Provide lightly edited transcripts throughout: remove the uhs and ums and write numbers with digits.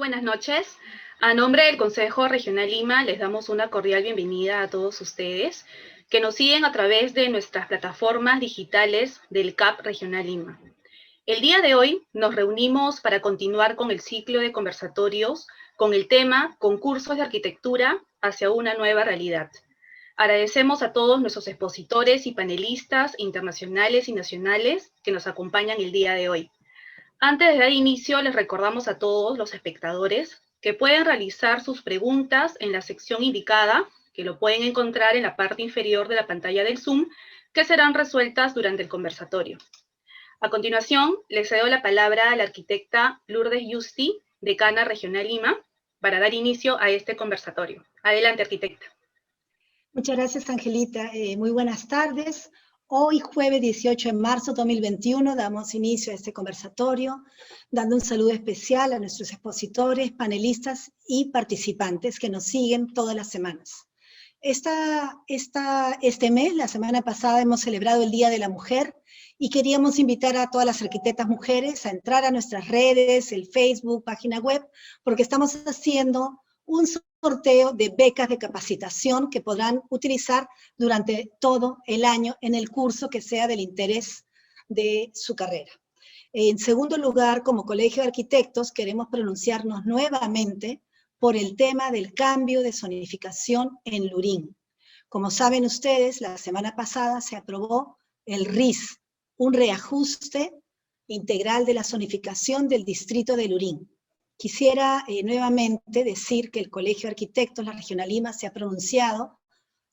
buenas noches. A nombre del Consejo Regional Lima, les damos una cordial bienvenida a todos ustedes que nos siguen a través de nuestras plataformas digitales del CAP Regional Lima. El día de hoy nos reunimos para continuar con el ciclo de conversatorios con el tema Concursos de Arquitectura hacia una nueva realidad. Agradecemos a todos nuestros expositores y panelistas internacionales y nacionales que nos acompañan el día de hoy. Antes de dar inicio, les recordamos a todos los espectadores que pueden realizar sus preguntas en la sección indicada, que lo pueden encontrar en la parte inferior de la pantalla del Zoom, que serán resueltas durante el conversatorio. A continuación, le cedo la palabra a la arquitecta Lourdes Yusti, decana Regional Lima, para dar inicio a este conversatorio. Adelante, arquitecta. Muchas gracias, Angelita. Muy buenas tardes. Hoy, jueves 18 de marzo de 2021, damos inicio a este conversatorio, dando un saludo especial a nuestros expositores, panelistas y participantes que nos siguen todas las semanas. Este mes, la semana pasada, hemos celebrado el Día de la Mujer y queríamos invitar a todas las arquitectas mujeres a entrar a nuestras redes, el Facebook, página web, porque estamos haciendo un sorteo de becas de capacitación que podrán utilizar durante todo el año en el curso que sea del interés de su carrera. En segundo lugar, como Colegio de Arquitectos, queremos pronunciarnos nuevamente por el tema del cambio de zonificación en Lurín. Como saben ustedes, la semana pasada se aprobó el RIS, un reajuste integral de la zonificación del distrito de Lurín. Quisiera nuevamente decir que el Colegio de Arquitectos, la Regional Lima, se ha pronunciado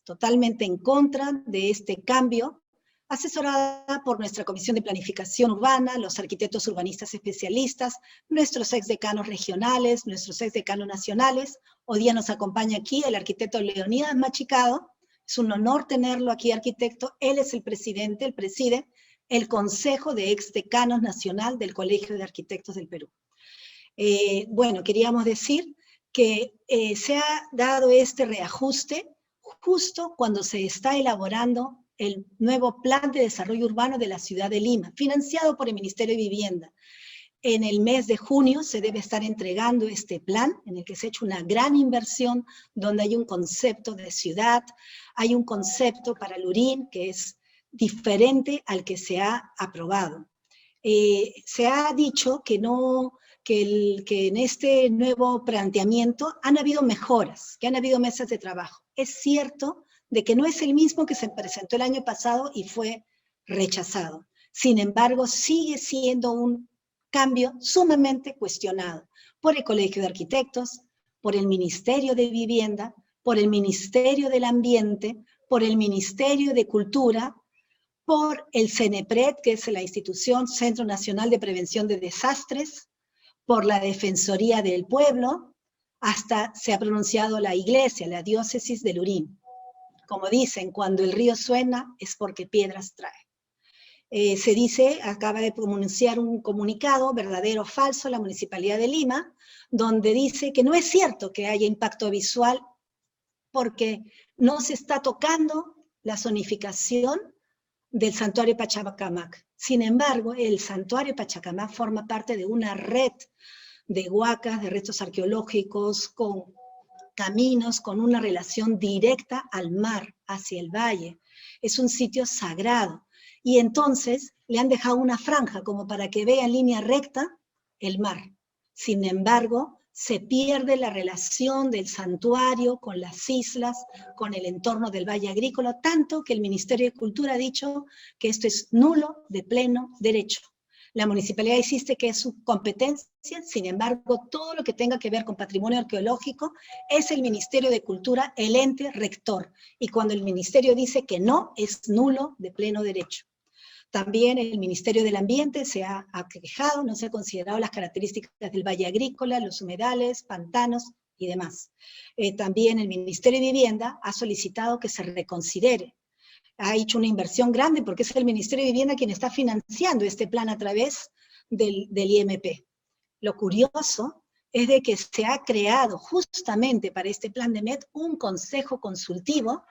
totalmente en contra de este cambio, asesorada por nuestra Comisión de Planificación Urbana, los arquitectos urbanistas especialistas, nuestros exdecanos regionales, nuestros exdecanos nacionales. Hoy día nos acompaña aquí el arquitecto Leonidas Machicado. Es un honor tenerlo aquí, arquitecto. Él es el presidente, él preside el Consejo de Exdecanos Nacional del Colegio de Arquitectos del Perú. Bueno, queríamos decir que se ha dado este reajuste justo cuando se está elaborando el nuevo Plan de Desarrollo Urbano de la Ciudad de Lima, financiado por el Ministerio de Vivienda. En el mes de junio se debe estar entregando este plan, en el que se ha hecho una gran inversión, donde hay un concepto de ciudad, hay un concepto para Lurín que es diferente al que se ha aprobado. Se ha dicho que en este nuevo planteamiento han habido mejoras, que han habido mesas de trabajo. Es cierto de que no es el mismo que se presentó el año pasado y fue rechazado. Sin embargo, sigue siendo un cambio sumamente cuestionado por el Colegio de Arquitectos, por el Ministerio de Vivienda, por el Ministerio del Ambiente, por el Ministerio de Cultura, por el CENEPRED, que es la institución Centro Nacional de Prevención de Desastres, por la Defensoría del Pueblo, hasta se ha pronunciado la Iglesia, la Diócesis de Lurín. Como dicen, cuando el río suena es porque piedras trae. Se dice, acaba de pronunciar un comunicado, verdadero o falso, la Municipalidad de Lima, donde dice que no es cierto que haya impacto visual porque no se está tocando la zonificación del Santuario Pachacamac. Sin embargo, el Santuario Pachacamac forma parte de una red de huacas, de restos arqueológicos, con caminos, con una relación directa al mar, hacia el valle. Es un sitio sagrado. Y entonces le han dejado una franja como para que vea en línea recta el mar. Sin embargo, se pierde la relación del santuario con las islas, con el entorno del valle agrícola, tanto que el Ministerio de Cultura ha dicho que esto es nulo de pleno derecho. La municipalidad insiste que es su competencia, sin embargo, todo lo que tenga que ver con patrimonio arqueológico es el Ministerio de Cultura el ente rector. Y cuando el ministerio dice que no, es nulo de pleno derecho. También el Ministerio del Ambiente se ha quejado, no se ha considerado las características del valle agrícola, los humedales, pantanos y demás. También el Ministerio de Vivienda ha solicitado que se reconsidere. Ha hecho una inversión grande porque es el Ministerio de Vivienda quien está financiando este plan a través del IMP. Lo curioso es de que se ha creado justamente para este plan de MET un consejo consultivo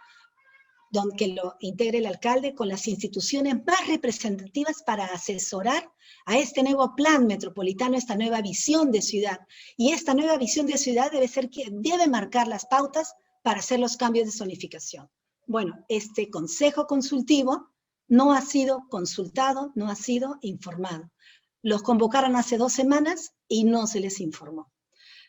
que lo integre el alcalde con las instituciones más representativas para asesorar a este nuevo plan metropolitano, esta nueva visión de ciudad. Y esta nueva visión de ciudad debe marcar las pautas para hacer los cambios de zonificación. Bueno, este consejo consultivo no ha sido consultado, no ha sido informado. Los convocaron hace 2 semanas y no se les informó.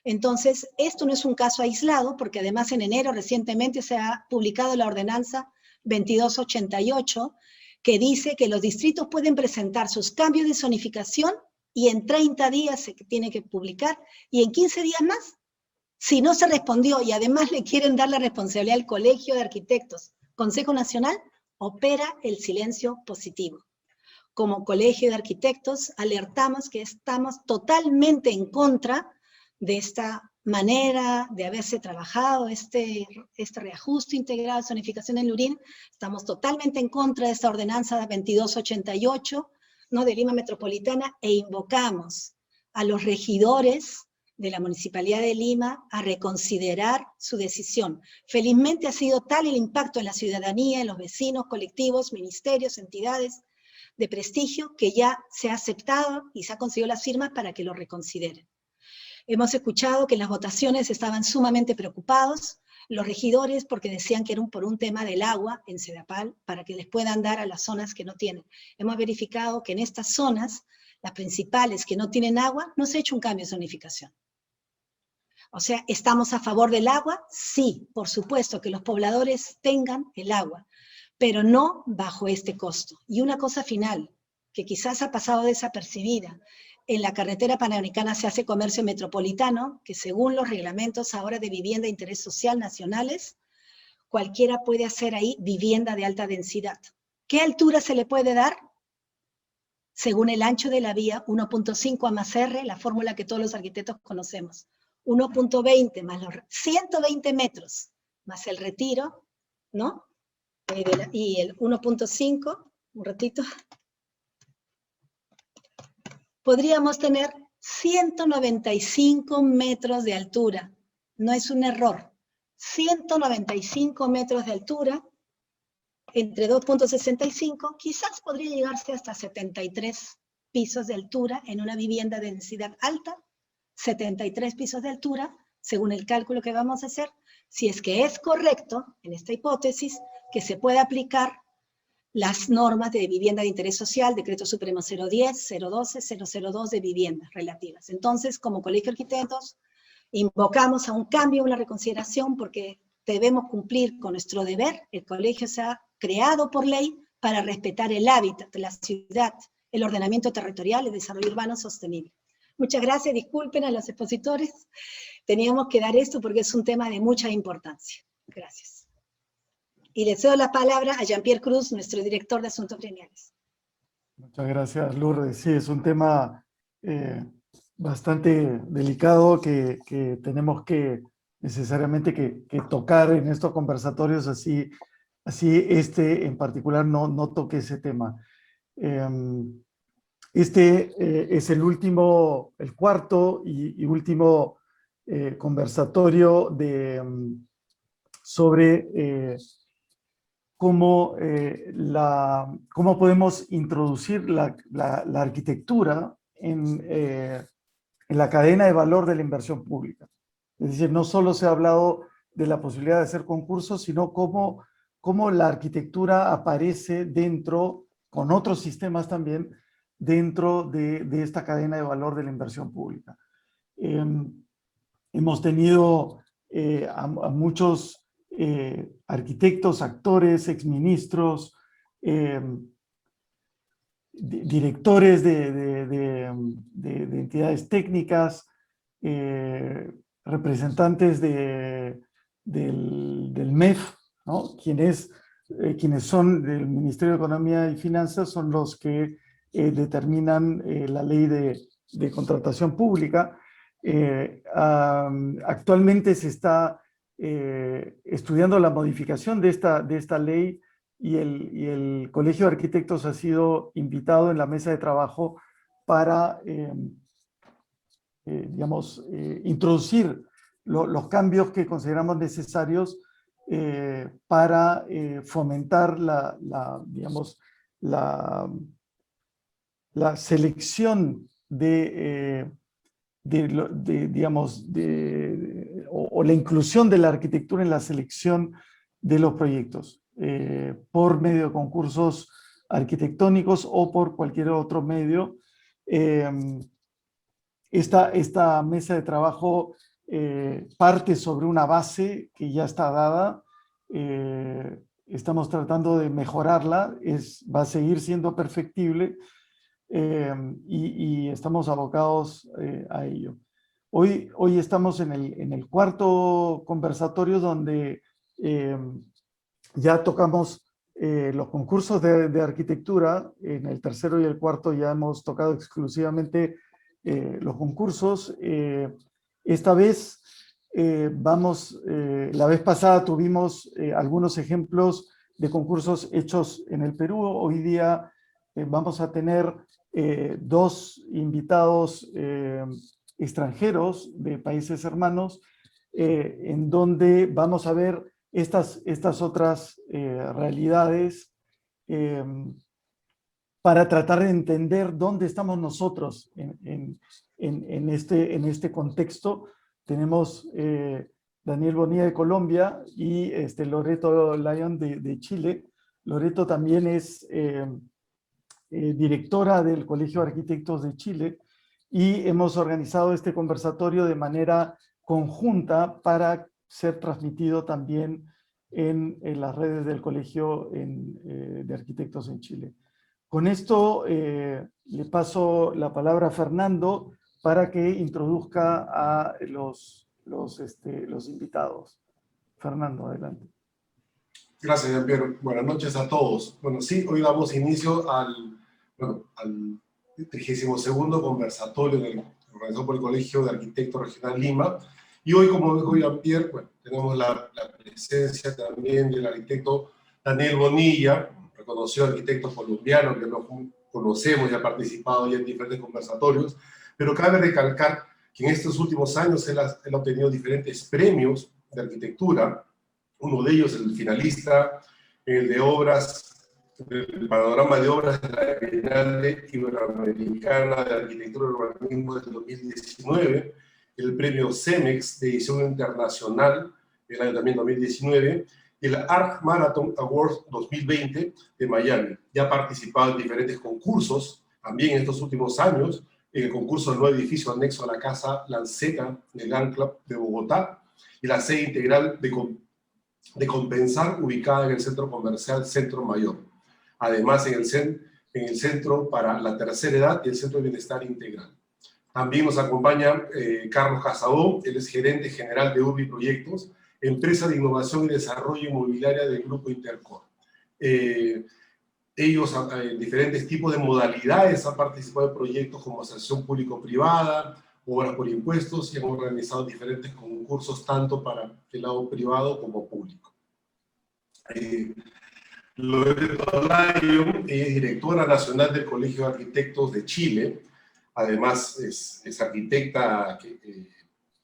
Entonces, esto no es un caso aislado, porque además en enero recientemente se ha publicado la ordenanza 2288, que dice que los distritos pueden presentar sus cambios de zonificación y en 30 días se tiene que publicar, y en 15 días más, si no se respondió y además le quieren dar la responsabilidad al Colegio de Arquitectos, Consejo Nacional, opera el silencio positivo. Como Colegio de Arquitectos alertamos que estamos totalmente en contra de esta manera de haberse trabajado este reajuste integrado de zonificación en Lurín. Estamos totalmente en contra de esta ordenanza 2288, ¿no?, de Lima Metropolitana, e invocamos a los regidores de la Municipalidad de Lima a reconsiderar su decisión. Felizmente ha sido tal el impacto en la ciudadanía, en los vecinos, colectivos, ministerios, entidades de prestigio, que ya se ha aceptado y se ha conseguido las firmas para que lo reconsideren. Hemos escuchado que en las votaciones estaban sumamente preocupados los regidores porque decían que era por un tema del agua en Sedapal, para que les puedan dar a las zonas que no tienen. Hemos verificado que en estas zonas, las principales que no tienen agua, no se ha hecho un cambio de zonificación. O sea, ¿estamos a favor del agua? Sí, por supuesto, que los pobladores tengan el agua, pero no bajo este costo. Y una cosa final, que quizás ha pasado desapercibida: en la carretera panamericana se hace comercio metropolitano, que según los reglamentos ahora de vivienda de interés social nacionales, cualquiera puede hacer ahí vivienda de alta densidad. ¿Qué altura se le puede dar? Según el ancho de la vía, 1.5 a más R, la fórmula que todos los arquitectos conocemos. 1.20 más los 120 metros, más el retiro, ¿no? Y el 1.5, un ratito, podríamos tener 195 metros de altura. No es un error. 195 metros de altura, entre 2.65, quizás podría llegarse hasta 73 pisos de altura en una vivienda de densidad alta, 73 pisos de altura, según el cálculo que vamos a hacer, si es que es correcto, en esta hipótesis, que se puede aplicar las normas de vivienda de interés social, Decreto Supremo 010, 012, 002 de viviendas relativas. Entonces, como Colegio de Arquitectos, invocamos a un cambio, una reconsideración, porque debemos cumplir con nuestro deber. El colegio se ha creado por ley para respetar el hábitat de la ciudad, el ordenamiento territorial y el desarrollo urbano sostenible. Muchas gracias, disculpen a los expositores, teníamos que dar esto porque es un tema de mucha importancia. Gracias. Y le cedo la palabra a Jean-Pierre Cruz, nuestro director de Asuntos Gremiales. Muchas gracias, Lourdes. Sí, es un tema bastante delicado que tenemos que necesariamente que tocar en estos conversatorios, así este en particular no toque ese tema. Este es el cuarto y último conversatorio sobre cómo podemos introducir la arquitectura en la cadena de valor de la inversión pública. Es decir, no solo se ha hablado de la posibilidad de hacer concursos, sino cómo la arquitectura aparece dentro, con otros sistemas también, dentro de esta cadena de valor de la inversión pública. Hemos tenido a muchos arquitectos, actores, exministros, directores de entidades técnicas, representantes del MEF, ¿no? Quienes son del Ministerio de Economía y Finanzas, son los que determinan la ley de contratación pública. Actualmente se está estudiando la modificación de esta ley y el Colegio de Arquitectos ha sido invitado en la mesa de trabajo para, introducir los cambios que consideramos necesarios para fomentar digamos, la selección digamos, o la inclusión de la arquitectura en la selección de los proyectos, por medio de concursos arquitectónicos o por cualquier otro medio. Esta mesa de trabajo parte sobre una base que ya está dada. Estamos tratando de mejorarla, va a seguir siendo perfectible, y estamos abocados a ello. Hoy estamos en el cuarto conversatorio donde ya tocamos los concursos de arquitectura. En el tercero y el cuarto ya hemos tocado exclusivamente los concursos. Esta vez la vez pasada tuvimos algunos ejemplos de concursos hechos en el Perú. Hoy día vamos a tener dos invitados extranjeros de países hermanos, en donde vamos a ver estas otras realidades, para tratar de entender dónde estamos nosotros en este contexto. Tenemos Daniel Bonilla de Colombia y Loreto Lyon de Chile. Loreto también es directora del Colegio de Arquitectos de Chile, y hemos organizado este conversatorio de manera conjunta para ser transmitido también en las redes del Colegio de Arquitectos en Chile. Con esto le paso la palabra a Fernando para que introduzca a los invitados. Fernando, adelante. Gracias, Jean-Pierre. Buenas noches a todos. Bueno, sí, hoy damos inicio al 32º conversatorio organizado por el Colegio de Arquitectos Regional Lima. Y hoy, como dijo Jean-Pierre, bueno, tenemos la presencia también del arquitecto Daniel Bonilla, reconocido arquitecto colombiano que lo conocemos y ha participado ya en diferentes conversatorios, pero cabe recalcar que en estos últimos años él ha obtenido diferentes premios de arquitectura. Uno de ellos, el finalista, el de obras, el panorama de obras de la Bienal Iberoamericana de Arquitectura y Urbanismo del 2019, el premio CEMEX de edición internacional del año también 2019, y el Art Marathon Award 2020 de Miami. Ya ha participado en diferentes concursos, también en estos últimos años, en el concurso del nuevo edificio anexo a la Casa Lanceta del Gun Club de Bogotá, y la sede integral de Compensar, ubicada en el centro comercial Centro Mayor. Además, en el Centro para la Tercera Edad y el Centro de Bienestar Integral. También nos acompaña Carlos Casabó, él es gerente general de Urbi Proyectos, empresa de innovación y desarrollo inmobiliaria del Grupo Intercor. Ellos, en diferentes tipos de modalidades, han participado en proyectos como asociación público-privada, obras por impuestos, y han organizado diferentes concursos tanto para el lado privado como público. Loreto Lyon es directora nacional del Colegio de Arquitectos de Chile. Además es arquitecta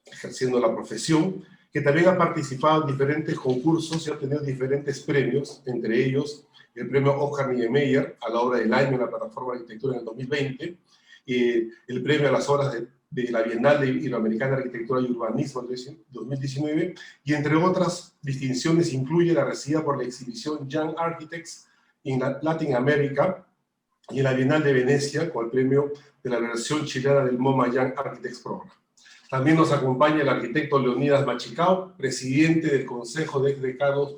ejerciendo la profesión, que también ha participado en diferentes concursos y ha obtenido diferentes premios, entre ellos el premio Oscar Niemeyer a la obra del año en la plataforma de arquitectura en el 2020, el premio a las obras de la Bienal Iberoamericana de Arquitectura y Urbanismo en 2019, y entre otras distinciones incluye la recibida por la exhibición Young Architects in Latin America y en la Bienal de Venecia con el premio de la versión chilena del MoMA Young Architects Program. También nos acompaña el arquitecto Leonidas Machicao, presidente del Consejo de Exdecanos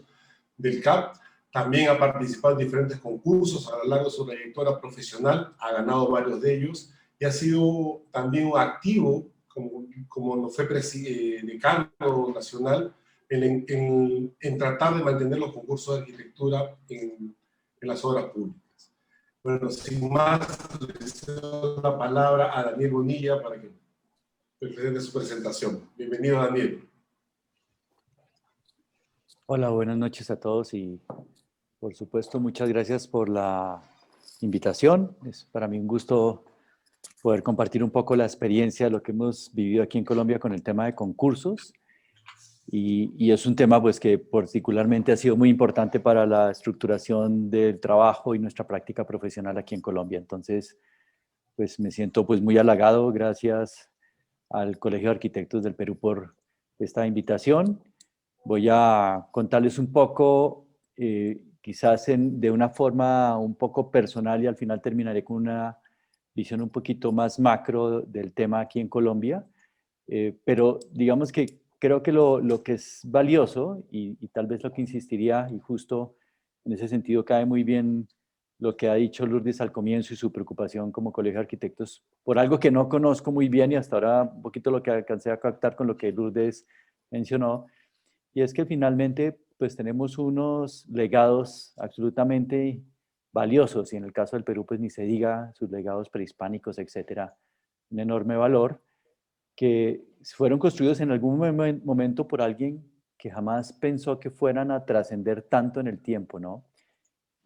del CAP. También ha participado en diferentes concursos a lo largo de su trayectoria profesional, ha ganado varios de ellos y ha sido también un activo, como lo fue decano nacional, en tratar de mantener los concursos de arquitectura en las obras públicas. Bueno, sin más, le cedo la palabra a Daniel Bonilla para que presente su presentación. Bienvenido, Daniel. Hola, buenas noches a todos y, por supuesto, muchas gracias por la invitación. Es para mí un gusto poder compartir un poco la experiencia de lo que hemos vivido aquí en Colombia con el tema de concursos. y es un tema pues que particularmente ha sido muy importante para la estructuración del trabajo y nuestra práctica profesional aquí en Colombia. Entonces, pues me siento pues muy halagado, gracias al Colegio de Arquitectos del Perú por esta invitación. Voy a contarles un poco, quizás de una forma un poco personal, y al final terminaré con una visión un poquito más macro del tema aquí en Colombia. Pero digamos que creo que lo que es valioso y tal vez lo que insistiría, y justo en ese sentido cae muy bien lo que ha dicho Lourdes al comienzo y su preocupación como Colegio de Arquitectos por algo que no conozco muy bien, y hasta ahora un poquito lo que alcancé a captar con lo que Lourdes mencionó, y es que finalmente pues tenemos unos legados absolutamente valiosos, y en el caso del Perú pues ni se diga, sus legados prehispánicos, etcétera, un enorme valor, que fueron construidos en algún momento por alguien que jamás pensó que fueran a trascender tanto en el tiempo, ¿no?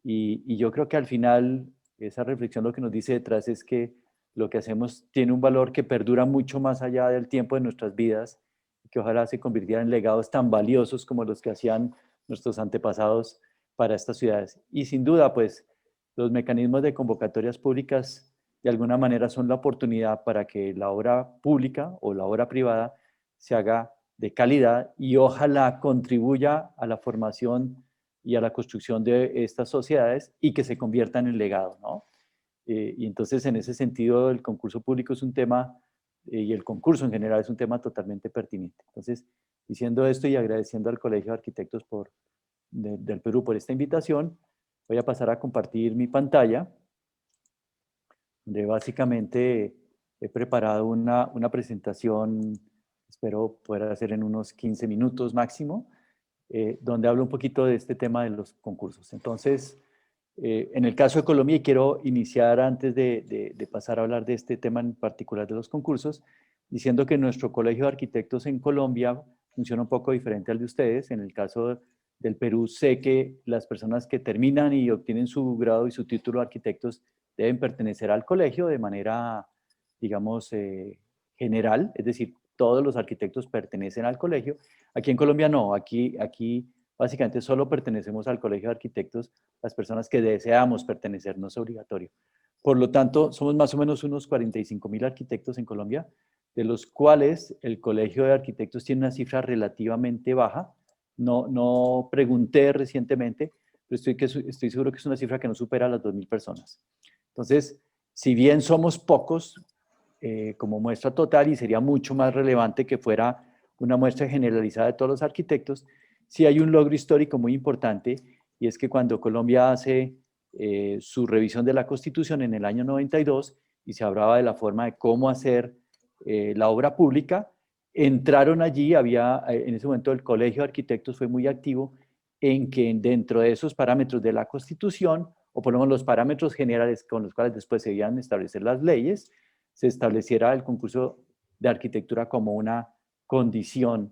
Y yo creo que al final esa reflexión lo que nos dice detrás es que lo que hacemos tiene un valor que perdura mucho más allá del tiempo de nuestras vidas, y que ojalá se convirtieran en legados tan valiosos como los que hacían nuestros antepasados para estas ciudades. Y sin duda, pues los mecanismos de convocatorias públicas de alguna manera son la oportunidad para que la obra pública o la obra privada se haga de calidad y ojalá contribuya a la formación y a la construcción de estas sociedades y que se conviertan en legado, ¿no? Y entonces en ese sentido el concurso público es un tema, y el concurso en general es un tema totalmente pertinente. Entonces, diciendo esto y agradeciendo al Colegio de Arquitectos del Perú por esta invitación, voy a pasar a compartir mi pantalla, donde básicamente he preparado una presentación, espero poder hacer en unos 15 minutos máximo, donde hablo un poquito de este tema de los concursos. Entonces, en el caso de Colombia, y quiero iniciar antes de pasar a hablar de este tema en particular de los concursos, diciendo que nuestro Colegio de Arquitectos en Colombia funciona un poco diferente al de ustedes. En el caso del Perú, sé que las personas que terminan y obtienen su grado y su título de arquitectos deben pertenecer al colegio de manera, digamos, general, es decir, todos los arquitectos pertenecen al colegio. Aquí en Colombia no, aquí básicamente solo pertenecemos al Colegio de Arquitectos las personas que deseamos pertenecer, no es obligatorio. Por lo tanto, somos más o menos unos 45.000 arquitectos en Colombia, de los cuales el Colegio de Arquitectos tiene una cifra relativamente baja. No pregunté recientemente, pero estoy seguro que es una cifra que no supera las 2.000 personas. Entonces, si bien somos pocos como muestra total, y sería mucho más relevante que fuera una muestra generalizada de todos los arquitectos, sí hay un logro histórico muy importante, y es que cuando Colombia hace su revisión de la Constitución en el año 92 y se hablaba de la forma de cómo hacer la obra pública, entraron allí, en ese momento el Colegio de Arquitectos fue muy activo en que dentro de esos parámetros de la Constitución, o por lo menos los parámetros generales con los cuales después se debían establecer las leyes, se estableciera el concurso de arquitectura como una condición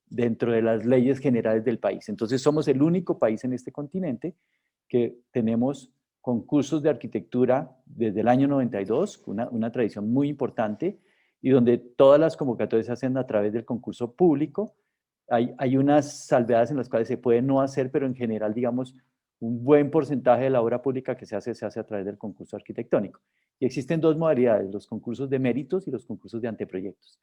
dentro de las leyes generales del país. Entonces somos el único país en este continente que tenemos concursos de arquitectura desde el año 92, una tradición muy importante, y donde todas las convocatorias se hacen a través del concurso público. Hay unas salvedades en las cuales se puede no hacer, pero en general, digamos, un buen porcentaje de la obra pública que se hace a través del concurso arquitectónico. Y existen dos modalidades, los concursos de méritos y los concursos de anteproyectos.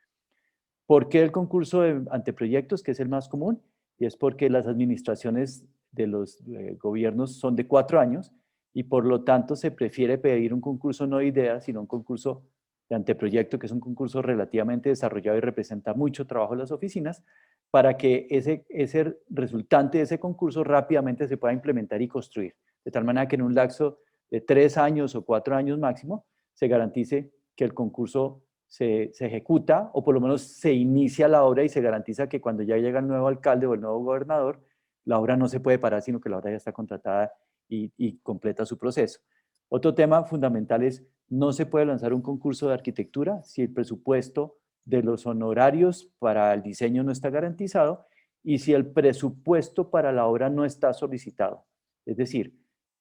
¿Por qué el concurso de anteproyectos, que es el más común? Y es porque las administraciones de los gobiernos son de 4 años, y por lo tanto se prefiere pedir un concurso no de ideas, sino un concurso de anteproyecto, que es un concurso relativamente desarrollado y representa mucho trabajo en las oficinas, para que ese resultante de ese concurso rápidamente se pueda implementar y construir. De tal manera que en un lapso de 3 años o 4 años máximo, se garantice que el concurso se ejecuta, o por lo menos se inicia la obra, y se garantiza que cuando ya llega el nuevo alcalde o el nuevo gobernador, la obra no se puede parar, sino que la obra ya está contratada y completa su proceso. Otro tema fundamental es, no se puede lanzar un concurso de arquitectura si el presupuesto de los honorarios para el diseño no está garantizado, y si el presupuesto para la obra no está solicitado. Es decir,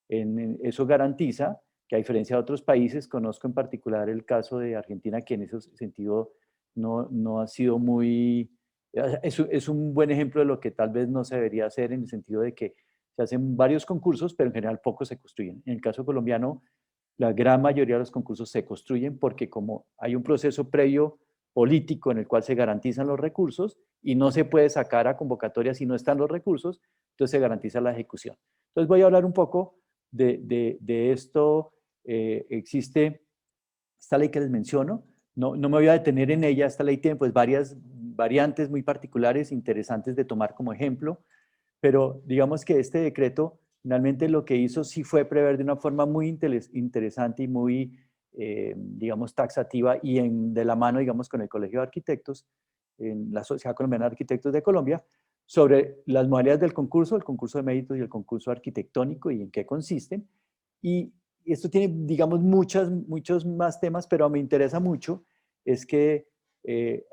eso garantiza que, a diferencia de otros países, conozco en particular el caso de Argentina, que en ese sentido no ha sido muy Es un buen ejemplo de lo que tal vez no se debería hacer, en el sentido de que se hacen varios concursos, pero en general pocos se construyen. En el caso colombiano, la gran mayoría de los concursos se construyen porque como hay un proceso previo político en el cual se garantizan los recursos y no se puede sacar a convocatoria si no están los recursos, entonces se garantiza la ejecución. Entonces voy a hablar un poco de esto. Existe esta ley que les menciono, no me voy a detener en ella. Esta ley tiene pues varias variantes muy particulares, interesantes de tomar como ejemplo, pero digamos que este decreto finalmente lo que hizo sí fue prever de una forma muy interesante y muy, digamos, taxativa y de la mano, digamos, con el Colegio de Arquitectos, en la Sociedad Colombiana de Arquitectos de Colombia, sobre las modalidades del concurso, el concurso de méritos y el concurso arquitectónico y en qué consisten. Y esto tiene, digamos, muchos más temas, pero me interesa mucho, es que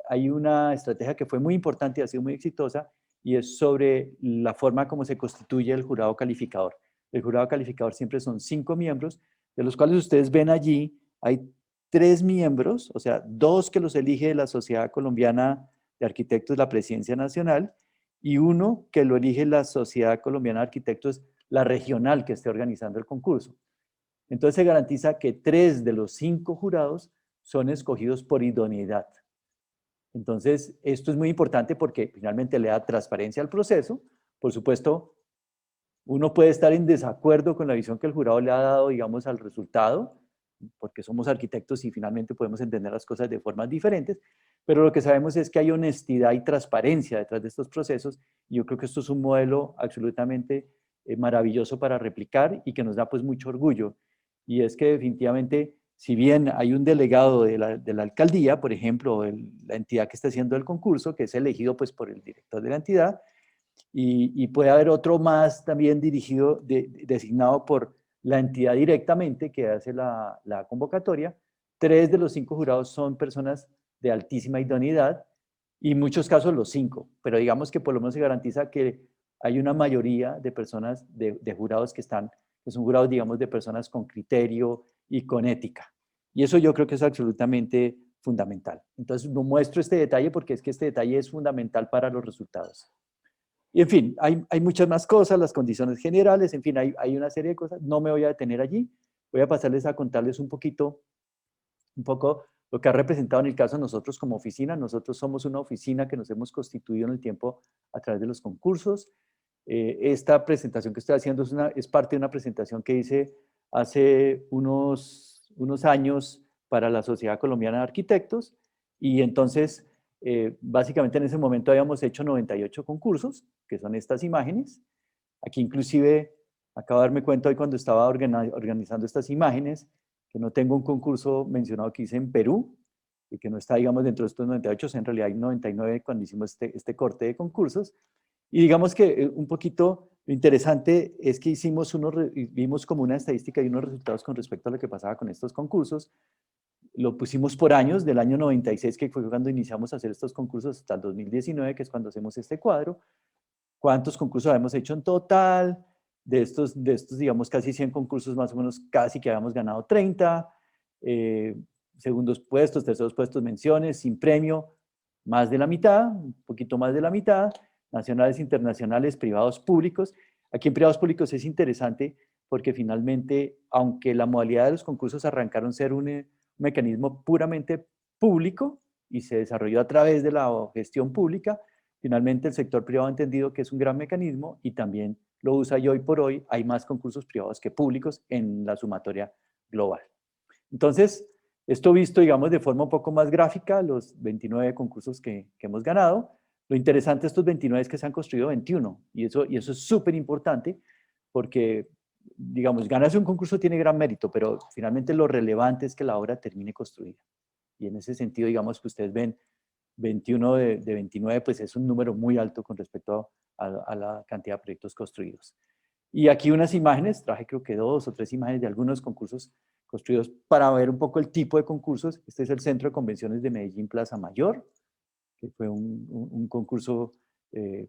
hay una estrategia que fue muy importante y ha sido muy exitosa, y es sobre la forma como se constituye el jurado calificador. El jurado calificador siempre son 5 miembros, de los cuales ustedes ven allí, hay 3 miembros, o sea, 2 que los elige la Sociedad Colombiana de Arquitectos, la Presidencia Nacional, y 1 que lo elige la Sociedad Colombiana de Arquitectos, la regional que esté organizando el concurso. Entonces se garantiza que 3 de los 5 jurados son escogidos por idoneidad. Entonces, esto es muy importante porque finalmente le da transparencia al proceso. Por supuesto, uno puede estar en desacuerdo con la visión que el jurado le ha dado, digamos, al resultado, porque somos arquitectos y finalmente podemos entender las cosas de formas diferentes, pero lo que sabemos es que hay honestidad y transparencia detrás de estos procesos, y yo creo que esto es un modelo absolutamente maravilloso para replicar y que nos da pues mucho orgullo. Y es que definitivamente, si bien hay un delegado de la alcaldía, por ejemplo, la entidad que está haciendo el concurso, que es elegido pues por el director de la entidad, y puede haber otro más también dirigido, designado por la entidad directamente que hace la convocatoria. 3 de los 5 jurados son personas de altísima idoneidad, y en muchos casos los 5, pero digamos que por lo menos se garantiza que hay una mayoría de personas, de jurados que son jurados, digamos, de personas con criterio y con ética. Y eso yo creo que es absolutamente fundamental. Entonces, no muestro este detalle porque es que este detalle es fundamental para los resultados. Y en fin, hay muchas más cosas, las condiciones generales, en fin, hay una serie de cosas. No me voy a detener allí. Voy a pasarles a contarles un poco lo que ha representado en el caso de nosotros como oficina. Nosotros somos una oficina que nos hemos constituido en el tiempo a través de los concursos. Esta presentación que estoy haciendo es parte de una presentación que hice hace unos años para la Sociedad Colombiana de Arquitectos, y entonces básicamente en ese momento habíamos hecho 98 concursos, que son estas imágenes. Aquí inclusive acabo de darme cuenta hoy cuando estaba organizando estas imágenes, que no tengo un concurso mencionado que hice en Perú, y que no está, digamos, dentro de estos 98, en realidad hay 99 cuando hicimos este corte de concursos. Y digamos que un poquito lo interesante es que vimos como una estadística y unos resultados con respecto a lo que pasaba con estos concursos. Lo pusimos por años, del año 96, que fue cuando iniciamos a hacer estos concursos, hasta el 2019, que es cuando hacemos este cuadro. ¿Cuántos concursos hemos hecho en total? De estos, digamos, casi 100 concursos, más o menos casi que habíamos ganado 30. Segundos puestos, terceros puestos, menciones, sin premio, más de la mitad, un poquito más de la mitad. Nacionales, internacionales, privados, públicos. Aquí en privados públicos es interesante porque finalmente, aunque la modalidad de los concursos arrancaron ser un mecanismo puramente público y se desarrolló a través de la gestión pública, finalmente el sector privado ha entendido que es un gran mecanismo y también lo usa, y hoy por hoy hay más concursos privados que públicos en la sumatoria global. Entonces, esto visto, digamos, de forma un poco más gráfica, los 29 concursos que hemos ganado. Lo interesante de estos 29 es que se han construido 21, y eso es súper importante porque, digamos, ganarse un concurso tiene gran mérito, pero finalmente lo relevante es que la obra termine construida. Y en ese sentido, digamos que ustedes ven 21 de 29, pues es un número muy alto con respecto a la cantidad de proyectos construidos. Y aquí unas imágenes, traje creo que 2 o 3 imágenes de algunos concursos construidos para ver un poco el tipo de concursos. Este es el Centro de Convenciones de Medellín Plaza Mayor, que fue un concurso,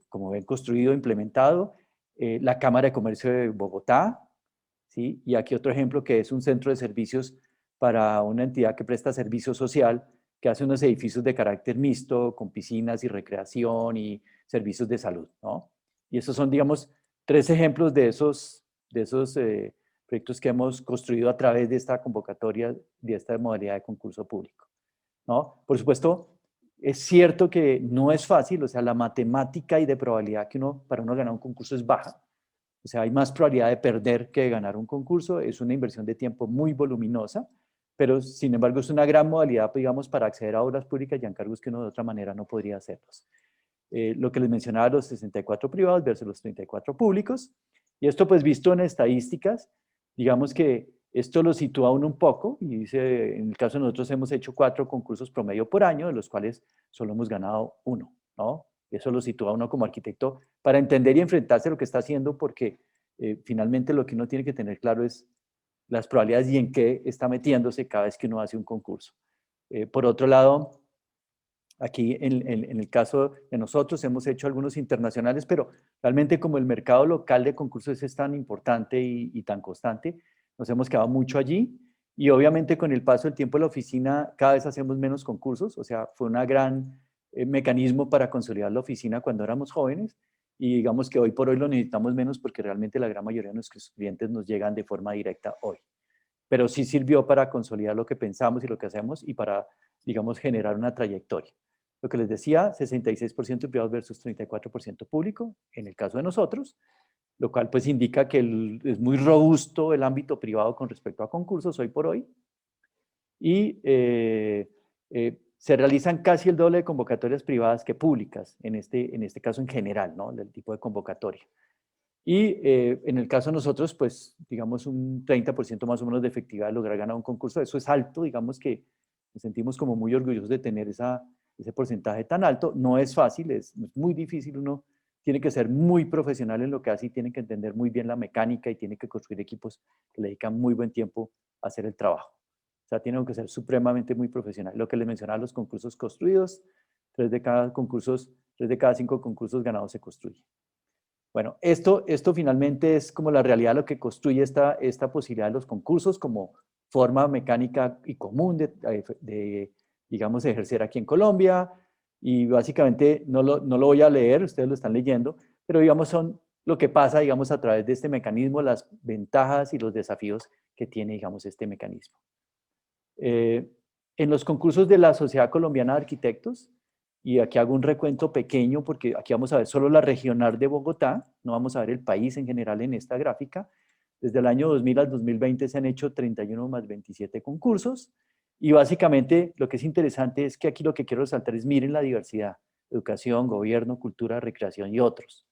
como ven, construido, implementado. La Cámara de Comercio de Bogotá, ¿sí? Y aquí otro ejemplo que es un centro de servicios para una entidad que presta servicio social, que hace unos edificios de carácter mixto, con piscinas y recreación y servicios de salud, ¿no? Y esos son, digamos, 3 ejemplos de esos proyectos que hemos construido a través de esta convocatoria, de esta modalidad de concurso público, ¿no? Por supuesto, es cierto que no es fácil, o sea, la matemática y de probabilidad que para uno ganar un concurso es baja, o sea, hay más probabilidad de perder que de ganar un concurso, es una inversión de tiempo muy voluminosa, pero sin embargo es una gran modalidad, digamos, para acceder a obras públicas y a encargos que uno de otra manera no podría hacerlos. Lo que les mencionaba, los 64 privados versus los 34 públicos, y esto pues visto en estadísticas, digamos que esto lo sitúa uno un poco, y dice, en el caso de nosotros hemos hecho 4 concursos promedio por año, de los cuales solo hemos ganado 1, ¿no? Y eso lo sitúa uno como arquitecto para entender y enfrentarse a lo que está haciendo, porque finalmente lo que uno tiene que tener claro es las probabilidades y en qué está metiéndose cada vez que uno hace un concurso. Por otro lado, aquí en el caso de nosotros hemos hecho algunos internacionales, pero realmente como el mercado local de concursos es tan importante y tan constante, nos hemos quedado mucho allí y obviamente con el paso del tiempo en la oficina cada vez hacemos menos concursos, o sea, fue un gran mecanismo para consolidar la oficina cuando éramos jóvenes y digamos que hoy por hoy lo necesitamos menos porque realmente la gran mayoría de nuestros clientes nos llegan de forma directa hoy. Pero sí sirvió para consolidar lo que pensamos y lo que hacemos y para, digamos, generar una trayectoria. Lo que les decía, 66% privados versus 34% público, en el caso de nosotros, lo cual pues indica que es muy robusto el ámbito privado con respecto a concursos hoy por hoy. Y se realizan casi el doble de convocatorias privadas que públicas, en este caso en general, ¿no? Del tipo de convocatoria. Y en el caso de nosotros, pues, digamos, un 30% más o menos de efectividad de lograr ganar un concurso. Eso es alto, digamos que nos sentimos como muy orgullosos de tener ese porcentaje tan alto. No es fácil, es muy difícil. Uno tiene que ser muy profesional en lo que hace y tiene que entender muy bien la mecánica y tiene que construir equipos que le dedican muy buen tiempo a hacer el trabajo. O sea, tiene que ser supremamente muy profesional. Lo que les mencionaba, los concursos construidos, 3 de cada 5 concursos ganados se construyen. Bueno, esto finalmente es como la realidad de lo que construye esta posibilidad de los concursos como forma mecánica y común de digamos, ejercer aquí en Colombia. Y básicamente no lo voy a leer, ustedes lo están leyendo, pero digamos son lo que pasa, digamos, a través de este mecanismo, las ventajas y los desafíos que tiene, digamos, este mecanismo. En los concursos de la Sociedad Colombiana de Arquitectos, y aquí hago un recuento pequeño porque aquí vamos a ver solo la regional de Bogotá, no vamos a ver el país en general en esta gráfica. Desde el año 2000 al 2020 se han hecho 31 más 27 concursos y básicamente lo que es interesante es que aquí lo que quiero resaltar es miren la diversidad, educación, gobierno, cultura, recreación y otros.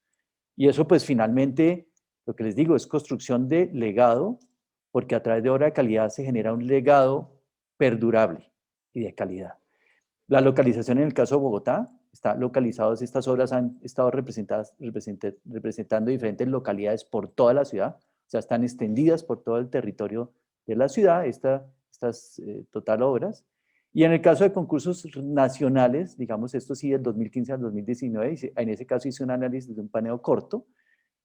Y eso pues finalmente, lo que les digo, es construcción de legado, porque a través de obra de calidad se genera un legado perdurable y de calidad. La localización en el caso de Bogotá, está localizados, estas obras han estado representando diferentes localidades por toda la ciudad, o sea, están extendidas por todo el territorio de la ciudad, estas total obras. Y en el caso de concursos nacionales, digamos, esto sí del 2015 al 2019, en ese caso hice un análisis de un paneo corto.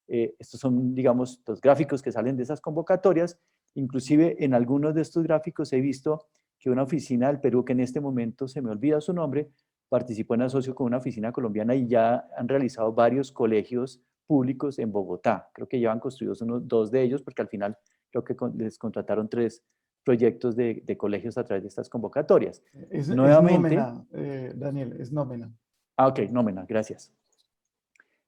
Estos son, digamos, los gráficos que salen de esas convocatorias. Inclusive en algunos de estos gráficos he visto que una oficina del Perú, que en este momento se me olvida su nombre, participó en asocio con una oficina colombiana y ya han realizado varios colegios públicos en Bogotá. Creo que ya han construido unos 2 de ellos, porque al final creo que les contrataron 3 proyectos de colegios a través de estas convocatorias. Nuevamente, es nómina, Daniel, es nómina. Ok, nómina, gracias.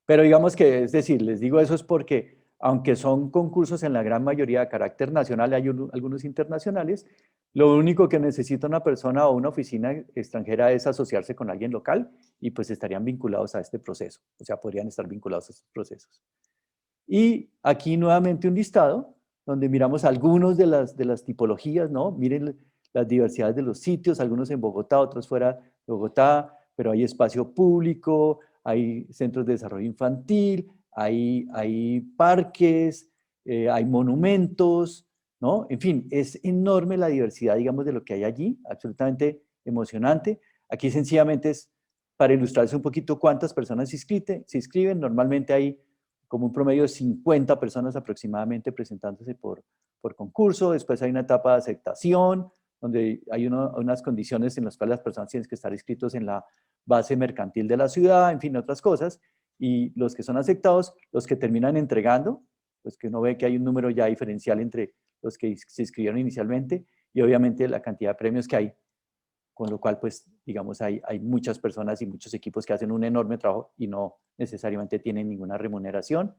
Pero digamos que, es decir, les digo eso es porque, aunque son concursos en la gran mayoría de carácter nacional, hay algunos internacionales, lo único que necesita una persona o una oficina extranjera es asociarse con alguien local y pues estarían vinculados a este proceso, o sea, podrían estar vinculados a estos procesos. Y aquí nuevamente un listado donde miramos algunos de las tipologías, ¿no? Miren las diversidades de los sitios, algunos en Bogotá, otros fuera de Bogotá, pero hay espacio público, hay centros de desarrollo infantil, hay parques, hay monumentos, ¿no? En fin, es enorme la diversidad, digamos, de lo que hay allí, absolutamente emocionante. Aquí sencillamente es para ilustrarse un poquito cuántas personas se inscriben. Normalmente hay como un promedio de 50 personas aproximadamente presentándose por concurso. Después hay una etapa de aceptación, donde hay unas condiciones en las cuales las personas tienen que estar inscritos en la base mercantil de la ciudad, en fin, otras cosas, y los que son aceptados, los que terminan entregando, pues que uno ve que hay un número ya diferencial entre los que se inscribieron inicialmente y obviamente la cantidad de premios que hay, con lo cual, pues, digamos, hay muchas personas y muchos equipos que hacen un enorme trabajo y no necesariamente tienen ninguna remuneración,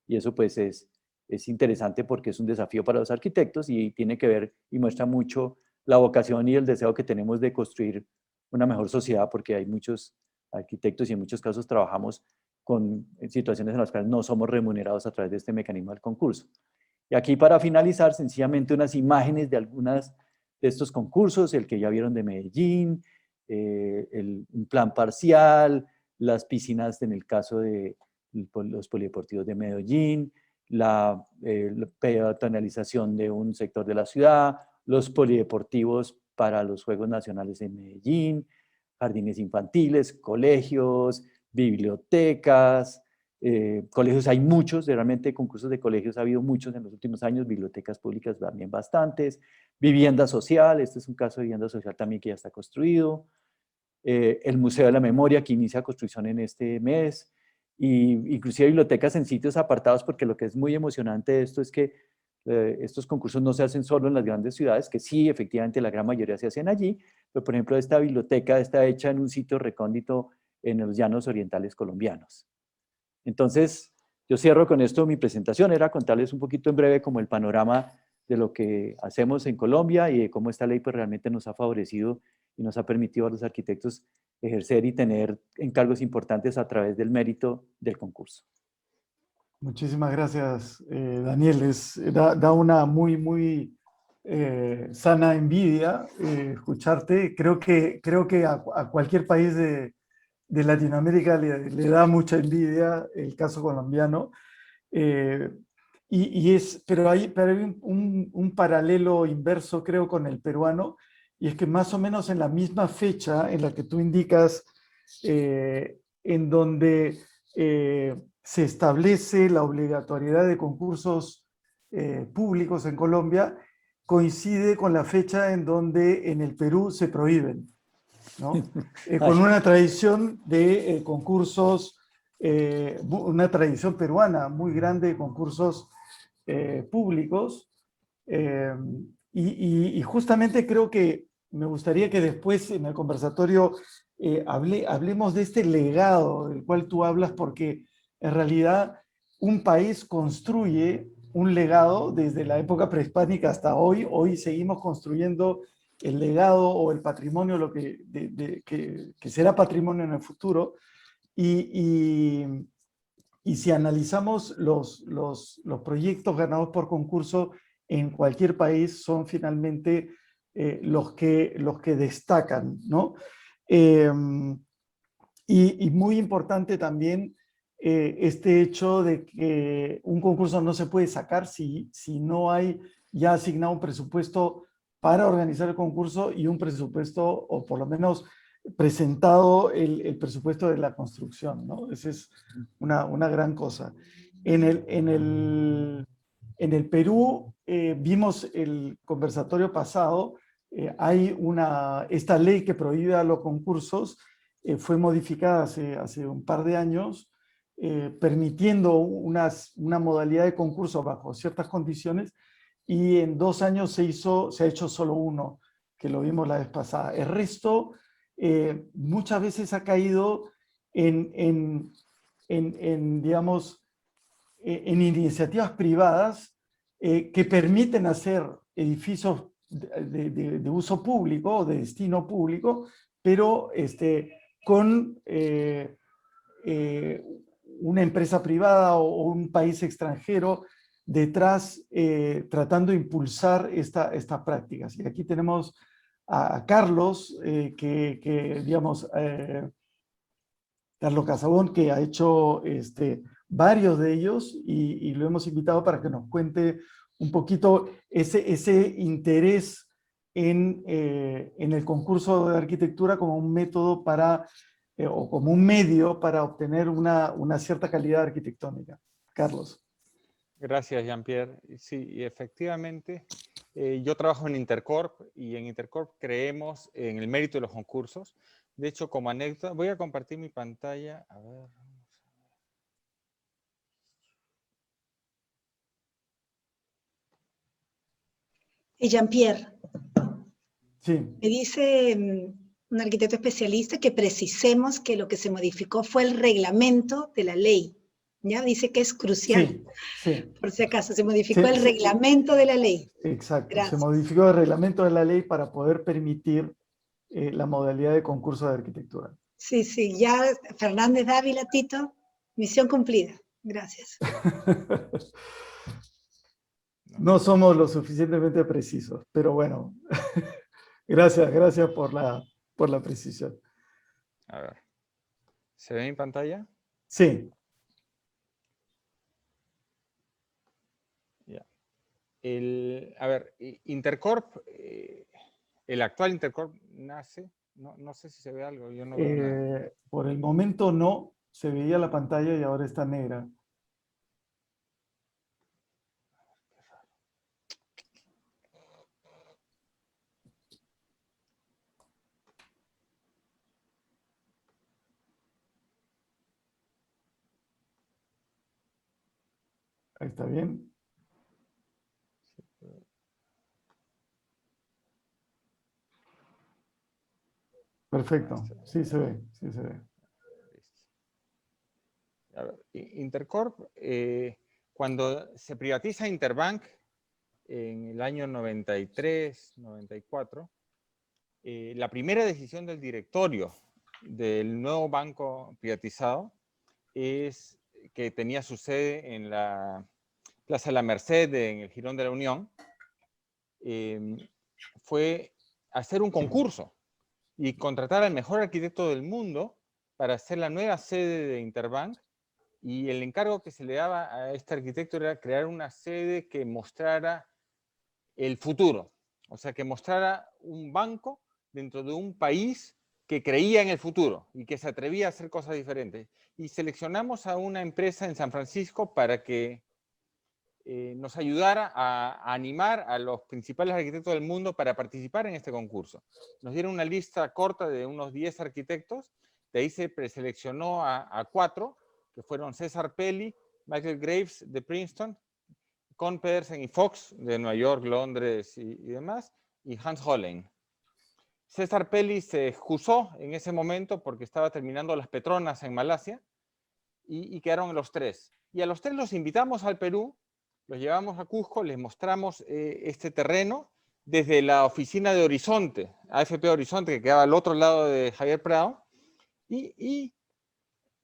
y eso, pues, es interesante porque es un desafío para los arquitectos y tiene que ver y muestra mucho la vocación y el deseo que tenemos de construir una mejor sociedad, porque hay muchos arquitectos y en muchos casos trabajamos con situaciones en las cuales no somos remunerados a través de este mecanismo del concurso. Y aquí, para finalizar, sencillamente unas imágenes de algunas de estos concursos, el que ya vieron de Medellín, un plan parcial, las piscinas en el caso de los polideportivos de Medellín, la peatonalización de un sector de la ciudad, los polideportivos para los Juegos Nacionales en Medellín, jardines infantiles, colegios, bibliotecas, colegios hay muchos, realmente concursos de colegios ha habido muchos en los últimos años, bibliotecas públicas también bastantes, vivienda social, este es un caso de vivienda social también que ya está construido, el Museo de la Memoria que inicia construcción en este mes, y inclusive bibliotecas en sitios apartados, porque lo que es muy emocionante de esto es que estos concursos no se hacen solo en las grandes ciudades, que sí, efectivamente la gran mayoría se hacen allí, pero por ejemplo esta biblioteca está hecha en un sitio recóndito en los llanos orientales colombianos. Entonces, yo cierro con esto mi presentación, era contarles un poquito en breve como el panorama de lo que hacemos en Colombia y de cómo esta ley pues realmente nos ha favorecido y nos ha permitido a los arquitectos ejercer y tener encargos importantes a través del mérito del concurso. Muchísimas gracias, Daniel. Da una muy sana envidia escucharte. Creo que a cualquier país de Latinoamérica le da mucha envidia el caso colombiano. Pero hay un paralelo inverso, creo, con el peruano, y es que más o menos en la misma fecha en la que tú indicas, en donde se establece la obligatoriedad de concursos públicos en Colombia, coincide con la fecha en donde en el Perú se prohíben, ¿no? Con una tradición de concursos, una tradición peruana muy grande de concursos públicos, y justamente creo que me gustaría que después en el conversatorio hablemos de este legado del cual tú hablas, porque en realidad un país construye un legado desde la época prehispánica hasta hoy. Hoy seguimos construyendo el legado o el patrimonio, lo que será patrimonio en el futuro. Y si analizamos los proyectos ganados por concurso en cualquier país, son finalmente los que destacan, ¿no? Y muy importante también este hecho de que un concurso no se puede sacar si no hay ya asignado un presupuesto para organizar el concurso y un presupuesto, o por lo menos presentado el presupuesto de la construcción, ¿no? Esa es una gran cosa. En el Perú, vimos el conversatorio pasado, hay esta ley que prohíbe a los concursos, fue modificada hace un par de años, permitiendo una modalidad de concurso bajo ciertas condiciones, y en 2 años se ha hecho solo uno, que lo vimos la vez pasada. El resto muchas veces ha caído digamos, en iniciativas privadas que permiten hacer edificios de uso público o de destino público, pero con una empresa privada o un país extranjero detrás, tratando de impulsar estas prácticas. Y aquí tenemos a Carlos, digamos, Carlos Casabón, que ha hecho varios de ellos, y lo hemos invitado para que nos cuente un poquito ese interés en el concurso de arquitectura como un método o como un medio para obtener una cierta calidad arquitectónica. Carlos. Gracias, Jean-Pierre. Sí, y efectivamente, Yo trabajo en Intercorp y en Intercorp creemos en el mérito de los concursos. De hecho, como anécdota, voy a compartir mi pantalla. A ver, Y Jean-Pierre, Sí, me dice un arquitecto especialista que precisemos que lo que se modificó fue el reglamento de la ley. ¿Ya? Dice que es crucial. sí, sí. Por si acaso, se modificó Sí, el sí, reglamento de la ley. exacto. Se Gracias. modificó el reglamento de la ley para poder permitir la modalidad de concurso de arquitectura. Sí, sí, ya Fernández Dávila, Tito, misión cumplida. Gracias. No somos lo suficientemente precisos, pero bueno, gracias por la precisión. a ver. ¿Se ve mi pantalla? Sí, Ya. A ver, Intercorp, el actual Intercorp nace, no sé si se ve algo, yo no veo nada. por el momento no, se veía la pantalla y ahora está negra. Ahí está bien. Perfecto, sí se ve, sí se ve. A ver, Intercorp, cuando se privatiza Interbank en el año 93, 94, la primera decisión del directorio del nuevo banco privatizado es que tenía su sede en la Plaza de la Merced, en el Jirón de la Unión, fue hacer un concurso y contratar al mejor arquitecto del mundo para hacer la nueva sede de Interbank. Y el encargo que se le daba a este arquitecto era crear una sede que mostrara el futuro. O sea, que mostrara un banco dentro de un país que creía en el futuro y que se atrevía a hacer cosas diferentes. Y seleccionamos a una empresa en San Francisco para que nos ayudara a animar a los principales arquitectos del mundo para participar en este concurso. Nos dieron una lista corta de unos 10 arquitectos, de ahí se preseleccionó a 4, que fueron César Pelli, Michael Graves de Princeton, Con Pedersen y Fox de Nueva York, Londres y demás, y Hans Hollein. César Pelli se excusó en ese momento porque estaba terminando las Petronas en Malasia y quedaron los 3. Y a los 3 los invitamos al Perú, los llevamos a Cusco, les mostramos este terreno desde la oficina de Horizonte, AFP Horizonte, que quedaba al otro lado de Javier Prado, y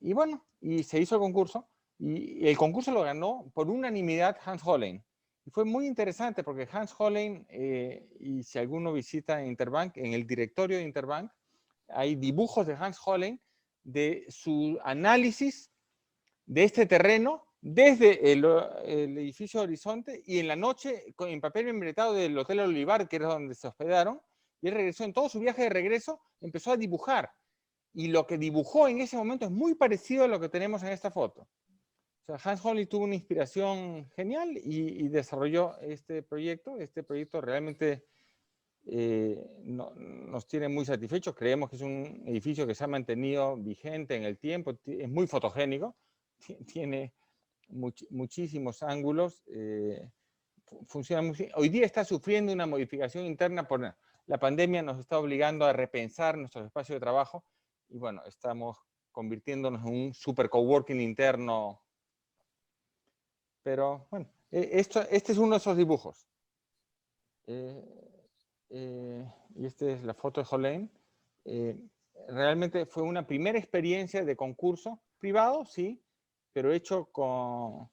bueno, y se hizo el concurso, y el concurso lo ganó por unanimidad Hans Hollein. Y fue muy interesante porque Hans Hollein, y si alguno visita Interbank, en el directorio de Interbank, hay dibujos de Hans Hollein de su análisis de este terreno desde el edificio Horizonte y en la noche en papel membretado del Hotel Olivar, que era donde se hospedaron, y él regresó en todo su viaje de regreso, empezó a dibujar. Y lo que dibujó en ese momento es muy parecido a lo que tenemos en esta foto. O sea, Hans Hollein tuvo una inspiración genial y desarrolló este proyecto. Este proyecto realmente nos tiene muy satisfechos. Creemos que es un edificio que se ha mantenido vigente en el tiempo, es muy fotogénico, tiene muchísimos ángulos, funciona muy bien. Hoy día está sufriendo una modificación interna por la pandemia, nos está obligando a repensar nuestros espacios de trabajo y bueno, estamos convirtiéndonos en un super coworking interno. Pero bueno, este es uno de esos dibujos. Y esta es la foto de Hollein. Realmente fue una primera experiencia de concurso privado, sí, pero hecho con...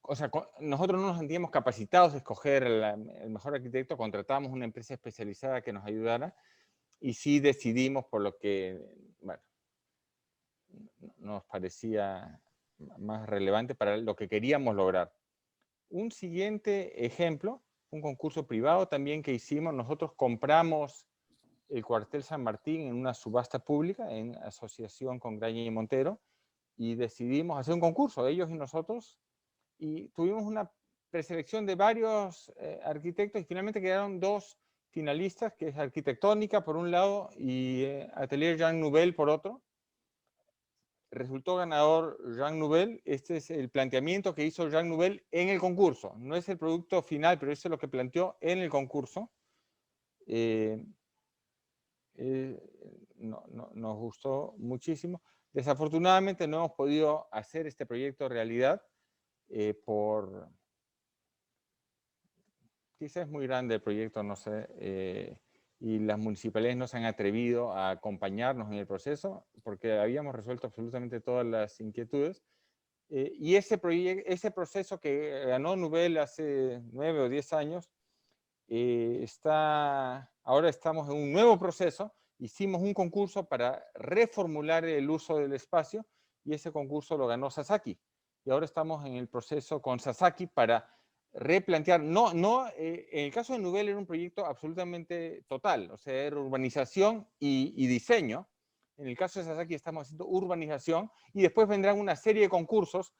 O sea, nosotros no nos sentíamos capacitados de escoger el mejor arquitecto, contratamos una empresa especializada que nos ayudara y sí decidimos por lo que, bueno, nos parecía más relevante para lo que queríamos lograr. Un siguiente ejemplo, un concurso privado también que hicimos, nosotros compramos el cuartel San Martín en una subasta pública en asociación con Graña y Montero y decidimos hacer un concurso, ellos y nosotros, y tuvimos una preselección de varios arquitectos y finalmente quedaron 2 finalistas, que es Arquitectónica por un lado y Atelier Jean Nouvel por otro. Resultó ganador Jean Nouvel. Este es el planteamiento que hizo Jean Nouvel en el concurso. No es el producto final, pero eso es lo que planteó en el concurso. Nos gustó muchísimo. Desafortunadamente no hemos podido hacer este proyecto realidad quizás es muy grande el proyecto, no sé, y las municipalidades no se han atrevido a acompañarnos en el proceso porque habíamos resuelto absolutamente todas las inquietudes. Y ese proceso que ganó Nouvel hace 9 o 10 años, ahora estamos en un nuevo proceso. Hicimos un concurso para reformular el uso del espacio y ese concurso lo ganó Sasaki. Y ahora estamos en el proceso con Sasaki para replantear. En el caso de Nouvel era un proyecto absolutamente total, o sea, era urbanización y diseño. En el caso de Sasaki estamos haciendo urbanización y después vendrán una serie de concursos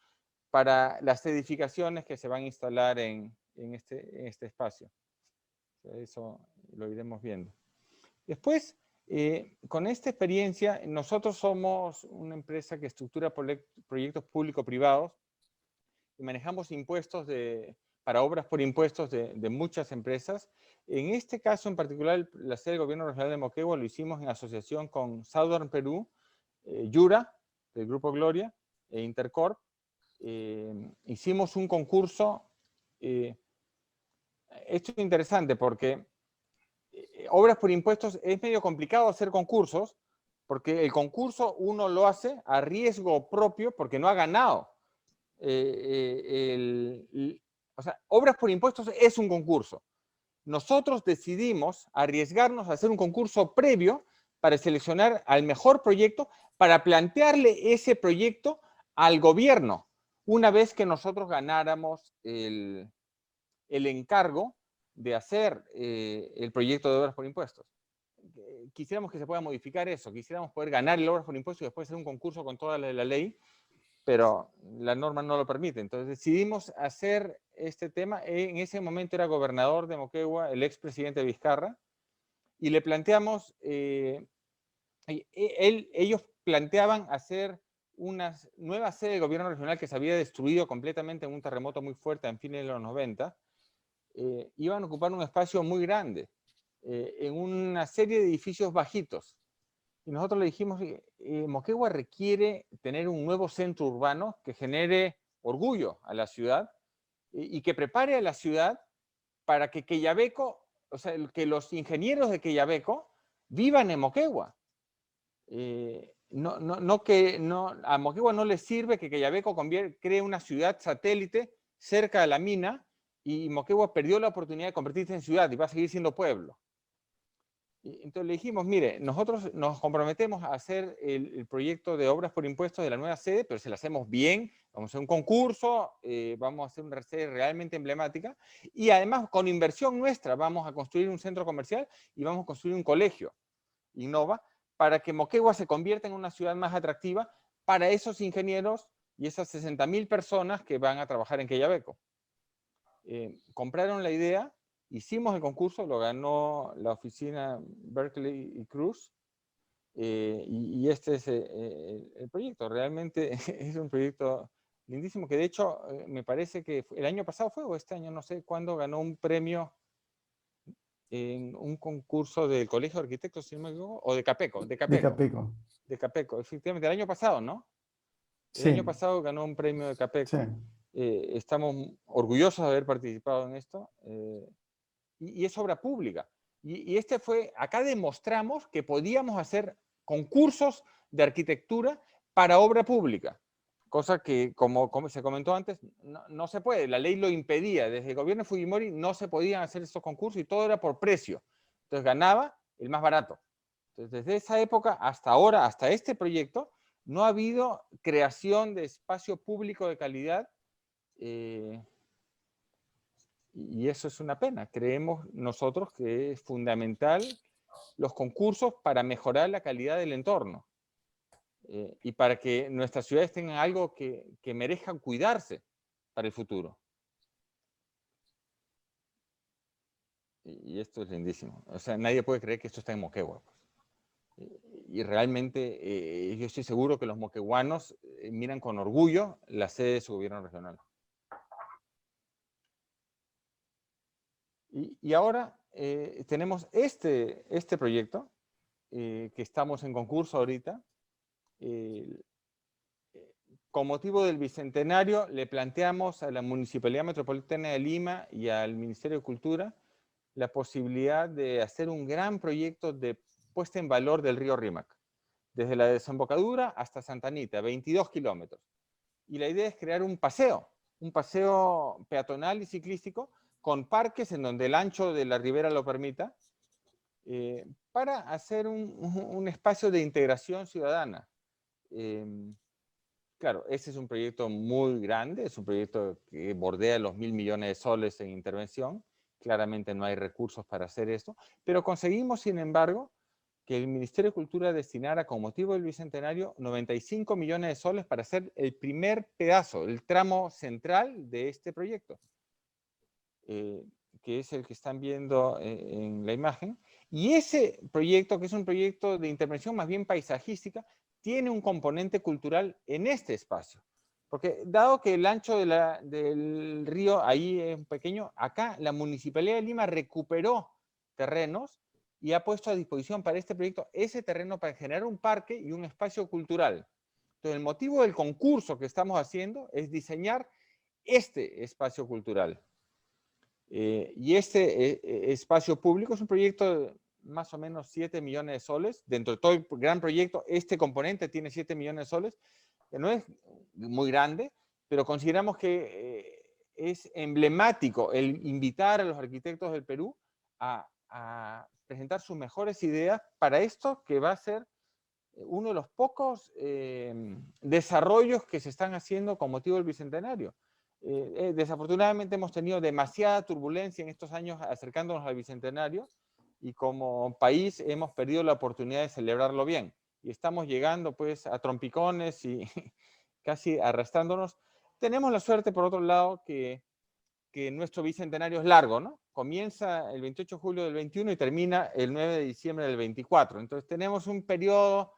para las edificaciones que se van a instalar en este espacio. Eso lo iremos viendo. Después, con esta experiencia, nosotros somos una empresa que estructura proyectos público-privados y manejamos impuestos para obras por impuestos de muchas empresas. En este caso en particular, la sede del Gobierno Regional de Moquegua lo hicimos en asociación con Southern Perú, Yura, del Grupo Gloria, e Intercorp. Hicimos un concurso. Esto es interesante porque obras por impuestos es medio complicado hacer concursos, porque el concurso uno lo hace a riesgo propio porque no ha ganado. O sea, obras por impuestos es un concurso. Nosotros decidimos arriesgarnos a hacer un concurso previo para seleccionar al mejor proyecto, para plantearle ese proyecto al gobierno, una vez que nosotros ganáramos el encargo de hacer el proyecto de obras por impuestos. Quisiéramos que se pueda modificar eso, quisiéramos poder ganar el obras por impuestos y después hacer un concurso con toda la ley, pero la norma no lo permite. Entonces decidimos hacer este tema. En ese momento era gobernador de Moquegua el expresidente Vizcarra, y le planteamos, ellos planteaban hacer una nueva sede del gobierno regional que se había destruido completamente en un terremoto muy fuerte en fines de los 90. Iban a ocupar un espacio muy grande, en una serie de edificios bajitos. Y nosotros le dijimos, Moquegua requiere tener un nuevo centro urbano que genere orgullo a la ciudad y que prepare a la ciudad para que Quellaveco, o sea, que los ingenieros de Quellaveco vivan en Moquegua. A Moquegua no le sirve que Quellaveco cree una ciudad satélite cerca de la mina y Moquegua perdió la oportunidad de convertirse en ciudad y va a seguir siendo pueblo. Entonces le dijimos, mire, nosotros nos comprometemos a hacer el proyecto de obras por impuestos de la nueva sede, pero si lo hacemos bien, vamos a hacer un concurso, vamos a hacer una sede realmente emblemática, y además con inversión nuestra vamos a construir un centro comercial y vamos a construir un colegio, Innova, para que Moquegua se convierta en una ciudad más atractiva para esos ingenieros y esas 60.000 personas que van a trabajar en Quellaveco. Compraron la idea. Hicimos el concurso, lo ganó la oficina Berkeley y Cruz, y este es el proyecto. Realmente es un proyecto lindísimo, que de hecho me parece que el año pasado fue, o este año, no sé cuándo, ganó un premio en un concurso del Colegio de Arquitectos, si no me equivoco, o de Capeco. De Capeco, efectivamente, el año pasado, ¿no? El año pasado ganó un premio de Capeco. Sí. Estamos orgullosos de haber participado en esto. Y es obra pública. Y acá demostramos que podíamos hacer concursos de arquitectura para obra pública, cosa que, como se comentó antes, no se puede. La ley lo impedía. Desde el gobierno de Fujimori no se podían hacer estos concursos y todo era por precio. Entonces ganaba el más barato. Entonces, desde esa época hasta ahora, hasta este proyecto, no ha habido creación de espacio público de calidad. Y eso es una pena. Creemos nosotros que es fundamental los concursos para mejorar la calidad del entorno y para que nuestras ciudades tengan algo que merezcan cuidarse para el futuro. y esto es lindísimo. O sea, nadie puede creer que esto está en Moquegua. Y realmente yo estoy seguro que los moqueguanos miran con orgullo la sede de su gobierno regional. Y ahora tenemos este proyecto que estamos en concurso ahorita. Con motivo del Bicentenario le planteamos a la Municipalidad Metropolitana de Lima y al Ministerio de Cultura la posibilidad de hacer un gran proyecto de puesta en valor del río Rímac, desde la desembocadura hasta Santa Anita, 22 kilómetros. Y la idea es crear un paseo peatonal y ciclístico con parques en donde el ancho de la ribera lo permita, para hacer un espacio de integración ciudadana. Claro, ese es un proyecto muy grande, es un proyecto que bordea los 1.000 millones de soles en intervención. Claramente no hay recursos para hacer esto, pero conseguimos, sin embargo, que el Ministerio de Cultura destinara, con motivo del Bicentenario, 95 millones de soles para hacer el primer pedazo, el tramo central de este proyecto, que es el que están viendo en la imagen. Y ese proyecto, que es un proyecto de intervención más bien paisajística, tiene un componente cultural en este espacio. Porque dado que el ancho del río ahí es pequeño, acá la Municipalidad de Lima recuperó terrenos y ha puesto a disposición para este proyecto ese terreno para generar un parque y un espacio cultural. Entonces, el motivo del concurso que estamos haciendo es diseñar este espacio cultural. Y este espacio público es un proyecto de más o menos 7 millones de soles. Dentro de todo el gran proyecto, este componente tiene 7 millones de soles, que no es muy grande, pero consideramos que es emblemático el invitar a los arquitectos del Perú a presentar sus mejores ideas para esto que va a ser uno de los pocos desarrollos que se están haciendo con motivo del Bicentenario. Desafortunadamente hemos tenido demasiada turbulencia en estos años acercándonos al Bicentenario y como país hemos perdido la oportunidad de celebrarlo bien. Y estamos llegando pues a trompicones y casi arrastrándonos. Tenemos la suerte, por otro lado, que nuestro Bicentenario es largo, ¿no? Comienza el 28 de julio del 21 y termina el 9 de diciembre del 24. Entonces tenemos un periodo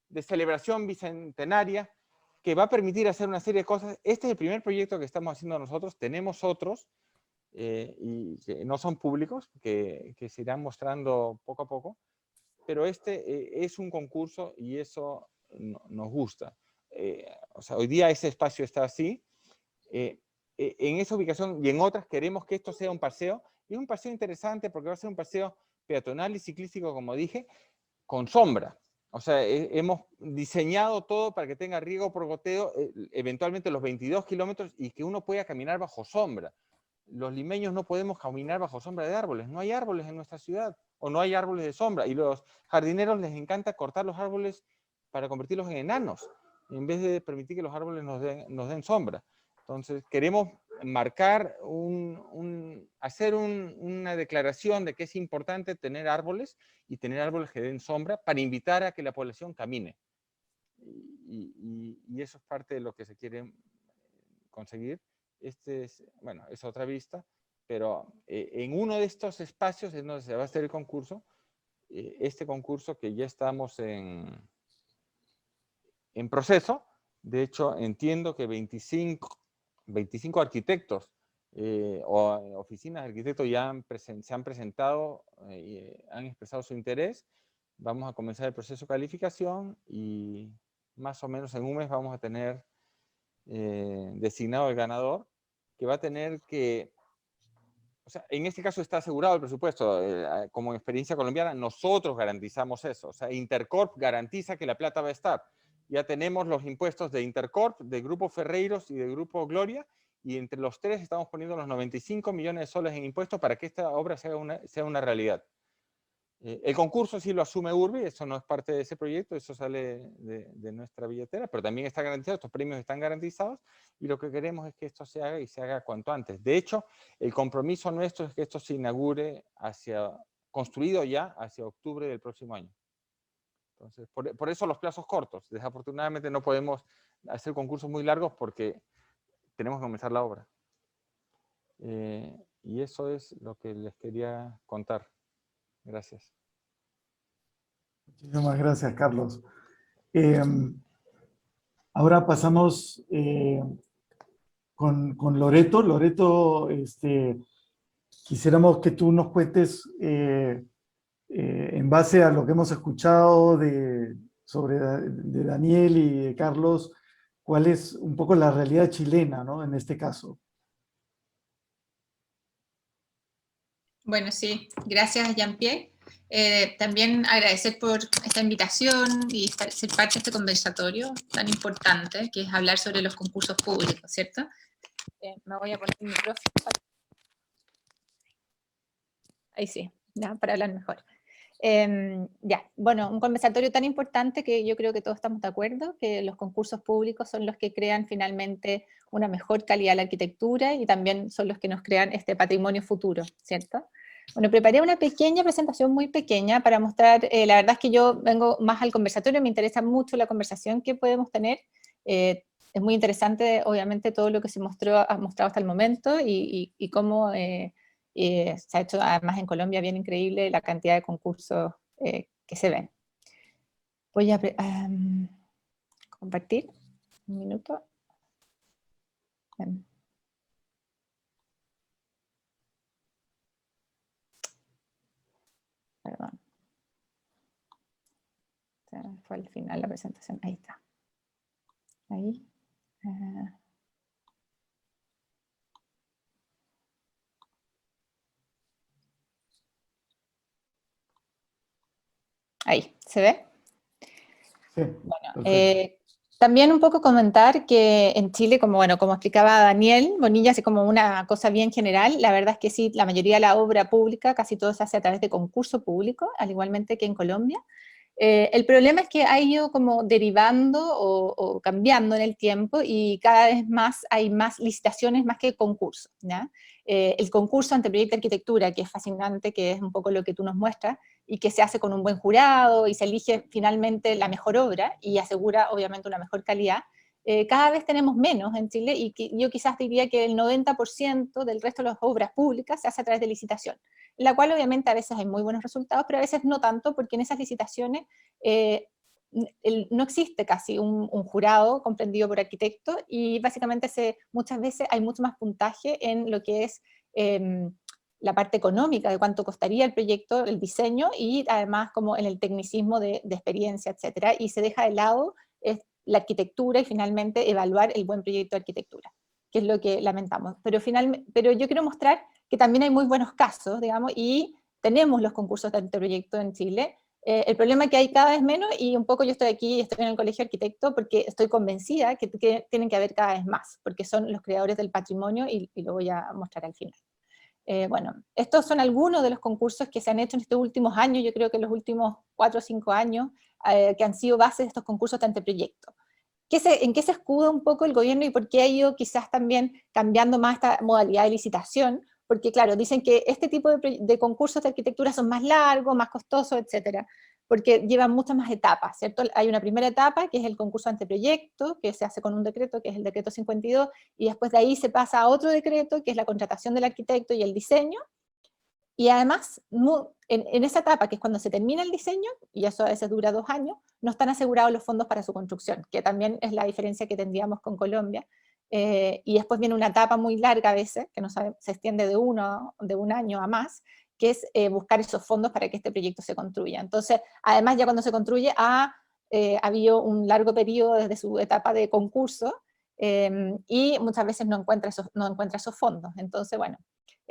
de celebración bicentenaria que va a permitir hacer una serie de cosas. Este es el primer proyecto que estamos haciendo nosotros. Tenemos otros y que no son públicos, que se irán mostrando poco a poco. Pero este es un concurso y eso nos gusta. O sea, hoy día ese espacio está así. En esa ubicación y en otras queremos que esto sea un paseo. Y es un paseo interesante porque va a ser un paseo peatonal y ciclístico, como dije, con sombra. O sea, hemos diseñado todo para que tenga riego por goteo, eventualmente los 22 kilómetros y que uno pueda caminar bajo sombra. Los limeños no podemos caminar bajo sombra de árboles. No hay árboles en nuestra ciudad o no hay árboles de sombra. Y los jardineros les encanta cortar los árboles para convertirlos en enanos, en vez de permitir que los árboles nos den sombra. Entonces, queremos marcar, hacer una declaración de que es importante tener árboles y tener árboles que den sombra para invitar a que la población camine. Y eso es parte de lo que se quiere conseguir. Bueno, es otra vista, pero en uno de estos espacios es donde se va a hacer el concurso. Este concurso que ya estamos en proceso. De hecho, entiendo que 25 arquitectos o oficinas de arquitectos ya se han presentado y han expresado su interés. Vamos a comenzar el proceso de calificación y más o menos en un mes vamos a tener designado el ganador, que va a tener que, o sea, en este caso está asegurado el presupuesto. Como experiencia colombiana, nosotros garantizamos eso. O sea, Intercorp garantiza que la plata va a estar. Ya tenemos los impuestos de Intercorp, de Grupo Ferreiros y de Grupo Gloria, y entre los tres estamos poniendo los 95 millones de soles en impuestos para que esta obra sea una realidad. El concurso sí lo asume Urbi, eso no es parte de ese proyecto, eso sale de nuestra billetera, pero también está garantizado, estos premios están garantizados, y lo que queremos es que esto se haga y se haga cuanto antes. De hecho, el compromiso nuestro es que esto se inaugure construido ya hacia octubre del próximo año. Entonces, por eso los plazos cortos. Desafortunadamente no podemos hacer concursos muy largos porque tenemos que comenzar la obra. Y eso es lo que les quería contar. Gracias. Muchísimas gracias, Carlos. Ahora pasamos con Loreto. Loreto, quisiéramos que tú nos cuentes, en base a lo que hemos escuchado de Daniel y de Carlos, cuál es un poco la realidad chilena, ¿no? En este caso. Bueno, sí, gracias Jean-Pierre. También agradecer por esta invitación y ser parte de este conversatorio tan importante, que es hablar sobre los concursos públicos, ¿cierto? Me voy a poner el micrófono. Ahí sí, ya, para hablar mejor. Ya, bueno, un conversatorio tan importante que yo creo que todos estamos de acuerdo, que los concursos públicos son los que crean finalmente una mejor calidad de la arquitectura y también son los que nos crean este patrimonio futuro, ¿cierto? Bueno, preparé una pequeña presentación, muy pequeña, para mostrar, la verdad es que yo vengo más al conversatorio, me interesa mucho la conversación que podemos tener, es muy interesante, obviamente, todo lo que ha mostrado hasta el momento y cómo se ha hecho, además en Colombia, bien increíble la cantidad de concursos que se ven. Voy a compartir un minuto. Perdón. Fue al final la presentación. Ahí está. Ahí. Ahí, ¿se ve? Sí, bueno, también un poco comentar que en Chile, como explicaba Daniel Bonilla, así como una cosa bien general, la verdad es que sí, la mayoría de la obra pública, casi todo se hace a través de concurso público, al igualmente que en Colombia. El problema es que ha ido como derivando o cambiando en el tiempo y cada vez más hay más licitaciones más que concursos, ¿ya? El concurso ante proyecto de arquitectura, que es fascinante, que es un poco lo que tú nos muestras, y que se hace con un buen jurado y se elige finalmente la mejor obra y asegura obviamente una mejor calidad, cada vez tenemos menos en Chile y yo quizás diría que el 90% del resto de las obras públicas se hace a través de licitación, en la cual obviamente a veces hay muy buenos resultados, pero a veces no tanto, porque en esas licitaciones no existe casi un jurado comprendido por arquitectos y básicamente muchas veces hay mucho más puntaje en lo que es la parte económica de cuánto costaría el proyecto, el diseño, y además como en el tecnicismo de experiencia, etcétera, y se deja de lado la arquitectura y finalmente evaluar el buen proyecto de arquitectura, que es lo que lamentamos. Pero yo quiero mostrar que también hay muy buenos casos, digamos, y tenemos los concursos de anteproyecto en Chile. El problema es que hay cada vez menos, y un poco yo estoy aquí, estoy en el Colegio de Arquitectos, porque estoy convencida que tienen que haber cada vez más, porque son los creadores del patrimonio, y lo voy a mostrar al final. Bueno, estos son algunos de los concursos que se han hecho en estos últimos años, yo creo que en los últimos 4 o 5 años, que han sido bases de estos concursos de anteproyecto. ¿En qué se escuda un poco el gobierno y por qué ha ido quizás también cambiando más esta modalidad de licitación? Porque claro, dicen que este tipo de concursos de arquitectura son más largos, más costosos, etcétera, porque llevan muchas más etapas, ¿cierto? Hay una primera etapa, que es el concurso de anteproyecto, que se hace con un decreto, que es el decreto 52, y después de ahí se pasa a otro decreto, que es la contratación del arquitecto y el diseño, y además, en esa etapa, que es cuando se termina el diseño, y eso a veces dura 2 años, no están asegurados los fondos para su construcción, que también es la diferencia que tendríamos con Colombia. Y después viene una etapa muy larga a veces, que se extiende de un año a más, que es buscar esos fondos para que este proyecto se construya. Entonces, además ya cuando se construye ha habido un largo periodo desde su etapa de concurso, y muchas veces no encuentra esos fondos. Entonces, bueno,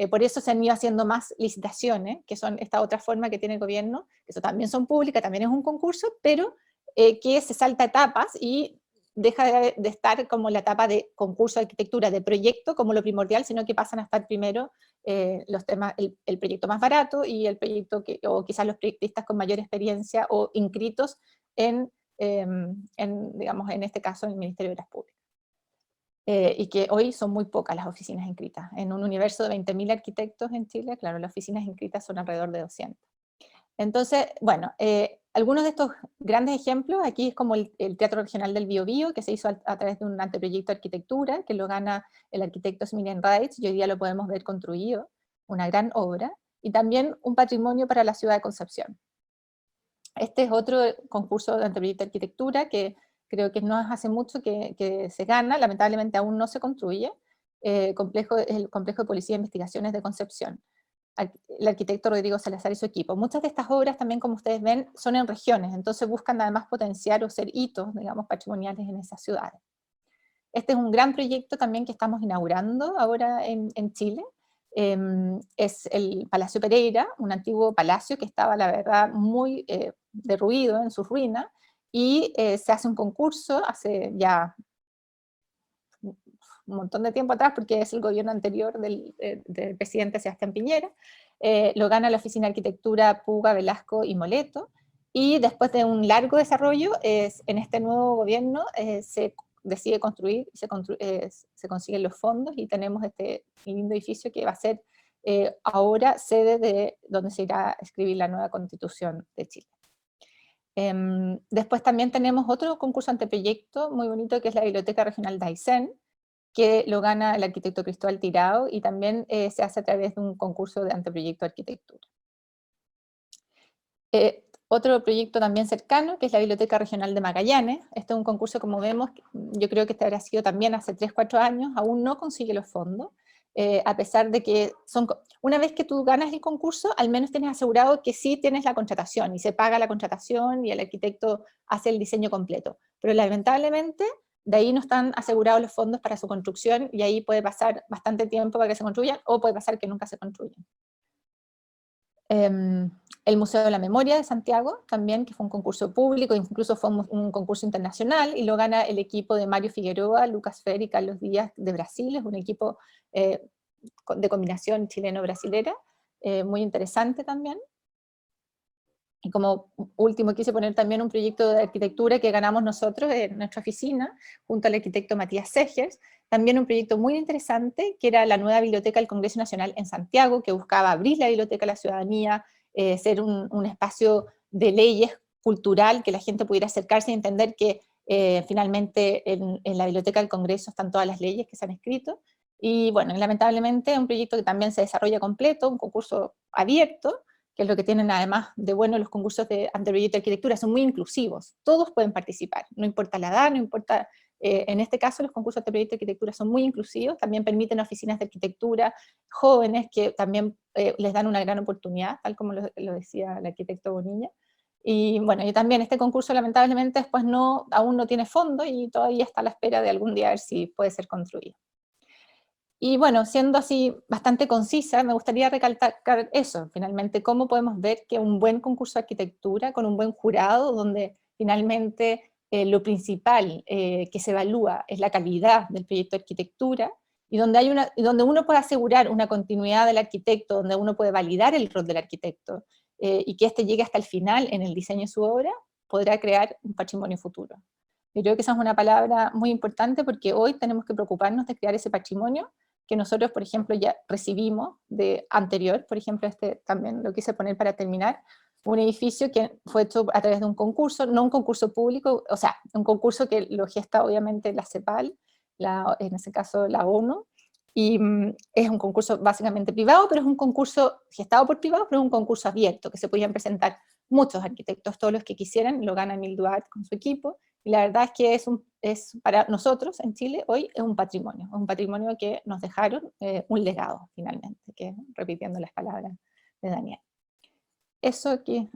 por eso se han ido haciendo más licitaciones, que son esta otra forma que tiene el gobierno, que eso también son públicas, también es un concurso, pero que se salta etapas y deja de estar como la etapa de concurso de arquitectura, de proyecto como lo primordial, sino que pasan a estar primero los temas, el proyecto más barato y el proyecto o quizás los proyectistas con mayor experiencia o inscritos digamos, en este caso, en el Ministerio de Obras Públicas. Y que hoy son muy pocas las oficinas inscritas. En un universo de 20.000 arquitectos en Chile, claro, las oficinas inscritas son alrededor de 200. Entonces, bueno, algunos de estos grandes ejemplos, aquí es como el Teatro Regional del Biobío, que se hizo a través de un anteproyecto de arquitectura, que lo gana el arquitecto Smilian Reitz, y hoy día lo podemos ver construido. una gran obra, y también un patrimonio para la ciudad de Concepción. Este es otro concurso de anteproyecto de arquitectura que creo que no hace mucho que se gana, lamentablemente aún no se construye, el complejo de Policía de Investigaciones de Concepción. El arquitecto Rodrigo Salazar y su equipo. Muchas de estas obras también, como ustedes ven, son en regiones, entonces buscan además potenciar o ser hitos, digamos, patrimoniales en esas ciudades. Este es un gran proyecto también que estamos inaugurando ahora en Chile. Es el Palacio Pereira, un antiguo palacio que estaba, la verdad, muy derruido en sus ruinas, y se hace un concurso hace ya un montón de tiempo atrás, porque es el gobierno anterior del presidente Sebastián Piñera. Lo gana la Oficina de Arquitectura Puga, Velasco y Moleto, y después de un largo desarrollo, en este nuevo gobierno se decide construir, se consiguen los fondos, y tenemos este lindo edificio que va a ser ahora sede de donde se irá a escribir la nueva Constitución de Chile. Después también tenemos otro concurso anteproyecto muy bonito, que es la Biblioteca Regional de Aysén, que lo gana el arquitecto Cristóbal Tirado, y también se hace a través de un concurso de anteproyecto de arquitectura. Otro proyecto también cercano, que es la Biblioteca Regional de Magallanes. Este es un concurso, como vemos, yo creo que este habrá sido también hace 3 o 4 años, aún no consigue los fondos, a pesar de que una vez que tú ganas el concurso, al menos tienes asegurado que sí tienes la contratación, y se paga la contratación, y el arquitecto hace el diseño completo. Pero lamentablemente, de ahí no están asegurados los fondos para su construcción, y ahí puede pasar bastante tiempo para que se construyan, o puede pasar que nunca se construyan. El Museo de la Memoria de Santiago, también, que fue un concurso público, incluso fue un concurso internacional, y lo gana el equipo de Mario Figueroa, Lucas Fer y Carlos Díaz de Brasil. Es un equipo de combinación chileno-brasilera, muy interesante también. Y como último quise poner también un proyecto de arquitectura que ganamos nosotros en nuestra oficina, junto al arquitecto Matías Segers, también un proyecto muy interesante, que era la nueva biblioteca del Congreso Nacional en Santiago, que buscaba abrir la biblioteca a la ciudadanía, ser un espacio de leyes cultural, que la gente pudiera acercarse y entender que finalmente en la biblioteca del Congreso están todas las leyes que se han escrito. Y bueno, lamentablemente un proyecto que también se desarrolla completo, un concurso abierto, que es lo que tienen además de bueno los concursos de anteproyecto de arquitectura, son muy inclusivos, todos pueden participar, no importa la edad, no importa, en este caso los concursos de anteproyecto de arquitectura son muy inclusivos, también permiten oficinas de arquitectura jóvenes que también les dan una gran oportunidad, tal como lo decía el arquitecto Bonilla. Y bueno, y también este concurso lamentablemente después aún no tiene fondo, y todavía está a la espera de algún día ver si puede ser construido. Y bueno, siendo así bastante concisa, me gustaría recalcar eso, finalmente, cómo podemos ver que un buen concurso de arquitectura, con un buen jurado, donde finalmente lo principal que se evalúa es la calidad del proyecto de arquitectura, y donde uno puede asegurar una continuidad del arquitecto, donde uno puede validar el rol del arquitecto, y que éste llegue hasta el final en el diseño de su obra, podrá crear un patrimonio futuro. Yo creo que esa es una palabra muy importante, porque hoy tenemos que preocuparnos de crear ese patrimonio que nosotros, por ejemplo, ya recibimos de anterior. Por ejemplo, este también lo quise poner para terminar, un edificio que fue hecho a través de un concurso, no un concurso público, o sea, un concurso que lo gesta obviamente la CEPAL, en ese caso la ONU, y es un concurso básicamente privado, pero es un concurso gestado por privados, pero es un concurso abierto, que se podían presentar muchos arquitectos, todos los que quisieran, lo gana Emile Duart con su equipo, y la verdad es que es para nosotros en Chile hoy es un patrimonio que nos dejaron, un legado finalmente, que repitiendo las palabras de Daniel. Eso aquí,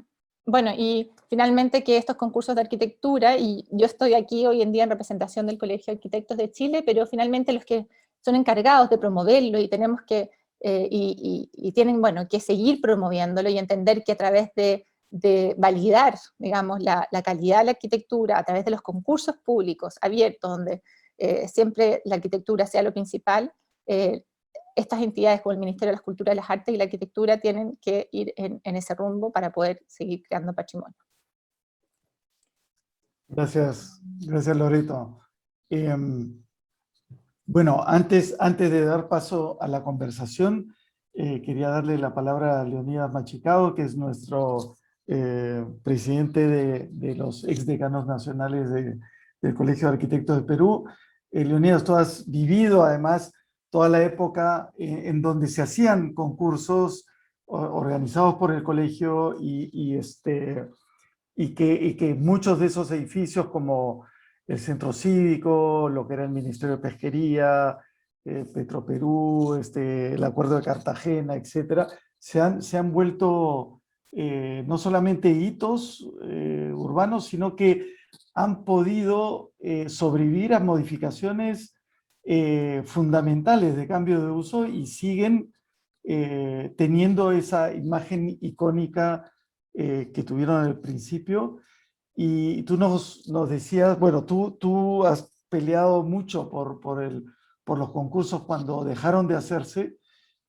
bueno, y finalmente que estos concursos de arquitectura, y yo estoy aquí hoy en día en representación del Colegio de Arquitectos de Chile, pero finalmente los que son encargados de promoverlo, y tenemos que, y tienen, bueno, que seguir promoviéndolo, y entender que a través de validar, digamos, la calidad de la arquitectura a través de los concursos públicos abiertos, donde siempre la arquitectura sea lo principal, estas entidades como el Ministerio de las Culturas, las Artes y la Arquitectura tienen que ir en ese rumbo para poder seguir creando patrimonio. Gracias, Lorito. Bueno, antes de dar paso a la conversación, quería darle la palabra a Leonidas Machicado, que es nuestro presidente de los exdecanos nacionales del Colegio de Arquitectos de Perú. Leonidas, tú has vivido además toda la época en donde se hacían concursos organizados por el colegio y que muchos de esos edificios como el Centro Cívico, lo que era el Ministerio de Pesquería, Petroperú, el Acuerdo de Cartagena, etcétera, se han vuelto no solamente hitos urbanos, sino que han podido sobrevivir a modificaciones fundamentales de cambio de uso y siguen teniendo esa imagen icónica que tuvieron al principio. Y tú nos decías, bueno, tú has peleado mucho por los concursos cuando dejaron de hacerse,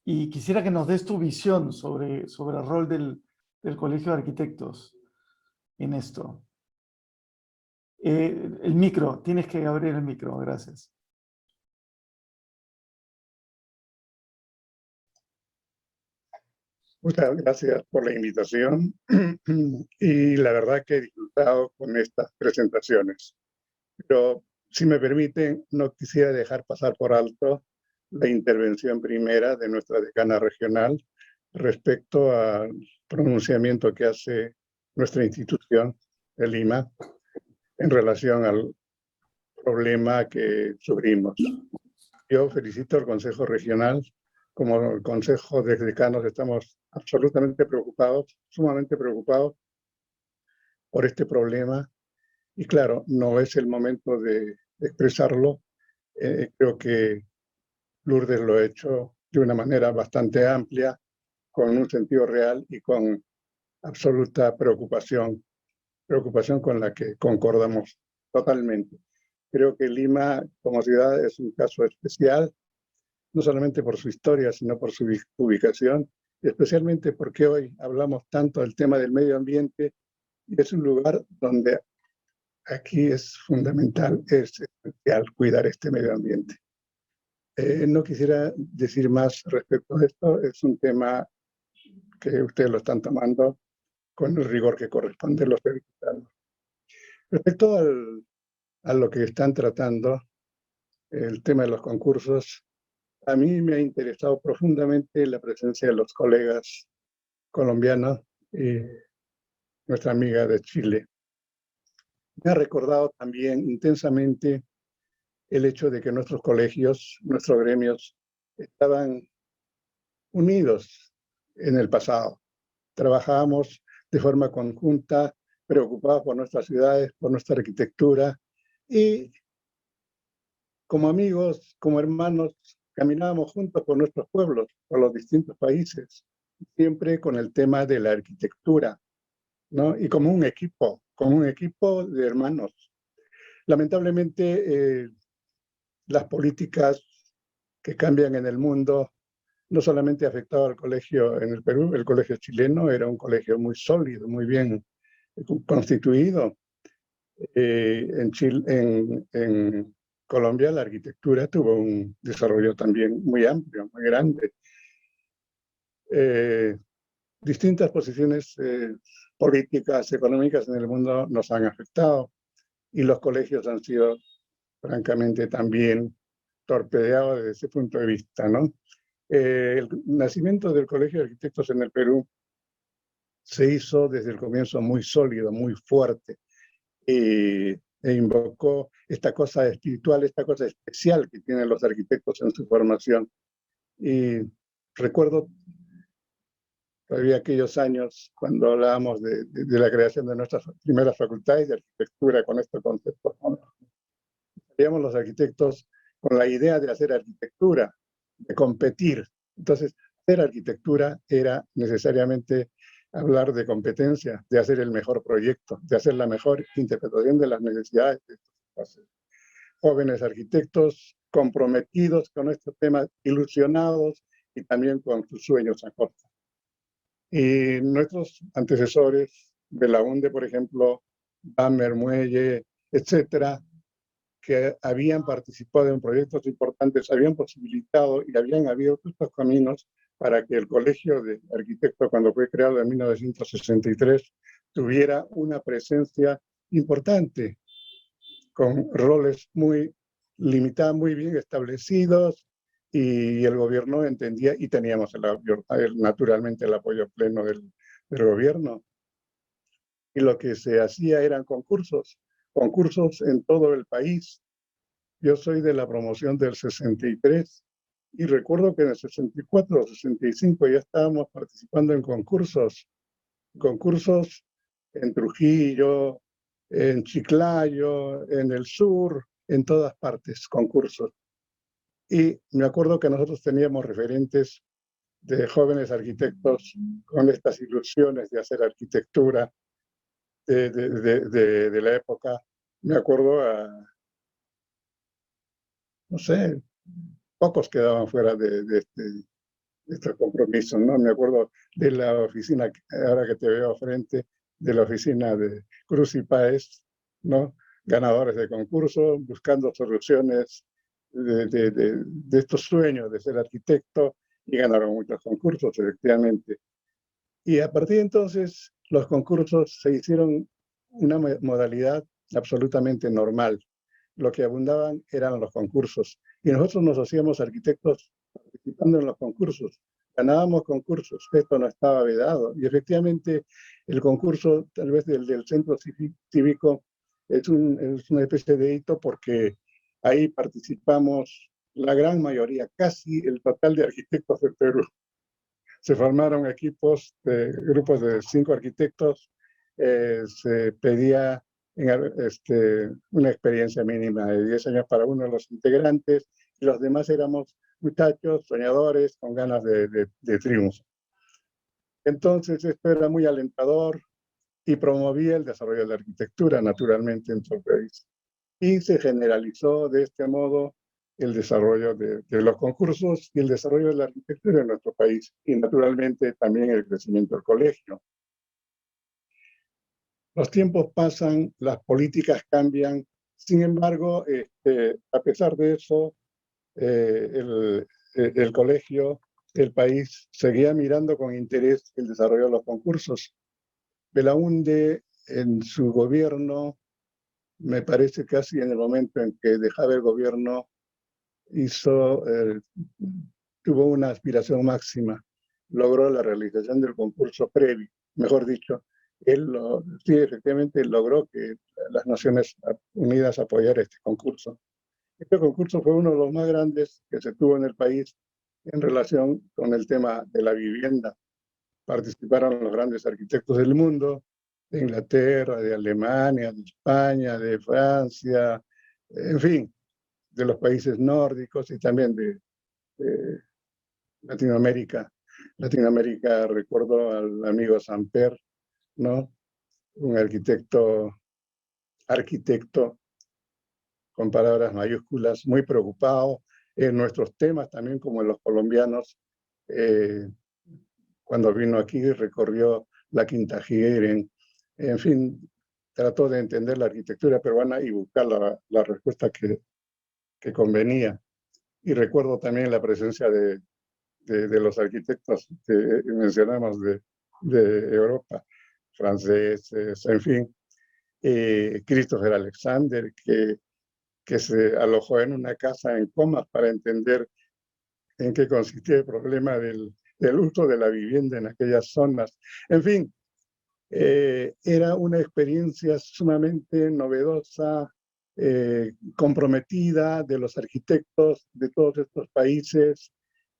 y quisiera que nos des tu visión sobre el rol del Colegio de Arquitectos en esto. El micro, tienes que abrir el micro, gracias. Muchas gracias por la invitación y la verdad que he disfrutado con estas presentaciones. Pero si me permiten, no quisiera dejar pasar por alto la intervención primera de nuestra decana regional respecto al pronunciamiento que hace nuestra institución de Lima en relación al problema que sufrimos. Yo felicito al Consejo Regional. Como el Consejo de Decanos estamos absolutamente preocupados, sumamente preocupados por este problema. Y claro, no es el momento de expresarlo. Creo que Lourdes lo ha hecho de una manera bastante amplia, con un sentido real y con absoluta preocupación con la que concordamos totalmente. Creo que Lima como ciudad es un caso especial, no solamente por su historia, sino por su ubicación, y especialmente porque hoy hablamos tanto del tema del medio ambiente, y es un lugar donde aquí es fundamental, es esencial cuidar este medio ambiente. No quisiera decir más respecto a esto, es un tema que ustedes lo están tomando con el rigor que corresponde a los periodistas. Respecto a lo que están tratando, el tema de los concursos, a mí me ha interesado profundamente la presencia de los colegas colombianos y nuestra amiga de Chile. Me ha recordado también intensamente el hecho de que nuestros colegios, nuestros gremios, estaban unidos en el pasado. Trabajábamos de forma conjunta, preocupados por nuestras ciudades, por nuestra arquitectura, y como amigos, como hermanos, caminábamos juntos por nuestros pueblos, por los distintos países, siempre con el tema de la arquitectura, ¿no? Y como un equipo de hermanos. Lamentablemente, las políticas que cambian en el mundo no solamente ha afectado al colegio en el Perú, el colegio chileno era un colegio muy sólido, muy bien constituido. En Colombia la arquitectura tuvo un desarrollo también muy amplio, muy grande. Distintas posiciones políticas, económicas en el mundo nos han afectado, y los colegios han sido francamente también torpedeados desde ese punto de vista, ¿no? El nacimiento del Colegio de Arquitectos en el Perú se hizo desde el comienzo muy sólido, muy fuerte, e invocó esta cosa espiritual, esta cosa especial que tienen los arquitectos en su formación. Y recuerdo todavía aquellos años cuando hablábamos de la creación de nuestras primeras facultades de arquitectura con este concepto. Veíamos los arquitectos con la idea de hacer arquitectura, de competir. Entonces, hacer arquitectura era necesariamente hablar de competencia, de hacer el mejor proyecto, de hacer la mejor interpretación de las necesidades de estos espacios. Jóvenes arquitectos comprometidos con estos temas, ilusionados y también con sus sueños a corto. Y nuestros antecesores, Belaunde, por ejemplo, Bammer, Muelle, etcétera, que habían participado en proyectos importantes, habían posibilitado y habían abierto estos caminos para que el Colegio de Arquitectos, cuando fue creado en 1963, tuviera una presencia importante, con roles muy limitados, muy bien establecidos, y el gobierno entendía, y teníamos naturalmente el apoyo pleno del gobierno. Y lo que se hacía eran concursos en todo el país. Yo soy de la promoción del 63 y recuerdo que en el 64 o 65 ya estábamos participando en concursos en Trujillo, en Chiclayo, en el sur, en todas partes, concursos. Y me acuerdo que nosotros teníamos referentes de jóvenes arquitectos con estas ilusiones de hacer arquitectura de la época. Me acuerdo no sé, pocos quedaban fuera de este compromiso, ¿no? Me acuerdo de la oficina, ahora que te veo frente, de la oficina de Cruz y Páez, ¿no? Ganadores de concursos, buscando soluciones de estos sueños de ser arquitecto, y ganaron muchos concursos, efectivamente. Y a partir de entonces, los concursos se hicieron una modalidad absolutamente normal. Lo que abundaban eran los concursos. Y nosotros nos hacíamos arquitectos participando en los concursos. Ganábamos concursos, esto no estaba vedado. Y efectivamente, el concurso, tal vez del centro cívico, es una especie de hito porque ahí participamos la gran mayoría, casi el total de arquitectos del Perú. Se formaron grupos de 5 arquitectos, se pedía una experiencia mínima de 10 años para uno de los integrantes, y los demás éramos muchachos, soñadores, con ganas de triunfo. Entonces esto era muy alentador y promovía el desarrollo de la arquitectura, naturalmente, en todo el país. Y se generalizó de este modo el desarrollo de los concursos y el desarrollo de la arquitectura en nuestro país, y naturalmente también el crecimiento del colegio. Los tiempos pasan, las políticas cambian, sin embargo, a pesar de eso, el colegio, el país, seguía mirando con interés el desarrollo de los concursos. Belaúnde, en su gobierno, me parece casi en el momento en que dejaba el gobierno, tuvo una aspiración máxima, logró la realización del concurso previo, mejor dicho, sí, efectivamente logró que las Naciones Unidas apoyaran este concurso. Este concurso fue uno de los más grandes que se tuvo en el país en relación con el tema de la vivienda. Participaron los grandes arquitectos del mundo, de Inglaterra, de Alemania, de España, de Francia, en fin, de los países nórdicos y también de Latinoamérica. Latinoamérica, recuerdo al amigo Samper, ¿no? Un arquitecto con palabras mayúsculas, muy preocupado en nuestros temas, también como en los colombianos. Cuando vino aquí recorrió la Quinta Higueren, en fin, trató de entender la arquitectura peruana y buscar la respuesta que convenía. Y recuerdo también la presencia de los arquitectos que mencionamos de Europa, franceses, en fin, Christopher Alexander, que se alojó en una casa en Comas para entender en qué consistía el problema del uso de la vivienda en aquellas zonas. En fin, era una experiencia sumamente novedosa, comprometida de los arquitectos de todos estos países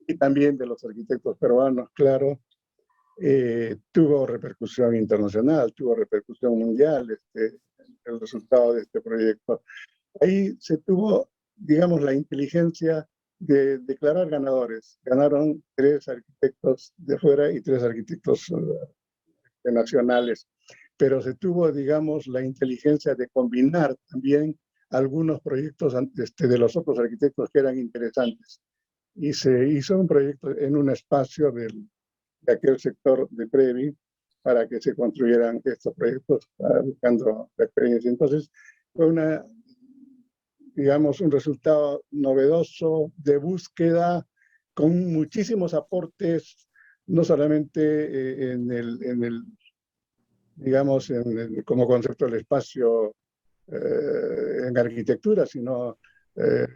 y también de los arquitectos peruanos, claro. Tuvo repercusión internacional, tuvo repercusión mundial el resultado de este proyecto. Ahí se tuvo, digamos, la inteligencia de declarar ganadores. Ganaron 3 arquitectos de fuera y 3 arquitectos nacionales, pero se tuvo, digamos, la inteligencia de combinar también algunos proyectos de los otros arquitectos que eran interesantes. Y se hizo un proyecto en un espacio de aquel sector de Previ para que se construyeran estos proyectos buscando la experiencia. Entonces, fue digamos, un resultado novedoso de búsqueda con muchísimos aportes, no solamente digamos, como concepto del espacio en arquitectura, sino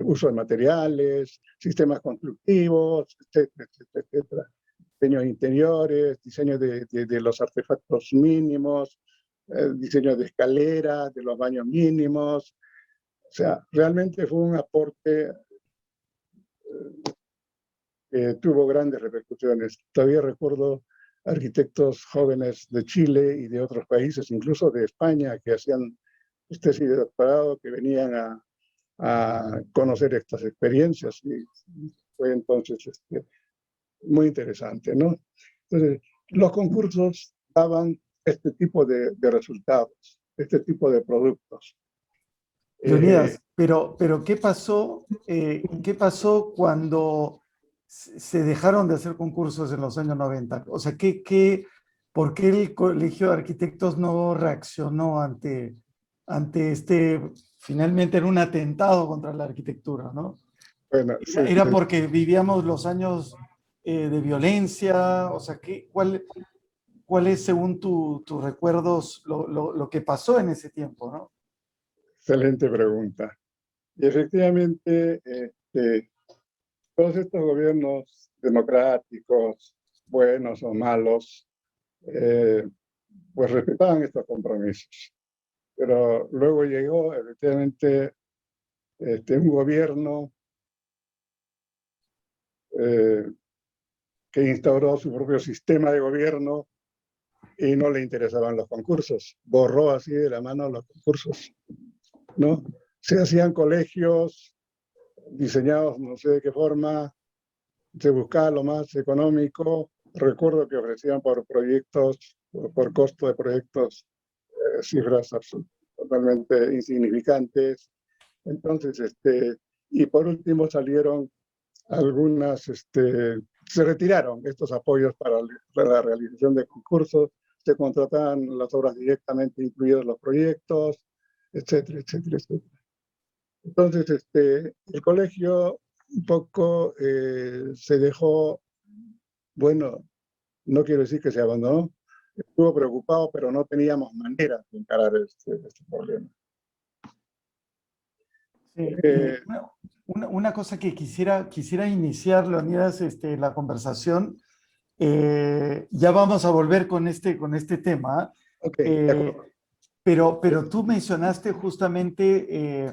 uso de materiales, sistemas constructivos, etcétera, etcétera, etcétera. Diseños interiores, diseño de los artefactos mínimos, diseño de escaleras, de los baños mínimos. O sea, realmente fue un aporte que tuvo grandes repercusiones. Todavía recuerdo arquitectos jóvenes de Chile y de otros países, incluso de España, que hacían tesis de doctorado, que venían a conocer estas experiencias. Y fue entonces muy interesante, ¿no? Entonces, los concursos daban este tipo de resultados, este tipo de productos. Leonidas, pero ¿qué pasó cuando se dejaron de hacer concursos en los años 90? O sea, ¿por qué el Colegio de Arquitectos no reaccionó ante finalmente era un atentado contra la arquitectura, ¿no? Bueno, sí, ¿Era porque vivíamos los años de violencia? O sea, ¿cuál es, según tus recuerdos, lo que pasó en ese tiempo, ¿no? excelente pregunta. Y efectivamente, todos estos gobiernos democráticos, buenos o malos, pues respetaban estos compromisos. Pero luego llegó efectivamente un gobierno que instauró su propio sistema de gobierno y no le interesaban los concursos. Borró así de la mano los concursos, ¿no? Se hacían colegios diseñados no sé de qué forma, se buscaba lo más económico. Recuerdo que ofrecían por proyectos, por costo de proyectos, cifras totalmente insignificantes. Entonces, y por último salieron algunas, se retiraron estos apoyos para la realización de concursos, se contrataban las obras directamente incluidos los proyectos, etcétera, etcétera, etcétera. Entonces, el colegio un poco se dejó, bueno, no quiero decir que se abandonó, estuvo preocupado, pero no teníamos manera de encarar este problema. Sí, una cosa que quisiera iniciar, Leonidas, la conversación. Ya vamos a volver con este tema. Okay, de acuerdo. Pero tú mencionaste justamente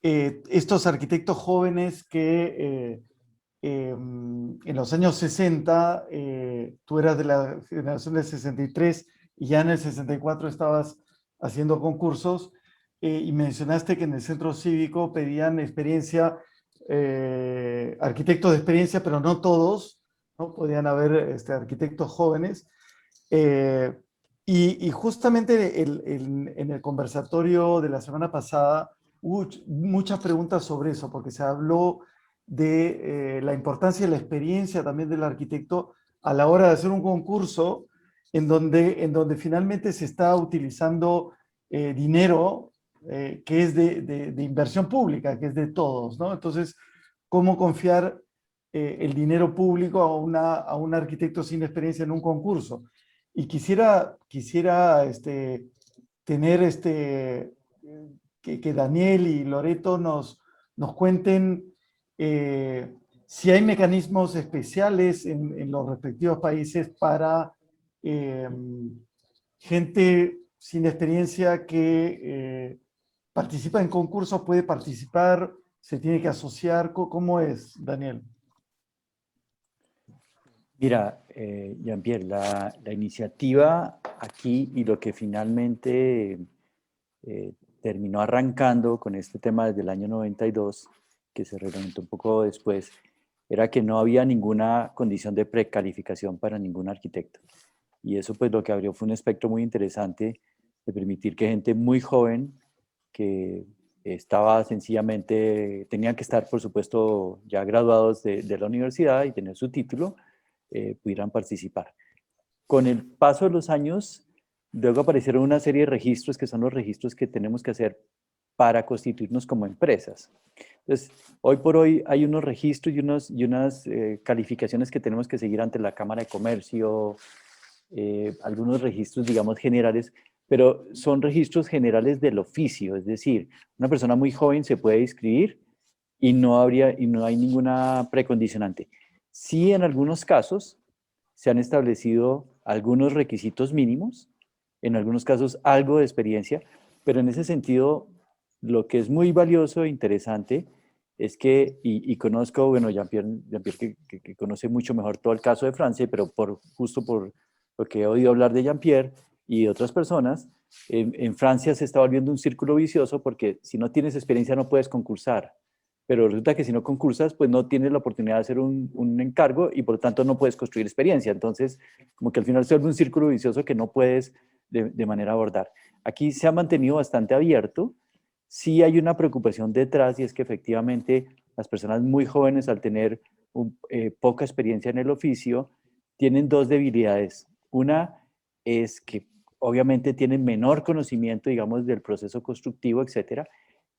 estos arquitectos jóvenes que en los años 60, tú eras de la generación del 63 y ya en el 64 estabas haciendo concursos, y mencionaste que en el centro cívico pedían experiencia, arquitectos de experiencia, pero no todos, ¿no? Podían haber arquitectos jóvenes. Y justamente en el conversatorio de la semana pasada hubo muchas preguntas sobre eso, porque se habló de la importancia de la experiencia también del arquitecto a la hora de hacer un concurso en donde finalmente se está utilizando dinero que es de inversión pública, que es de todos, ¿no? Entonces, ¿cómo confiar el dinero público a un arquitecto sin experiencia en un concurso? Y quisiera tener que Daniel y Loreto nos cuenten si hay mecanismos especiales en los respectivos países para gente sin experiencia que participa en concursos, puede participar, se tiene que asociar. ¿Cómo es, Daniel? Mira, Jean-Pierre, la iniciativa aquí y lo que finalmente terminó arrancando con este tema desde el año 92, que se reglamentó un poco después, era que no había ninguna condición de precalificación para ningún arquitecto. Y eso pues lo que abrió fue un espectro muy interesante de permitir que gente muy joven que estaba sencillamente, tenían que estar por supuesto ya graduados de la universidad y tener su título, pudieran participar. Con el paso de los años, luego aparecieron una serie de registros que son los registros que tenemos que hacer para constituirnos como empresas. Entonces, hoy por hoy hay unos registros y unas calificaciones que tenemos que seguir ante la Cámara de Comercio, algunos registros, digamos, generales, pero son registros generales del oficio, es decir, una persona muy joven se puede inscribir y no hay ninguna precondicionante. Sí, en algunos casos se han establecido algunos requisitos mínimos, en algunos casos algo de experiencia, pero en ese sentido lo que es muy valioso e interesante es que, y conozco, bueno, Jean-Pierre que conoce mucho mejor todo el caso de Francia, pero justo por lo que he oído hablar de Jean-Pierre y de otras personas, en Francia se está volviendo un círculo vicioso porque si no tienes experiencia no puedes concursar, pero resulta que si no concursas, pues no tienes la oportunidad de hacer un encargo y por lo tanto no puedes construir experiencia. Entonces, como que al final se vuelve un círculo vicioso que no puedes de manera abordar. Aquí se ha mantenido bastante abierto. Sí hay una preocupación detrás y es que efectivamente las personas muy jóvenes al tener poca experiencia en el oficio tienen dos debilidades. Una es que obviamente tienen menor conocimiento, digamos, del proceso constructivo, etcétera,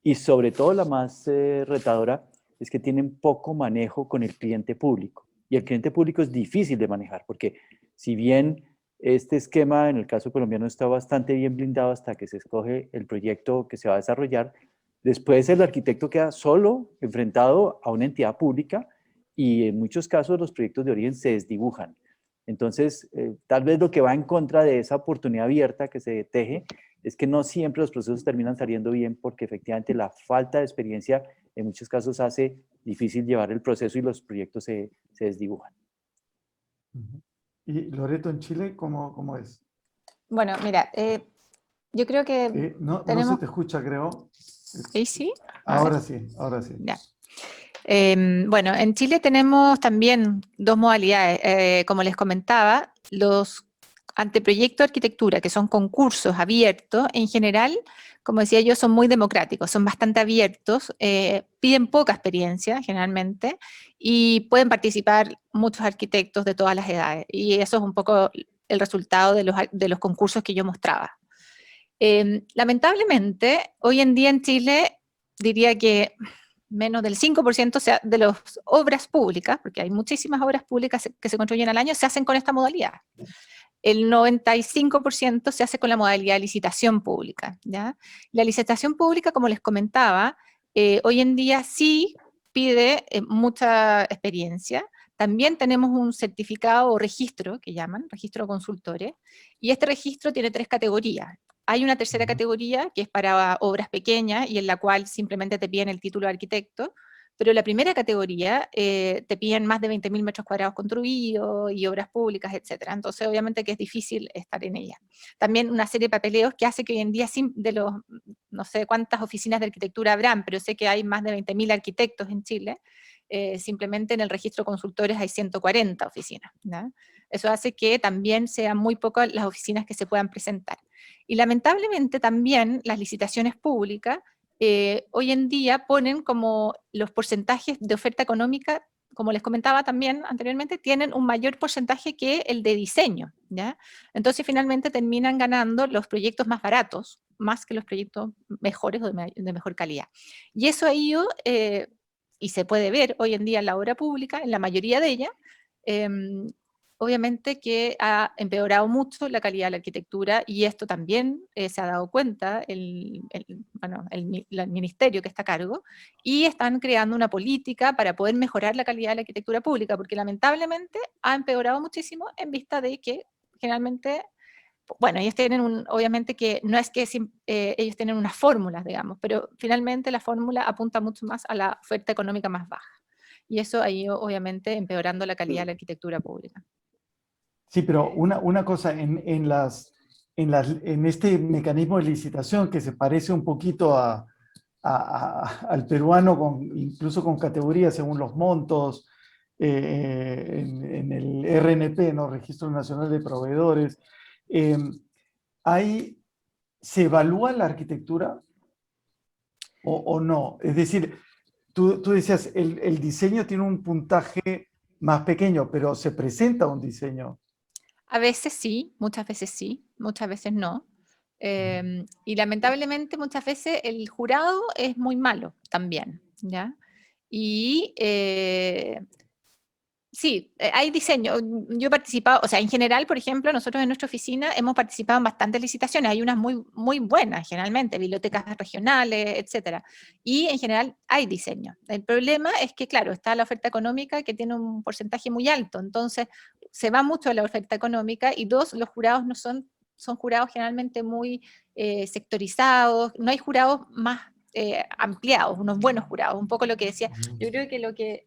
y sobre todo la más retadora es que tienen poco manejo con el cliente público. Y el cliente público es difícil de manejar porque si bien este esquema en el caso colombiano está bastante bien blindado hasta que se escoge el proyecto que se va a desarrollar, después el arquitecto queda solo enfrentado a una entidad pública y en muchos casos los proyectos de origen se desdibujan. Entonces, tal vez lo que va en contra de esa oportunidad abierta que se teje es que no siempre los procesos terminan saliendo bien porque efectivamente la falta de experiencia en muchos casos hace difícil llevar el proceso y los proyectos se desdibujan. Y Loreto, en Chile, ¿cómo es? Bueno, mira, yo creo que No se tenemos... te escucha, creo. ¿Sí, sí? Ahora sí, ahora sí. Ya. Bueno, en Chile tenemos también dos modalidades. Como les comentaba, los anteproyectos de arquitectura, que son concursos abiertos, en general, como decía yo, son muy democráticos, son bastante abiertos, piden poca experiencia generalmente, y pueden participar muchos arquitectos de todas las edades. Y eso es un poco el resultado de los concursos que yo mostraba. Lamentablemente, hoy en día en Chile, diría que menos del 5% de las obras públicas, porque hay muchísimas obras públicas que se construyen al año, se hacen con esta modalidad. El 95% se hace con la modalidad de licitación pública, ¿ya? La licitación pública, como les comentaba, hoy en día sí pide mucha experiencia. También tenemos un certificado o registro, que llaman, registro de consultores, y este registro tiene 3 categorías. Hay una tercera categoría que es para obras pequeñas y en la cual simplemente te piden el título de arquitecto, pero la primera categoría te piden más de 20.000 metros cuadrados construidos y obras públicas, etc. Entonces obviamente que es difícil estar en ella. También una serie de papeleos que hace que hoy en día de los, no sé cuántas oficinas de arquitectura habrán, pero sé que hay más de 20.000 arquitectos en Chile. Simplemente en el registro de consultores hay 140 oficinas, ¿no? Eso hace que también sean muy pocas las oficinas que se puedan presentar. Y lamentablemente también las licitaciones públicas hoy en día ponen como los porcentajes de oferta económica, como les comentaba también anteriormente, tienen un mayor porcentaje que el de diseño, ¿ya? Entonces finalmente terminan ganando los proyectos más baratos, más que los proyectos mejores o de mejor calidad. Y eso ha ido, y se puede ver hoy en día en la obra pública, en la mayoría de ellas, obviamente que ha empeorado mucho la calidad de la arquitectura y esto también se ha dado cuenta el ministerio que está a cargo y están creando una política para poder mejorar la calidad de la arquitectura pública, porque lamentablemente ha empeorado muchísimo en vista de que generalmente, bueno, ellos tienen obviamente que no es que ellos tienen unas fórmulas, digamos, pero finalmente la fórmula apunta mucho más a la oferta económica más baja. Y eso ha ido obviamente empeorando la calidad de la arquitectura pública. Sí, pero una cosa, en este mecanismo de licitación que se parece un poquito al peruano, incluso con categorías según los montos, en el RNP, ¿no? Registro Nacional de Proveedores, ¿se evalúa la arquitectura o no? Es decir, tú decías, el diseño tiene un puntaje más pequeño, pero se presenta un diseño. A veces sí, muchas veces no. Y lamentablemente muchas veces el jurado es muy malo también, ¿ya? Y Sí, hay diseño. Yo he participado, o sea, en general, por ejemplo, nosotros en nuestra oficina hemos participado en bastantes licitaciones. Hay unas muy buenas, generalmente, bibliotecas regionales, etcétera. Y en general hay diseño. El problema es que, claro, está la oferta económica que tiene un porcentaje muy alto. Entonces, se va mucho a la oferta económica y dos, los jurados no son jurados generalmente muy sectorizados. No hay jurados más ampliados, unos buenos jurados. Un poco lo que decía. Yo creo que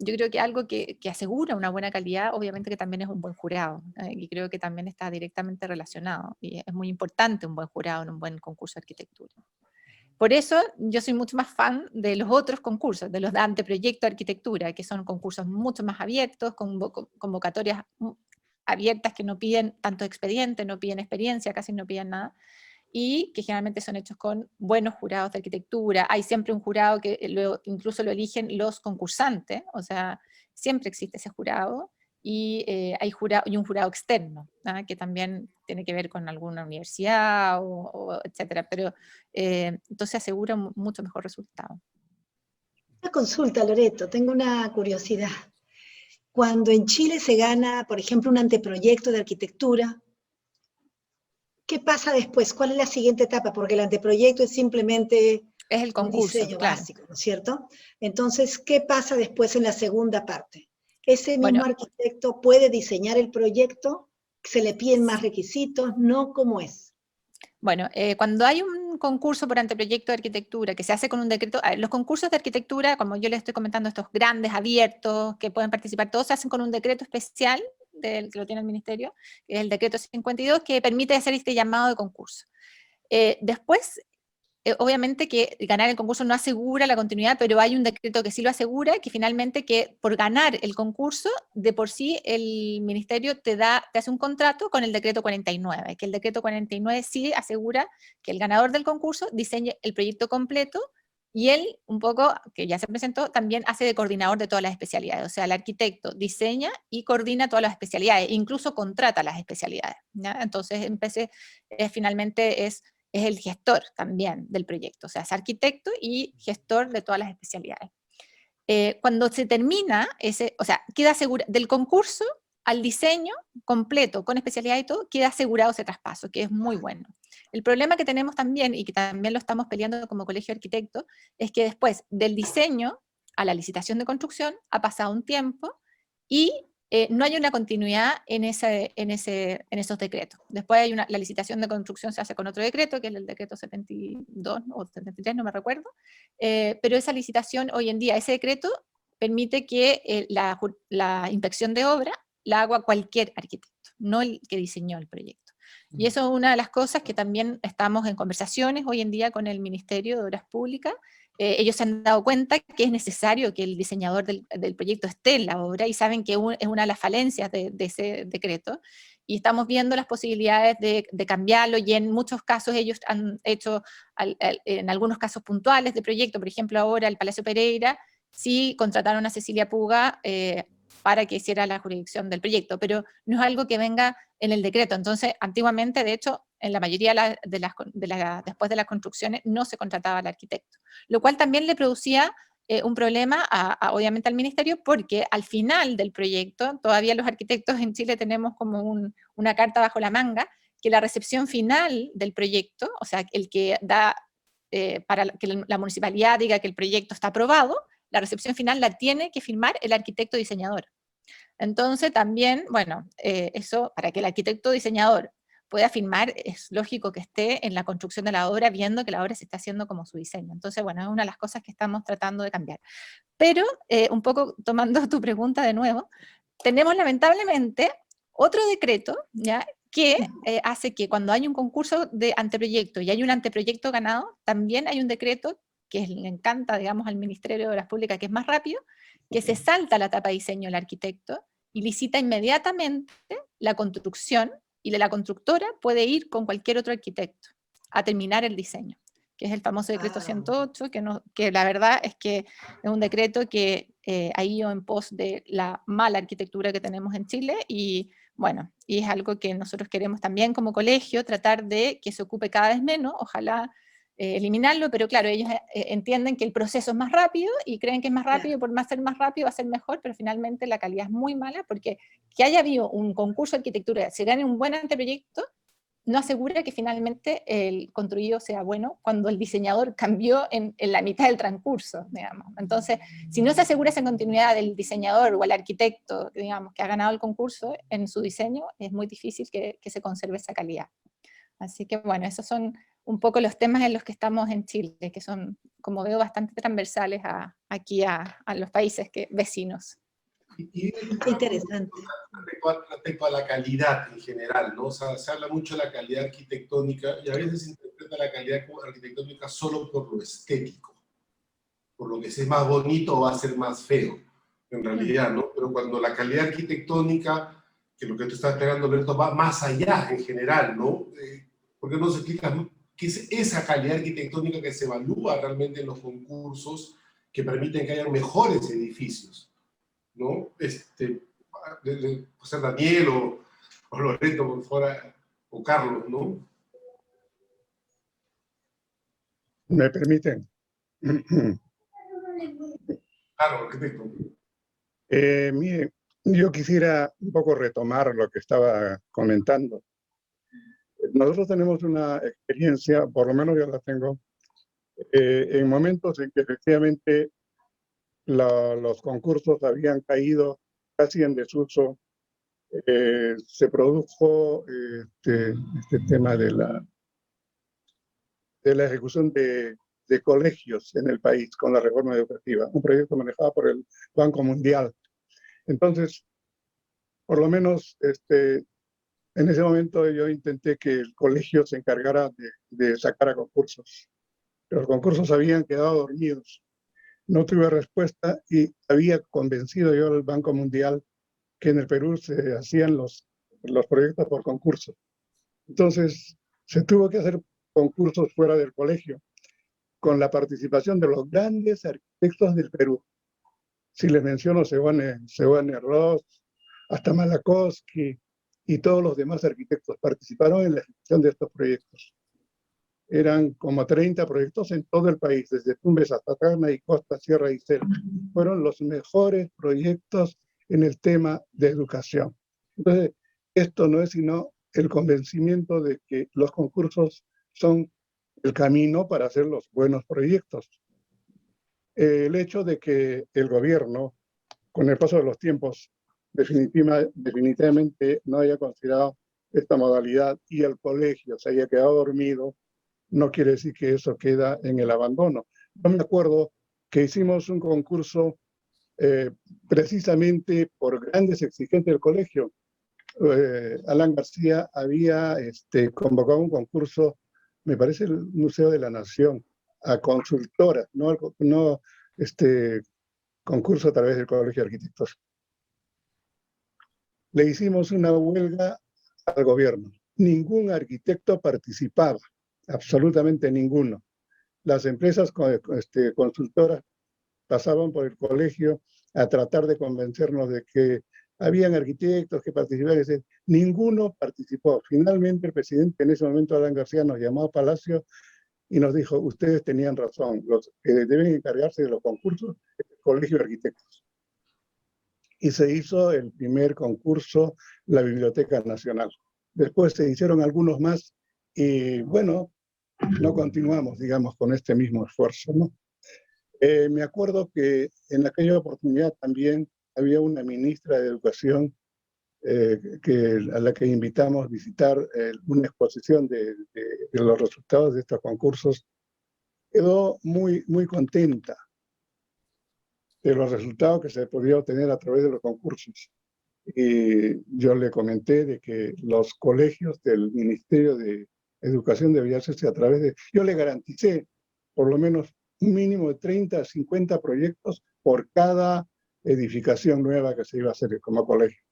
yo creo que algo que asegura una buena calidad, obviamente que también es un buen jurado, y creo que también está directamente relacionado, y es muy importante un buen jurado en un buen concurso de arquitectura. Por eso yo soy mucho más fan de los otros concursos, de los de anteproyecto de arquitectura, que son concursos mucho más abiertos, con convocatorias abiertas que no piden tanto expediente, no piden experiencia, casi no piden nada, y que generalmente son hechos con buenos jurados de arquitectura. Hay siempre un jurado que incluso lo eligen los concursantes, o sea, siempre existe ese jurado, y hay un jurado externo, que también tiene que ver con alguna universidad, etcétera, pero entonces asegura mucho mejor resultado. Una consulta, Loreto, tengo una curiosidad. Cuando en Chile se gana, por ejemplo, un anteproyecto de arquitectura, ¿qué pasa después? ¿Cuál es la siguiente etapa? Porque el anteproyecto es simplemente es el concurso, un diseño claro, básico, ¿no es cierto? Entonces, ¿qué pasa después en la segunda parte? ¿Ese mismo arquitecto puede diseñar el proyecto? ¿Se le piden más requisitos? ¿No? ¿Cómo es? Bueno, cuando hay un concurso por anteproyecto de arquitectura que se hace con un decreto, los concursos de arquitectura, como yo les estoy comentando, estos grandes, abiertos, que pueden participar todos, se hacen con un decreto especial, que lo tiene el Ministerio, que es el decreto 52, que permite hacer este llamado de concurso. Después, obviamente que ganar el concurso no asegura la continuidad, pero hay un decreto que sí lo asegura, que finalmente que por ganar el concurso, de por sí el ministerio te hace un contrato con el decreto 49, que el decreto 49 sí asegura que el ganador del concurso diseñe el proyecto completo, y él, un poco, que ya se presentó, también hace de coordinador de todas las especialidades. O sea, el arquitecto diseña y coordina todas las especialidades, incluso contrata las especialidades, ¿ya? Entonces, finalmente es el gestor también del proyecto, o sea, es arquitecto y gestor de todas las especialidades. Cuando se termina o sea, queda asegurado, del concurso al diseño completo, con especialidad y todo, queda asegurado ese traspaso, que es muy bueno. El problema que tenemos también, y que también lo estamos peleando como colegio de arquitectos, es que después del diseño a la licitación de construcción ha pasado un tiempo y no hay una continuidad en esos decretos. Después hay la licitación de construcción se hace con otro decreto, que es el decreto 72 o 73, no me recuerdo, pero esa licitación hoy en día, ese decreto permite que la inspección de obra la haga cualquier arquitecto, no el que diseñó el proyecto. Y eso es una de las cosas que también estamos en conversaciones hoy en día con el Ministerio de Obras Públicas. Ellos se han dado cuenta que es necesario que el diseñador del proyecto esté en la obra, y saben que es una de las falencias de ese decreto, y estamos viendo las posibilidades de cambiarlo, y en muchos casos ellos han hecho, en algunos casos puntuales de proyecto, por ejemplo ahora el Palacio Pereira, sí contrataron a Cecilia Puga para que hiciera la jurisdicción del proyecto, pero no es algo que venga en el decreto. Entonces, antiguamente, de hecho, en la mayoría después de las construcciones no se contrataba al arquitecto, lo cual también le producía un problema obviamente al ministerio, porque al final del proyecto, todavía los arquitectos en Chile tenemos como una carta bajo la manga, que la recepción final del proyecto, o sea, el que da para que la municipalidad diga que el proyecto está aprobado, la recepción final la tiene que firmar el arquitecto diseñador. Entonces también, bueno, eso, para que el arquitecto diseñador pueda firmar, es lógico que esté en la construcción de la obra, viendo que la obra se está haciendo como su diseño. Entonces, bueno, es una de las cosas que estamos tratando de cambiar. Pero, un poco tomando tu pregunta de nuevo, tenemos lamentablemente otro decreto, ¿ya?, que hace que cuando hay un concurso de anteproyecto y hay un anteproyecto ganado, también hay un decreto que le encanta, digamos, al Ministerio de Obras Públicas, que es más rápido, que se salta la etapa de diseño del arquitecto y licita inmediatamente la construcción, y la constructora puede ir con cualquier otro arquitecto a terminar el diseño, que es el famoso decreto 108, que la verdad es que es un decreto que ha ido en pos de la mala arquitectura que tenemos en Chile, y bueno, y es algo que nosotros queremos también como colegio tratar de que se ocupe cada vez menos. Ojalá eliminarlo, pero claro, ellos entienden que el proceso es más rápido y creen que es más rápido, por más ser más rápido va a ser mejor, pero finalmente la calidad es muy mala, porque que haya habido un concurso de arquitectura, se gane un buen anteproyecto, no asegura que finalmente el construido sea bueno cuando el diseñador cambió en la mitad del transcurso, digamos. Entonces, si no se asegura esa continuidad del diseñador o el arquitecto, digamos, que ha ganado el concurso en su diseño, es muy difícil que se conserve esa calidad. Así que bueno, esos son un poco los temas en los que estamos en Chile, que son, como veo, bastante transversales aquí a los países vecinos. Qué interesante. Respecto a la calidad en general, ¿no? O sea, se habla mucho de la calidad arquitectónica y a veces se interpreta la calidad arquitectónica solo por lo estético, por lo que es más bonito o va a ser más feo, en realidad, ¿no? Pero cuando la calidad arquitectónica, que lo que tú estás esperando, Alberto, va más allá en general, ¿no? ¿Por qué no se explica qué es esa calidad arquitectónica que se evalúa realmente en los concursos que permiten que haya mejores edificios, ¿no? José Daniel o Loreto, por fuera, o Carlos, ¿no? ¿Me permiten? Claro, arquitecto. Miren, yo quisiera un poco retomar lo que estaba comentando. Nosotros tenemos una experiencia, por lo menos yo la tengo, en momentos en que efectivamente los concursos habían caído casi en desuso. Se produjo este tema de la ejecución de colegios en el país con la reforma educativa, un proyecto manejado por el Banco Mundial. Entonces, por lo menos en ese momento yo intenté que el colegio se encargara de sacar a concursos. Pero los concursos habían quedado dormidos. No tuve respuesta y había convencido yo al Banco Mundial que en el Perú se hacían los proyectos por concurso. Entonces, se tuvo que hacer concursos fuera del colegio, con la participación de los grandes arquitectos del Perú. Si les menciono Seoane Ross, hasta Malakowski y todos los demás arquitectos participaron en la ejecución de estos proyectos. Eran como 30 proyectos en todo el país, desde Tumbes hasta Tacna y Costa, Sierra y Selva. Fueron los mejores proyectos en el tema de educación. Entonces, esto no es sino el convencimiento de que los concursos son el camino para hacer los buenos proyectos. El hecho de que el gobierno, con el paso de los tiempos, definitivamente no haya considerado esta modalidad y el colegio se haya quedado dormido, no quiere decir que eso queda en el abandono. Yo me acuerdo que hicimos un concurso precisamente por grandes exigencias del colegio. Alan García había convocado un concurso, me parece el Museo de la Nación, a consultoras, no concurso a través del Colegio de Arquitectos. Le hicimos una huelga al gobierno. Ningún arquitecto participaba, absolutamente ninguno. Las empresas consultoras pasaban por el colegio a tratar de convencernos de que habían arquitectos que participaban. Ninguno participó. Finalmente el presidente en ese momento, Alan García, nos llamó a Palacio y nos dijo, ustedes tenían razón, los que deben encargarse de los concursos es el Colegio de Arquitectos. Y se hizo el primer concurso, la Biblioteca Nacional. Después se hicieron algunos más y bueno, no continuamos, digamos, con este mismo esfuerzo, ¿no? Me acuerdo que en aquella oportunidad también había una ministra de Educación a la que invitamos a visitar una exposición de los resultados de estos concursos. Quedó muy, muy contenta de los resultados que se podía obtener a través de los concursos. Y yo le comenté de que los colegios del Ministerio de Educación debían hacerse a través de... Yo le garanticé por lo menos un mínimo de 30 a 50 proyectos por cada edificación nueva que se iba a hacer como colegio.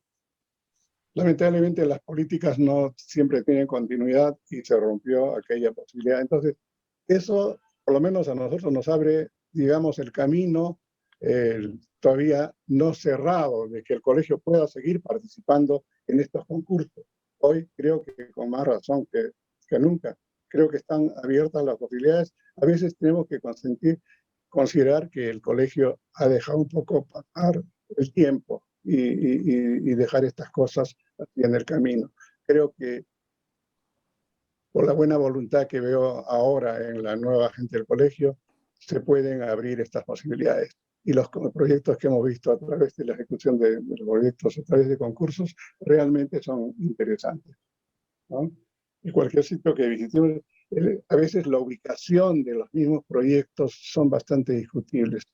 Lamentablemente las políticas no siempre tienen continuidad y se rompió aquella posibilidad. Entonces, eso por lo menos a nosotros nos abre, digamos, el camino todavía no cerrado de que el colegio pueda seguir participando en estos concursos. Hoy creo que con más razón que nunca, creo que están abiertas las posibilidades. A veces tenemos que considerar que el colegio ha dejado un poco pasar el tiempo y dejar estas cosas así en el camino. Creo que por la buena voluntad que veo ahora en la nueva gente del colegio, se pueden abrir estas posibilidades. Y los proyectos que hemos visto a través de la ejecución de los proyectos, a través de concursos, realmente son interesantes, ¿no? Y cualquier sitio que visitemos, a veces la ubicación de los mismos proyectos son bastante discutibles.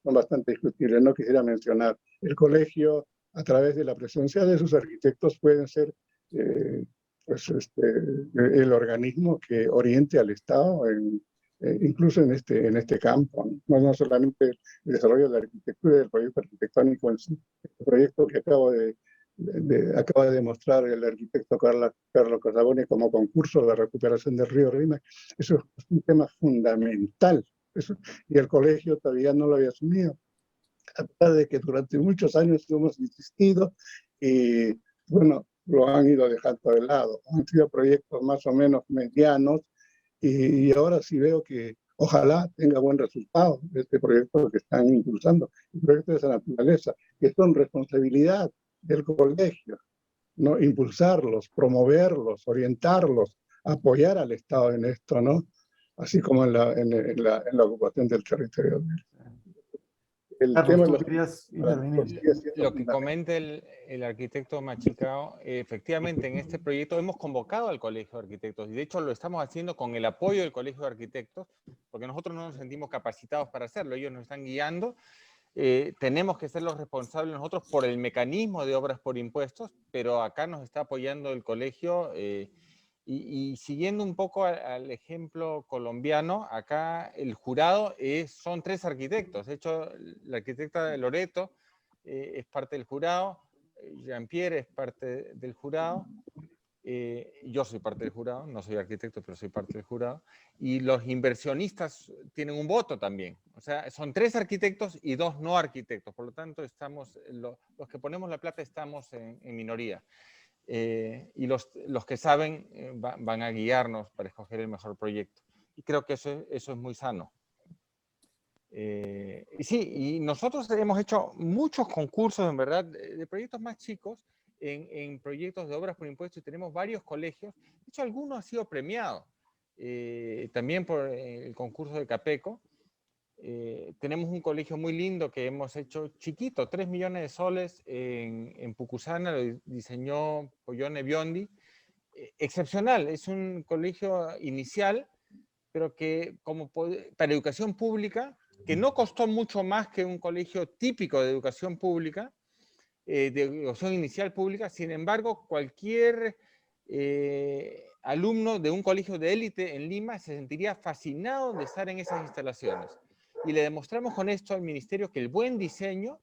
No quisiera mencionar el colegio, a través de la presencia de sus arquitectos, pueden ser el organismo que oriente al Estado, incluso en este campo, no solamente el desarrollo de la arquitectura y del proyecto arquitectónico en sí. El proyecto que acaba de demostrar el arquitecto Carlos Casaboni como concurso de recuperación del río Rímac, eso es un tema fundamental. Y el colegio todavía no lo había asumido, a pesar de que durante muchos años hemos insistido y, bueno, lo han ido dejando de lado. Han sido proyectos más o menos medianos y ahora sí veo que ojalá tenga buen resultado este proyecto que están impulsando, el proyecto de esa naturaleza, que son responsabilidad del colegio, ¿no? Impulsarlos, promoverlos, orientarlos, apoyar al Estado en esto, ¿no? Así como en la ocupación del territorio. El Carlos, tema de tú los querías intervenir. Lo que comenta el arquitecto Machicao, efectivamente en este proyecto hemos convocado al Colegio de Arquitectos y de hecho lo estamos haciendo con el apoyo del Colegio de Arquitectos porque nosotros no nos sentimos capacitados para hacerlo, ellos nos están guiando. Tenemos que ser los responsables nosotros por el mecanismo de obras por impuestos, pero acá nos está apoyando el colegio y siguiendo un poco al ejemplo colombiano, acá el jurado son 3 arquitectos. De hecho, la arquitecta de Loreto es parte del jurado, Jean-Pierre es parte del jurado, yo soy parte del jurado, no soy arquitecto, pero soy parte del jurado, y los inversionistas tienen un voto también. O sea, son 3 arquitectos y 2 no arquitectos, por lo tanto, los que ponemos la plata estamos en minoría. Y los que saben van a guiarnos para escoger el mejor proyecto. Y creo que eso es muy sano. Y sí, y nosotros hemos hecho muchos concursos, en verdad, de proyectos más chicos, en proyectos de obras por impuestos, y tenemos varios colegios. De hecho, alguno ha sido premiado, también por el concurso de Capeco. Tenemos un colegio muy lindo que hemos hecho chiquito, 3 millones de soles en Pucusana, lo diseñó Pollone Biondi. Excepcional, es un colegio inicial, pero que para educación pública, que no costó mucho más que un colegio típico de educación pública, de educación inicial pública. Sin embargo, cualquier alumno de un colegio de élite en Lima se sentiría fascinado de estar en esas instalaciones. Y le demostramos con esto al ministerio que el buen diseño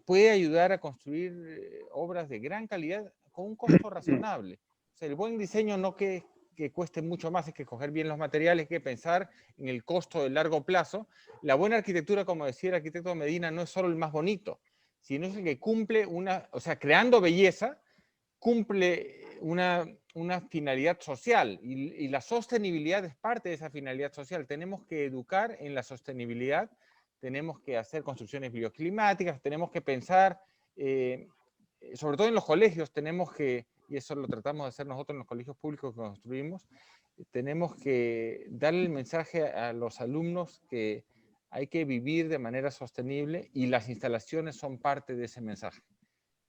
puede ayudar a construir obras de gran calidad con un costo razonable. O sea, el buen diseño no que cueste mucho más, es que escoger bien los materiales, hay que pensar en el costo de largo plazo. La buena arquitectura, como decía el arquitecto Medina, no es solo el más bonito, sino es el que cumple o sea, creando belleza, cumple una finalidad social y la sostenibilidad es parte de esa finalidad social. Tenemos que educar en la sostenibilidad, tenemos que hacer construcciones bioclimáticas, tenemos que pensar, sobre todo en los colegios, y eso lo tratamos de hacer nosotros en los colegios públicos que construimos, tenemos que darle el mensaje a los alumnos que hay que vivir de manera sostenible y las instalaciones son parte de ese mensaje.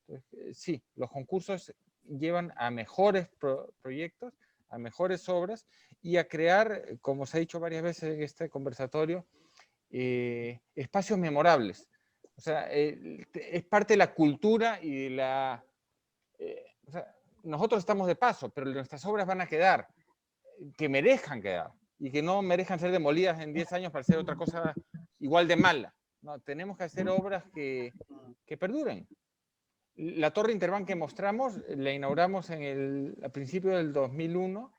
Entonces, sí, los concursos llevan a mejores proyectos, a mejores obras y a crear, como se ha dicho varias veces en este conversatorio, espacios memorables. O sea, es parte de la cultura y de la... o sea, nosotros estamos de paso, pero nuestras obras van a quedar, que merezcan quedar y que no merezcan ser demolidas en 10 años para hacer otra cosa igual de mala. No, tenemos que hacer obras que perduren. La Torre Interbank que mostramos, la inauguramos a principios del 2001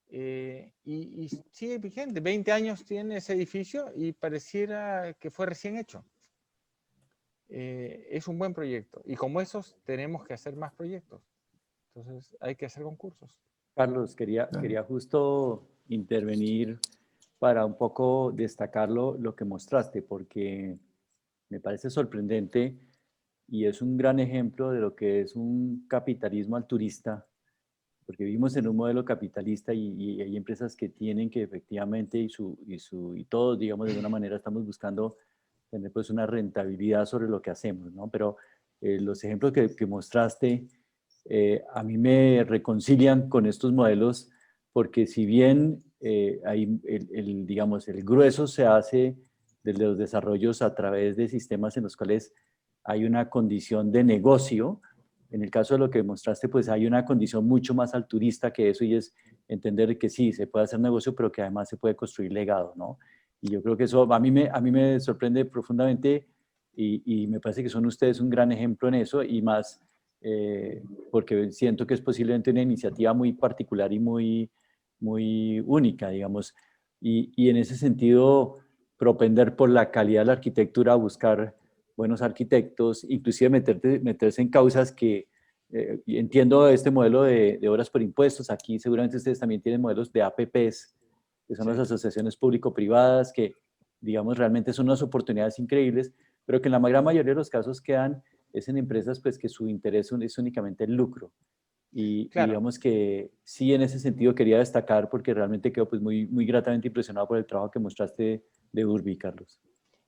y sigue vigente. 20 años tiene ese edificio y pareciera que fue recién hecho. Es un buen proyecto y como esos tenemos que hacer más proyectos. Entonces hay que hacer concursos. Carlos, quería justo intervenir para un poco destacar lo que mostraste, porque me parece sorprendente y es un gran ejemplo de lo que es un capitalismo altruista, porque vivimos en un modelo capitalista y hay empresas que tienen que efectivamente y todos, digamos, de alguna manera estamos buscando tener pues una rentabilidad sobre lo que hacemos, ¿no? Pero los ejemplos que mostraste a mí me reconcilian con estos modelos porque si bien hay digamos, el grueso se hace de los desarrollos a través de sistemas en los cuales hay una condición de negocio. En el caso de lo que mostraste, pues hay una condición mucho más altruista que eso y es entender que sí, se puede hacer negocio, pero que además se puede construir legado, ¿no? Y yo creo que eso a mí me sorprende profundamente y me parece que son ustedes un gran ejemplo en eso y más porque siento que es posiblemente una iniciativa muy particular y muy única, digamos. Y en ese sentido, propender por la calidad de la arquitectura, buscar buenos arquitectos, inclusive meterse en causas que entiendo este modelo de obras por impuestos. Aquí seguramente ustedes también tienen modelos de APPs, que son las asociaciones público-privadas, que digamos realmente son unas oportunidades increíbles, pero que en la gran mayoría de los casos quedan es en empresas pues que su interés es únicamente el lucro. Y Claro. digamos que sí, en ese sentido quería destacar porque realmente quedo pues muy gratamente impresionado por el trabajo que mostraste de Urbi, Carlos.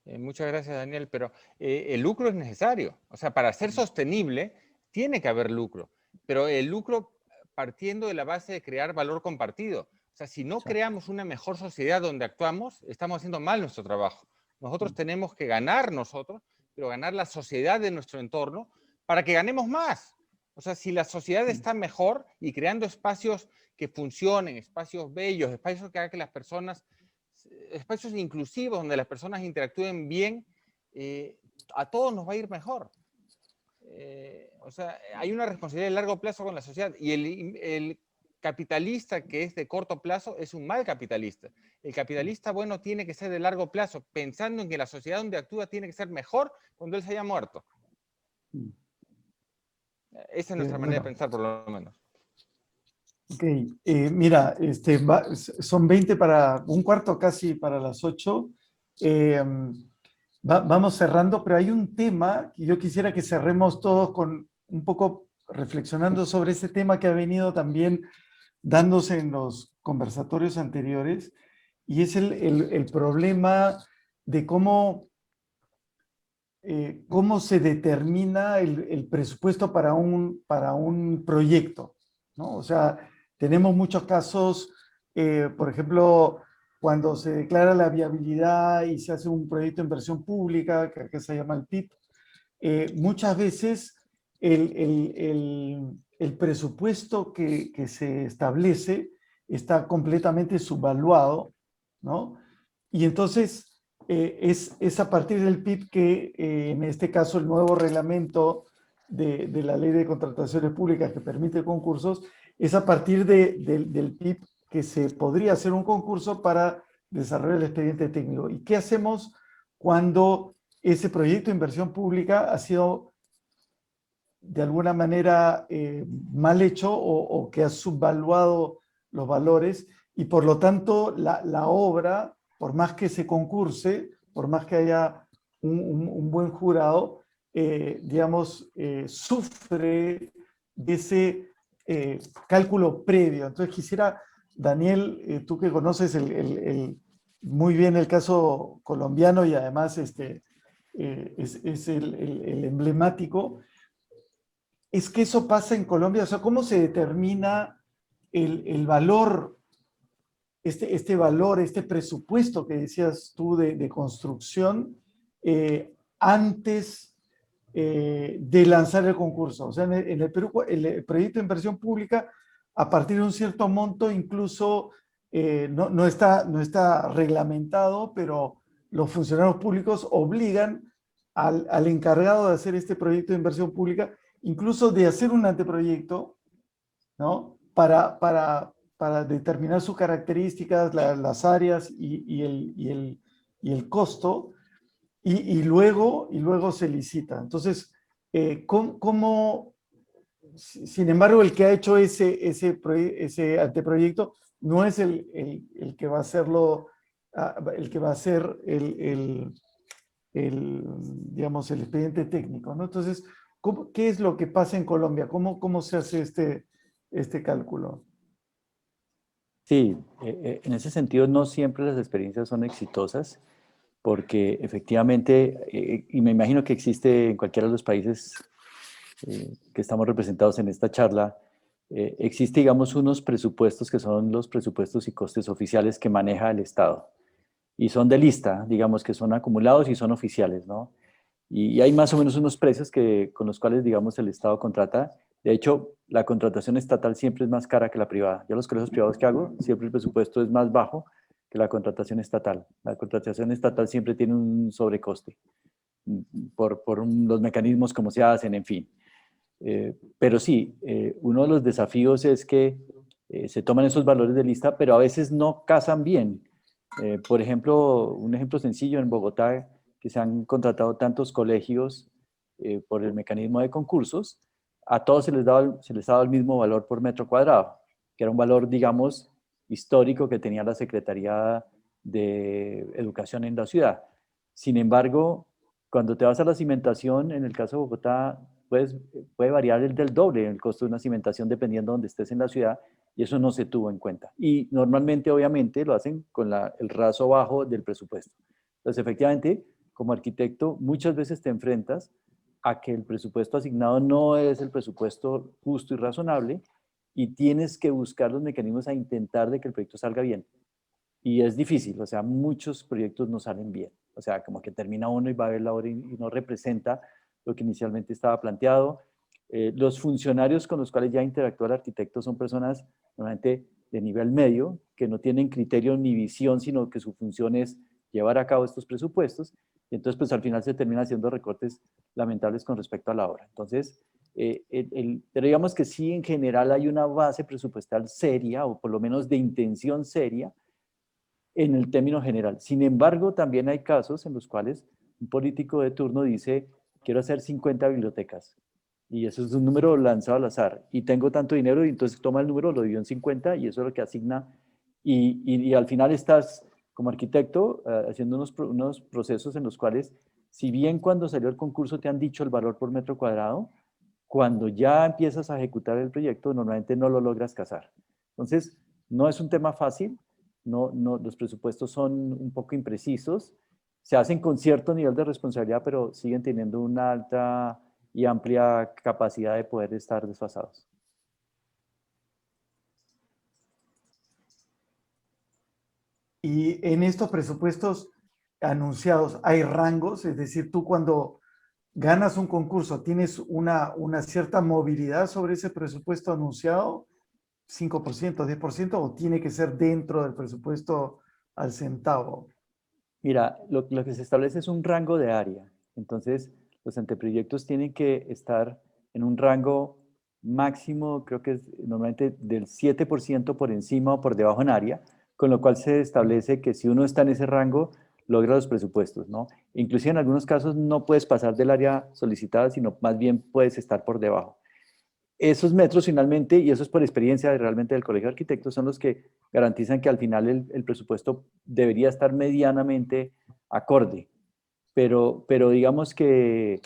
Muchas gracias, Daniel, pero el lucro es necesario. O sea, para ser sostenible tiene que haber lucro, pero el lucro partiendo de la base de crear valor compartido. O sea, si no creamos una mejor sociedad donde actuamos, estamos haciendo mal nuestro trabajo. Nosotros tenemos que ganar nosotros, pero ganar la sociedad de nuestro entorno para que ganemos más. O sea, si la sociedad está mejor y creando espacios que funcionen, espacios bellos, espacios que hagan que las personas, espacios inclusivos donde las personas interactúen bien, a todos nos va a ir mejor. O sea, hay una responsabilidad de largo plazo con la sociedad y el capitalista que es de corto plazo es un mal capitalista. El capitalista bueno tiene que ser de largo plazo, pensando en que la sociedad donde actúa tiene que ser mejor cuando él se haya muerto. Esa es nuestra manera de pensar, por lo menos. Ok, mira, son 20 para un cuarto casi para las 8. Vamos cerrando, pero hay un tema que yo quisiera que cerremos todos con un poco reflexionando sobre ese tema que ha venido también dándose en los conversatorios anteriores, y es el problema de cómo se determina el presupuesto para un proyecto, ¿no? O sea, tenemos muchos casos, por ejemplo, cuando se declara la viabilidad y se hace un proyecto de inversión pública, que se llama el PIP, muchas veces el presupuesto que se establece está completamente subvaluado, ¿no? Y entonces es a partir del PIB que, en este caso, el nuevo reglamento de la Ley de Contrataciones Públicas que permite concursos, es a partir del PIB que se podría hacer un concurso para desarrollar el expediente técnico. ¿Y qué hacemos cuando ese proyecto de inversión pública ha sido de alguna manera mal hecho o que ha subvaluado los valores y por lo tanto la obra, por más que se concurse, por más que haya un buen jurado, digamos, sufre de ese cálculo previo? Entonces quisiera, Daniel, tú que conoces muy bien el caso colombiano y además es el emblemático, es que eso pasa en Colombia. O sea, ¿cómo se determina el valor, este valor, este presupuesto que decías tú de construcción antes de lanzar el concurso? O sea, en el Perú, el proyecto de inversión pública, a partir de un cierto monto, incluso no está reglamentado, pero los funcionarios públicos obligan al encargado de hacer este proyecto de inversión pública incluso de hacer un anteproyecto, ¿no? Para determinar sus características, las áreas y el costo, y luego se licita. Entonces, ¿cómo Sin embargo, el que ha hecho ese anteproyecto no es el que va a hacerlo, el que va a hacer digamos, el expediente técnico, ¿no? Entonces, ¿qué es lo que pasa en Colombia? ¿Cómo se hace este cálculo? Sí, en ese sentido no siempre las experiencias son exitosas porque efectivamente, y me imagino que existe en cualquiera de los países que estamos representados en esta charla, existe, digamos, unos presupuestos que son los presupuestos y costes oficiales que maneja el Estado. Y son de lista, digamos, que son acumulados y son oficiales, ¿no? Y hay más o menos unos precios con los cuales, digamos, el Estado contrata. De hecho, la contratación estatal siempre es más cara que la privada. Yo los colegios privados que hago, siempre el presupuesto es más bajo que la contratación estatal. La contratación estatal siempre tiene un sobrecoste por los mecanismos como se hacen, en fin. Pero sí, uno de los desafíos es que se toman esos valores de lista, pero a veces no casan bien. Por ejemplo, un ejemplo sencillo en Bogotá, que se han contratado tantos colegios por el mecanismo de concursos, a todos se les ha dado el mismo valor por metro cuadrado, que era un valor, digamos, histórico que tenía la Secretaría de Educación en la ciudad. Sin embargo, cuando te vas a la cimentación, en el caso de Bogotá, pues, puede variar el del doble el costo de una cimentación dependiendo de donde estés en la ciudad, y eso no se tuvo en cuenta. Y normalmente, obviamente, lo hacen con el raso bajo del presupuesto. Entonces, efectivamente, como arquitecto, muchas veces te enfrentas a que el presupuesto asignado no es el presupuesto justo y razonable y tienes que buscar los mecanismos a intentar de que el proyecto salga bien. Y es difícil, o sea, muchos proyectos no salen bien. O sea, como que termina uno y va a ver la obra y no representa lo que inicialmente estaba planteado. Los funcionarios con los cuales ya interactúa el arquitecto son personas normalmente de nivel medio, que no tienen criterio ni visión, sino que su función es llevar a cabo estos presupuestos. Y entonces, pues al final se termina haciendo recortes lamentables con respecto a la obra. Entonces, pero digamos que sí, en general hay una base presupuestal seria, o por lo menos de intención seria, en el término general. Sin embargo, también hay casos en los cuales un político de turno dice, quiero hacer 50 bibliotecas. Y eso es un número lanzado al azar. Y tengo tanto dinero y entonces toma el número, lo dividió en 50 y eso es lo que asigna. Y al final estás como arquitecto haciendo unos procesos en los cuales, si bien cuando salió el concurso te han dicho el valor por metro cuadrado, cuando ya empiezas a ejecutar el proyecto normalmente no lo logras casar. Entonces, no es un tema fácil. Los presupuestos son un poco imprecisos, se hacen con cierto nivel de responsabilidad, pero siguen teniendo una alta y amplia capacidad de poder estar desfasados. Y en estos presupuestos anunciados, ¿hay rangos? Es decir, tú cuando ganas un concurso, ¿tienes una cierta movilidad sobre ese presupuesto anunciado? ¿5%, 10%? ¿O tiene que ser dentro del presupuesto al centavo? Mira, lo que se establece es un rango de área. Entonces, los anteproyectos tienen que estar en un rango máximo, creo que es normalmente del 7% por encima o por debajo en área, con lo cual se establece que si uno está en ese rango, logra los presupuestos, ¿no? Inclusive en algunos casos no puedes pasar del área solicitada, sino más bien puedes estar por debajo. Esos metros finalmente, y eso es por experiencia realmente del Colegio de Arquitectos, son los que garantizan que al final el presupuesto debería estar medianamente acorde. Pero digamos que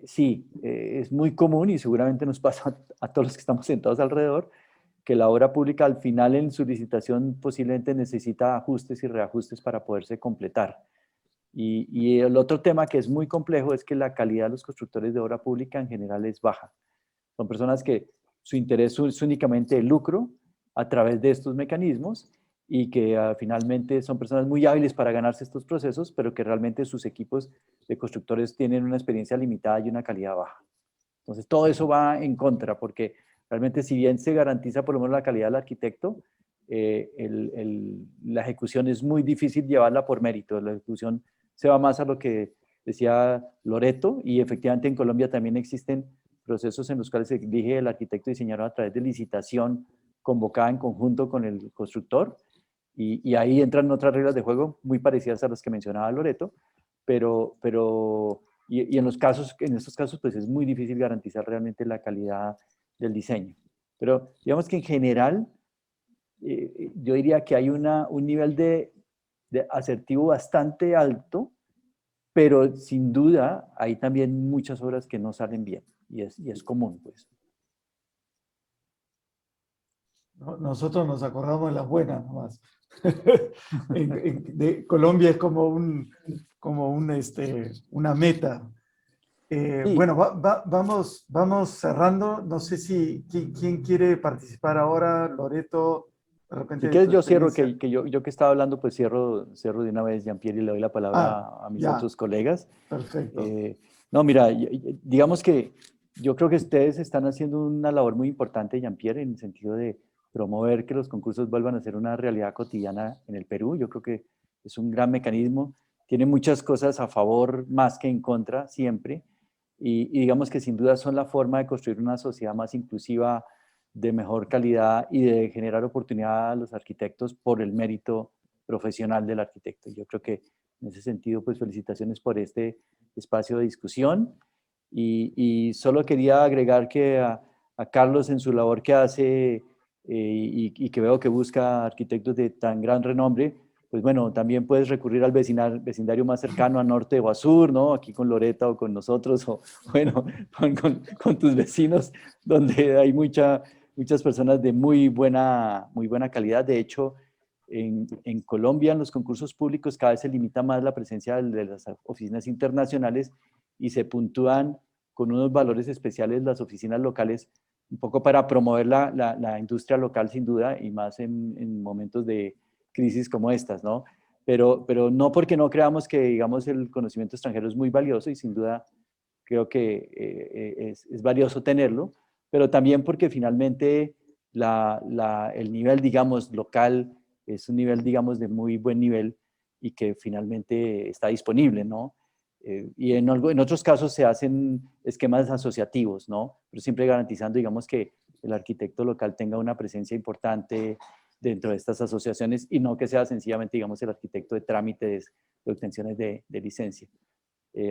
sí, es muy común y seguramente nos pasa a todos los que estamos sentados alrededor, que la obra pública al final en su licitación posiblemente necesita ajustes y reajustes para poderse completar. Y el otro tema que es muy complejo es que la calidad de los constructores de obra pública en general es baja. Son personas que su interés es únicamente el lucro a través de estos mecanismos y que finalmente son personas muy hábiles para ganarse estos procesos, pero que realmente sus equipos de constructores tienen una experiencia limitada y una calidad baja. Entonces todo eso va en contra, porque realmente si bien se garantiza por lo menos la calidad del arquitecto, la ejecución es muy difícil llevarla por mérito. La ejecución se va más a lo que decía Loreto, y efectivamente en Colombia también existen procesos en los cuales se elige el arquitecto diseñador a través de licitación convocada en conjunto con el constructor, y ahí entran otras reglas de juego muy parecidas a las que mencionaba Loreto, pero Y en estos casos, pues es muy difícil garantizar realmente la calidad del diseño. Pero digamos que en general, yo diría que hay un nivel de asertivo bastante alto, pero sin duda hay también muchas obras que no salen bien, y es común, pues. Nosotros nos acordamos de las buenas nomás. De Colombia es como una meta. Sí. Bueno, vamos cerrando. No sé si quién quiere participar ahora, Loreto, de repente Si de quieres tu yo cierro, experiencia. que yo que estaba hablando, pues cierro de una vez, Jean-Pierre, y le doy la palabra a mis Ya, otros colegas. perfecto. No, mira, digamos que yo creo que ustedes están haciendo una labor muy importante, Jean-Pierre, en el sentido de promover que los concursos vuelvan a ser una realidad cotidiana en el Perú. Yo creo que es un gran mecanismo. Tiene muchas cosas a favor más que en contra, siempre. Y digamos que sin duda son la forma de construir una sociedad más inclusiva, de mejor calidad y de generar oportunidad a los arquitectos por el mérito profesional del arquitecto. Yo creo que en ese sentido, pues felicitaciones por este espacio de discusión. Y solo quería agregar que a Carlos en su labor que hace y que veo que busca arquitectos de tan gran renombre, pues bueno, también puedes recurrir al vecindario más cercano, a norte o a sur, ¿no? Aquí con Loreta o con nosotros, o bueno, con tus vecinos, donde hay muchas personas de muy buena calidad. De hecho, en Colombia, en los concursos públicos, cada vez se limita más la presencia de las oficinas internacionales y se puntúan con unos valores especiales las oficinas locales, un poco para promover la industria local, sin duda, y más en momentos de crisis como estas, ¿no? Pero no porque no creamos que, digamos, el conocimiento extranjero es muy valioso, y sin duda creo que es valioso tenerlo, pero también porque finalmente el nivel, digamos, local es un nivel, digamos, de muy buen nivel y que finalmente está disponible, ¿no? Y en otros casos se hacen esquemas asociativos, ¿no? Pero siempre garantizando, digamos, que el arquitecto local tenga una presencia importante dentro de estas asociaciones y no que sea sencillamente, digamos, el arquitecto de trámites de obtenciones de licencia.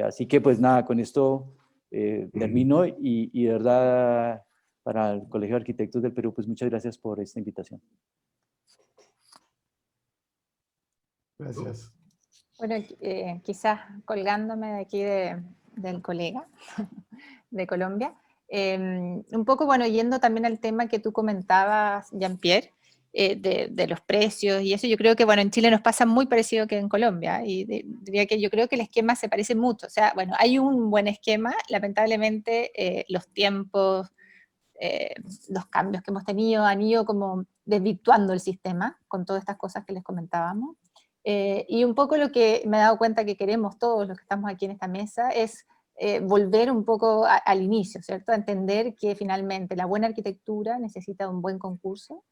Así que pues nada, con esto termino y de verdad para el Colegio de Arquitectos del Perú, pues muchas gracias por esta invitación. Gracias. Bueno, quizás colgándome de aquí del colega de Colombia, un poco, bueno, yendo también al tema que tú comentabas, Jean-Pierre, de los precios y eso, yo creo que, bueno, en Chile nos pasa muy parecido que en Colombia, y diría que yo creo que el esquema se parece mucho, o sea, bueno, hay un buen esquema, lamentablemente los tiempos, los cambios que hemos tenido han ido como desvirtuando el sistema con todas estas cosas que les comentábamos. Y un poco lo que me he dado cuenta que queremos todos los que estamos aquí en esta mesa es volver un poco al inicio, ¿cierto? A entender que finalmente la buena arquitectura necesita un buen concurso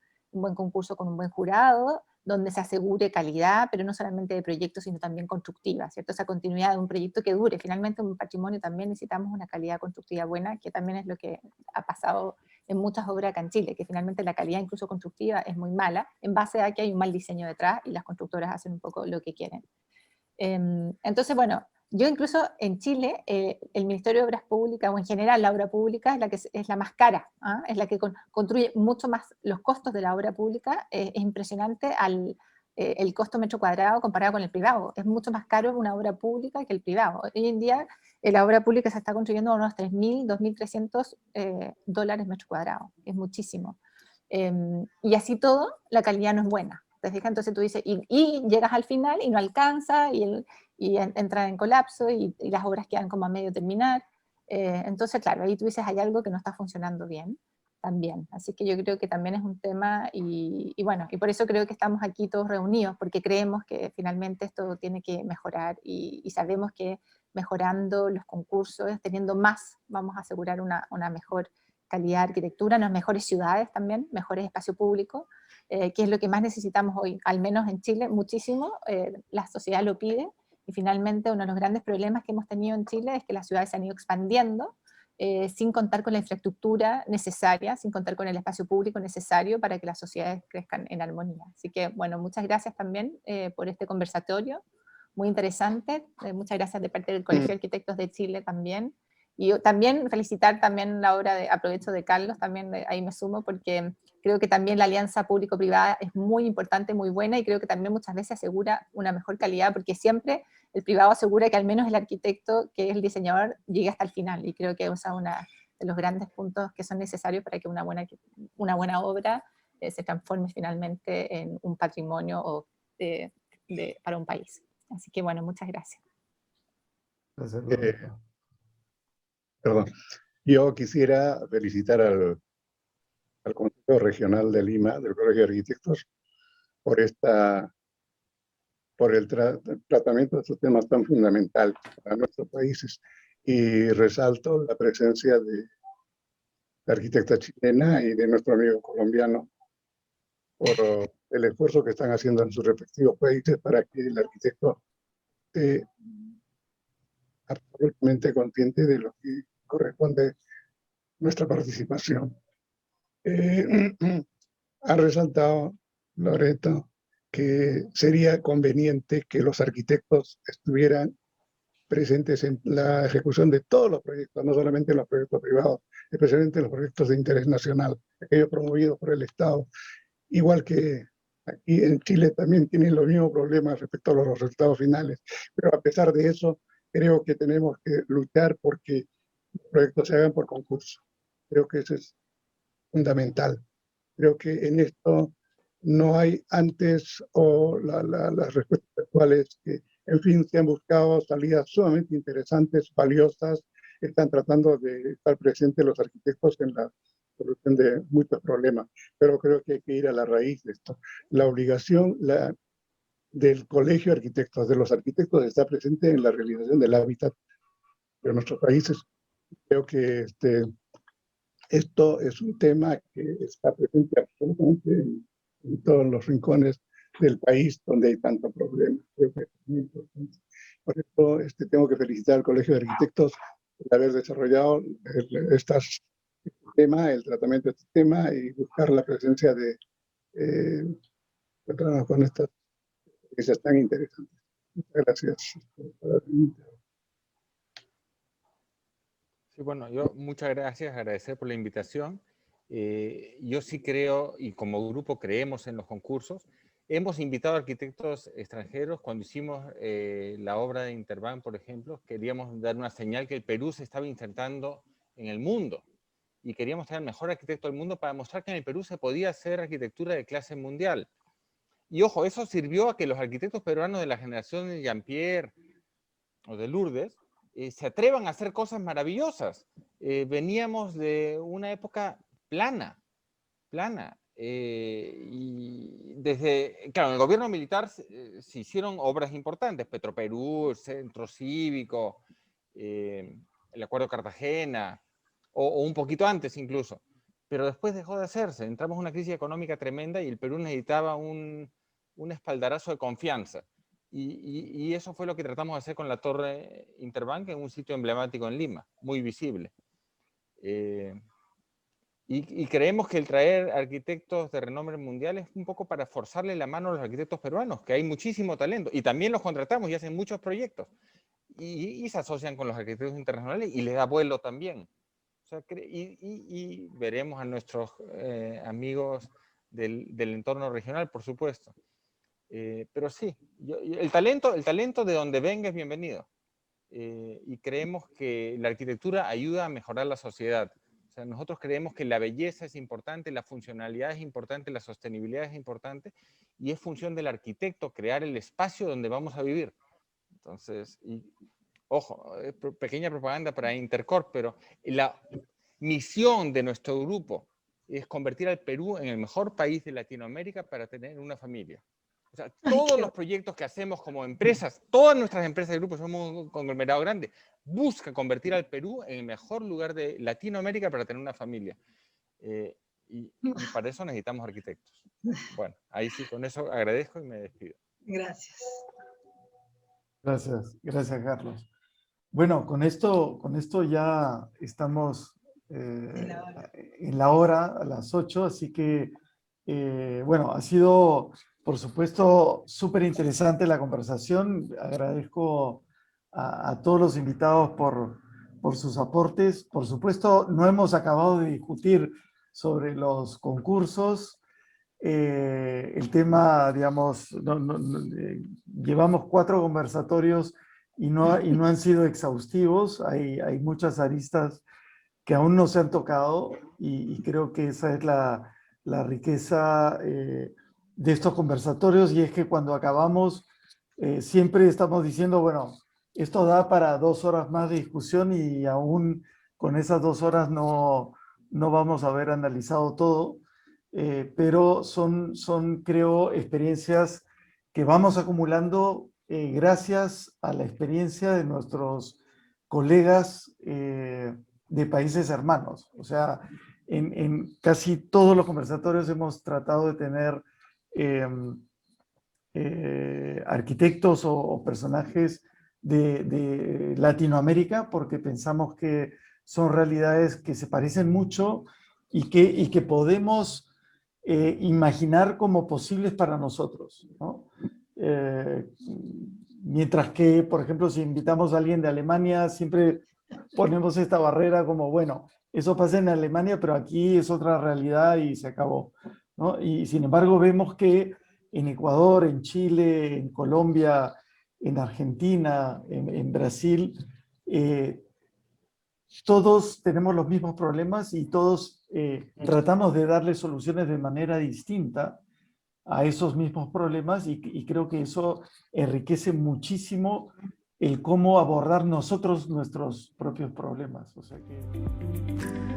con un buen jurado, donde se asegure calidad, pero no solamente de proyectos, sino también constructiva, ¿cierto? Esa continuidad de un proyecto que dure. Finalmente, un patrimonio también necesitamos una calidad constructiva buena, que también es lo que ha pasado en muchas obras acá en Chile, que finalmente la calidad incluso constructiva es muy mala, en base a que hay un mal diseño detrás y las constructoras hacen un poco lo que quieren. Entonces, bueno, yo incluso en Chile, el Ministerio de Obras Públicas, o en general la obra pública, es la más cara, ¿ah? Es la que construye mucho más los costos de la obra pública, es impresionante el costo metro cuadrado comparado con el privado, es mucho más caro una obra pública que el privado. Hoy en día la obra pública se está construyendo a unos 3.000, 2.300 dólares metro cuadrado, es muchísimo. Y así todo, la calidad no es buena. ¿Te fijas? Entonces tú dices, y llegas al final y no alcanza, y entra en colapso, y las obras quedan como a medio terminar. Entonces, claro, ahí tú dices, hay algo que no está funcionando bien también. Así que yo creo que también es un tema, y bueno, y por eso creo que estamos aquí todos reunidos, porque creemos que finalmente esto tiene que mejorar, y sabemos que mejorando los concursos, teniendo más, vamos a asegurar una mejor calidad de arquitectura, unas mejores ciudades también, mejores espacios públicos, que es lo que más necesitamos hoy, al menos en Chile, muchísimo, la sociedad lo pide, y finalmente uno de los grandes problemas que hemos tenido en Chile es que las ciudades se han ido expandiendo sin contar con la infraestructura necesaria, sin contar con el espacio público necesario para que las sociedades crezcan en armonía. Así que, bueno, muchas gracias también por este conversatorio, muy interesante. Muchas gracias de parte del Colegio de Arquitectos de Chile también. Y yo también felicitar también la obra de aprovecho de Carlos, también ahí me sumo, porque creo que también la alianza público-privada es muy importante, muy buena, y creo que también muchas veces asegura una mejor calidad, porque siempre el privado asegura que al menos el arquitecto, que es el diseñador, llegue hasta el final, y creo que es uno de los grandes puntos que son necesarios para que una buena obra se transforme finalmente en un patrimonio para un país. Así que bueno, muchas gracias. Gracias, Perdón. Yo quisiera felicitar al Consejo Regional de Lima, del Colegio de Arquitectos, por el tratamiento de estos temas tan fundamentales para nuestros países. Y resalto la presencia de la arquitecta chilena y de nuestro amigo colombiano por el esfuerzo que están haciendo en sus respectivos países para que el arquitecto esté absolutamente consciente de lo que corresponde nuestra participación. Ha resaltado Loreto que sería conveniente que los arquitectos estuvieran presentes en la ejecución de todos los proyectos, no solamente en los proyectos privados, especialmente los proyectos de interés nacional, aquellos promovidos por el Estado. Igual que aquí en Chile también tienen los mismos problemas respecto a los resultados finales, pero a pesar de eso, creo que tenemos que luchar porque los proyectos se hagan por concurso. Creo que eso es fundamental. Creo que en esto no hay antes o las respuestas actuales que, en fin, se han buscado salidas sumamente interesantes, valiosas, están tratando de estar presentes los arquitectos en la solución de muchos problemas, pero creo que hay que ir a la raíz de esto. La obligación del Colegio de Arquitectos, de los arquitectos, está presente en la realización del hábitat de nuestros países. Creo que esto es un tema que está presente absolutamente en todos los rincones del país donde hay tanto problema. Creo que es muy importante. Por eso tengo que felicitar al Colegio de Arquitectos por haber desarrollado el tratamiento de este tema y buscar la presencia de personas con estas experiencias tan interesantes. Muchas gracias. Sí, bueno, muchas gracias, agradecer por la invitación. Yo sí creo, y como grupo creemos en los concursos. Hemos invitado a arquitectos extranjeros. Cuando hicimos la obra de Interbank, por ejemplo, queríamos dar una señal que el Perú se estaba insertando en el mundo. Y queríamos tener el mejor arquitecto del mundo para mostrar que en el Perú se podía hacer arquitectura de clase mundial. Y ojo, eso sirvió a que los arquitectos peruanos de la generación de Jean-Pierre o de Lourdes se atrevan a hacer cosas maravillosas. Veníamos de una época plana. Y claro, en el gobierno militar se hicieron obras importantes, Petroperú, el Centro Cívico, el Acuerdo de Cartagena, o un poquito antes incluso. Pero después dejó de hacerse. Entramos en una crisis económica tremenda y el Perú necesitaba un espaldarazo de confianza. Y eso fue lo que tratamos de hacer con la Torre Interbank en un sitio emblemático en Lima, muy visible. Y creemos que el traer arquitectos de renombre mundial es un poco para forzarle la mano a los arquitectos peruanos, que hay muchísimo talento. Y también los contratamos y hacen muchos proyectos. Y se asocian con los arquitectos internacionales y les da vuelo también. O sea, y veremos a nuestros amigos del entorno regional, por supuesto. Pero sí, el talento de donde venga es bienvenido. Y creemos que la arquitectura ayuda a mejorar la sociedad. O sea, nosotros creemos que la belleza es importante, la funcionalidad es importante, la sostenibilidad es importante, y es función del arquitecto crear el espacio donde vamos a vivir. Entonces, ojo, pequeña propaganda para Intercorp, pero la misión de nuestro grupo es convertir al Perú en el mejor país de Latinoamérica para tener una familia. O sea, todos los proyectos que hacemos como empresas, todas nuestras empresas de grupo, somos un conglomerado grande, busca convertir al Perú en el mejor lugar de Latinoamérica para tener una familia. Y para eso necesitamos arquitectos. Bueno, ahí sí, con eso agradezco y me despido. Gracias. Gracias, Carlos. Bueno, con esto ya estamos en la hora, a las 8, así que, bueno, ha sido Por supuesto, súper interesante la conversación. Agradezco a todos los invitados por sus aportes. Por supuesto, no hemos acabado de discutir sobre los concursos. El tema, digamos, llevamos 4 conversatorios y no han sido exhaustivos. Hay muchas aristas que aún no se han tocado y creo que esa es la riqueza de estos conversatorios, y es que cuando acabamos siempre estamos diciendo, bueno, esto da para 2 horas más de discusión y aún con esas 2 horas no vamos a haber analizado todo, pero son, creo, experiencias que vamos acumulando gracias a la experiencia de nuestros colegas de países hermanos. O sea, en casi todos los conversatorios hemos tratado de tener arquitectos o personajes de Latinoamérica, porque pensamos que son realidades que se parecen mucho y que podemos imaginar como posibles para nosotros, ¿no? Mientras que, por ejemplo, si invitamos a alguien de Alemania, siempre ponemos esta barrera como, bueno, eso pasa en Alemania, pero aquí es otra realidad y se acabó, ¿no? Y sin embargo vemos que en Ecuador, en Chile, en Colombia, en Argentina, en Brasil, todos tenemos los mismos problemas y todos tratamos de darle soluciones de manera distinta a esos mismos problemas, y creo que eso enriquece muchísimo el cómo abordar nosotros nuestros propios problemas. O sea que...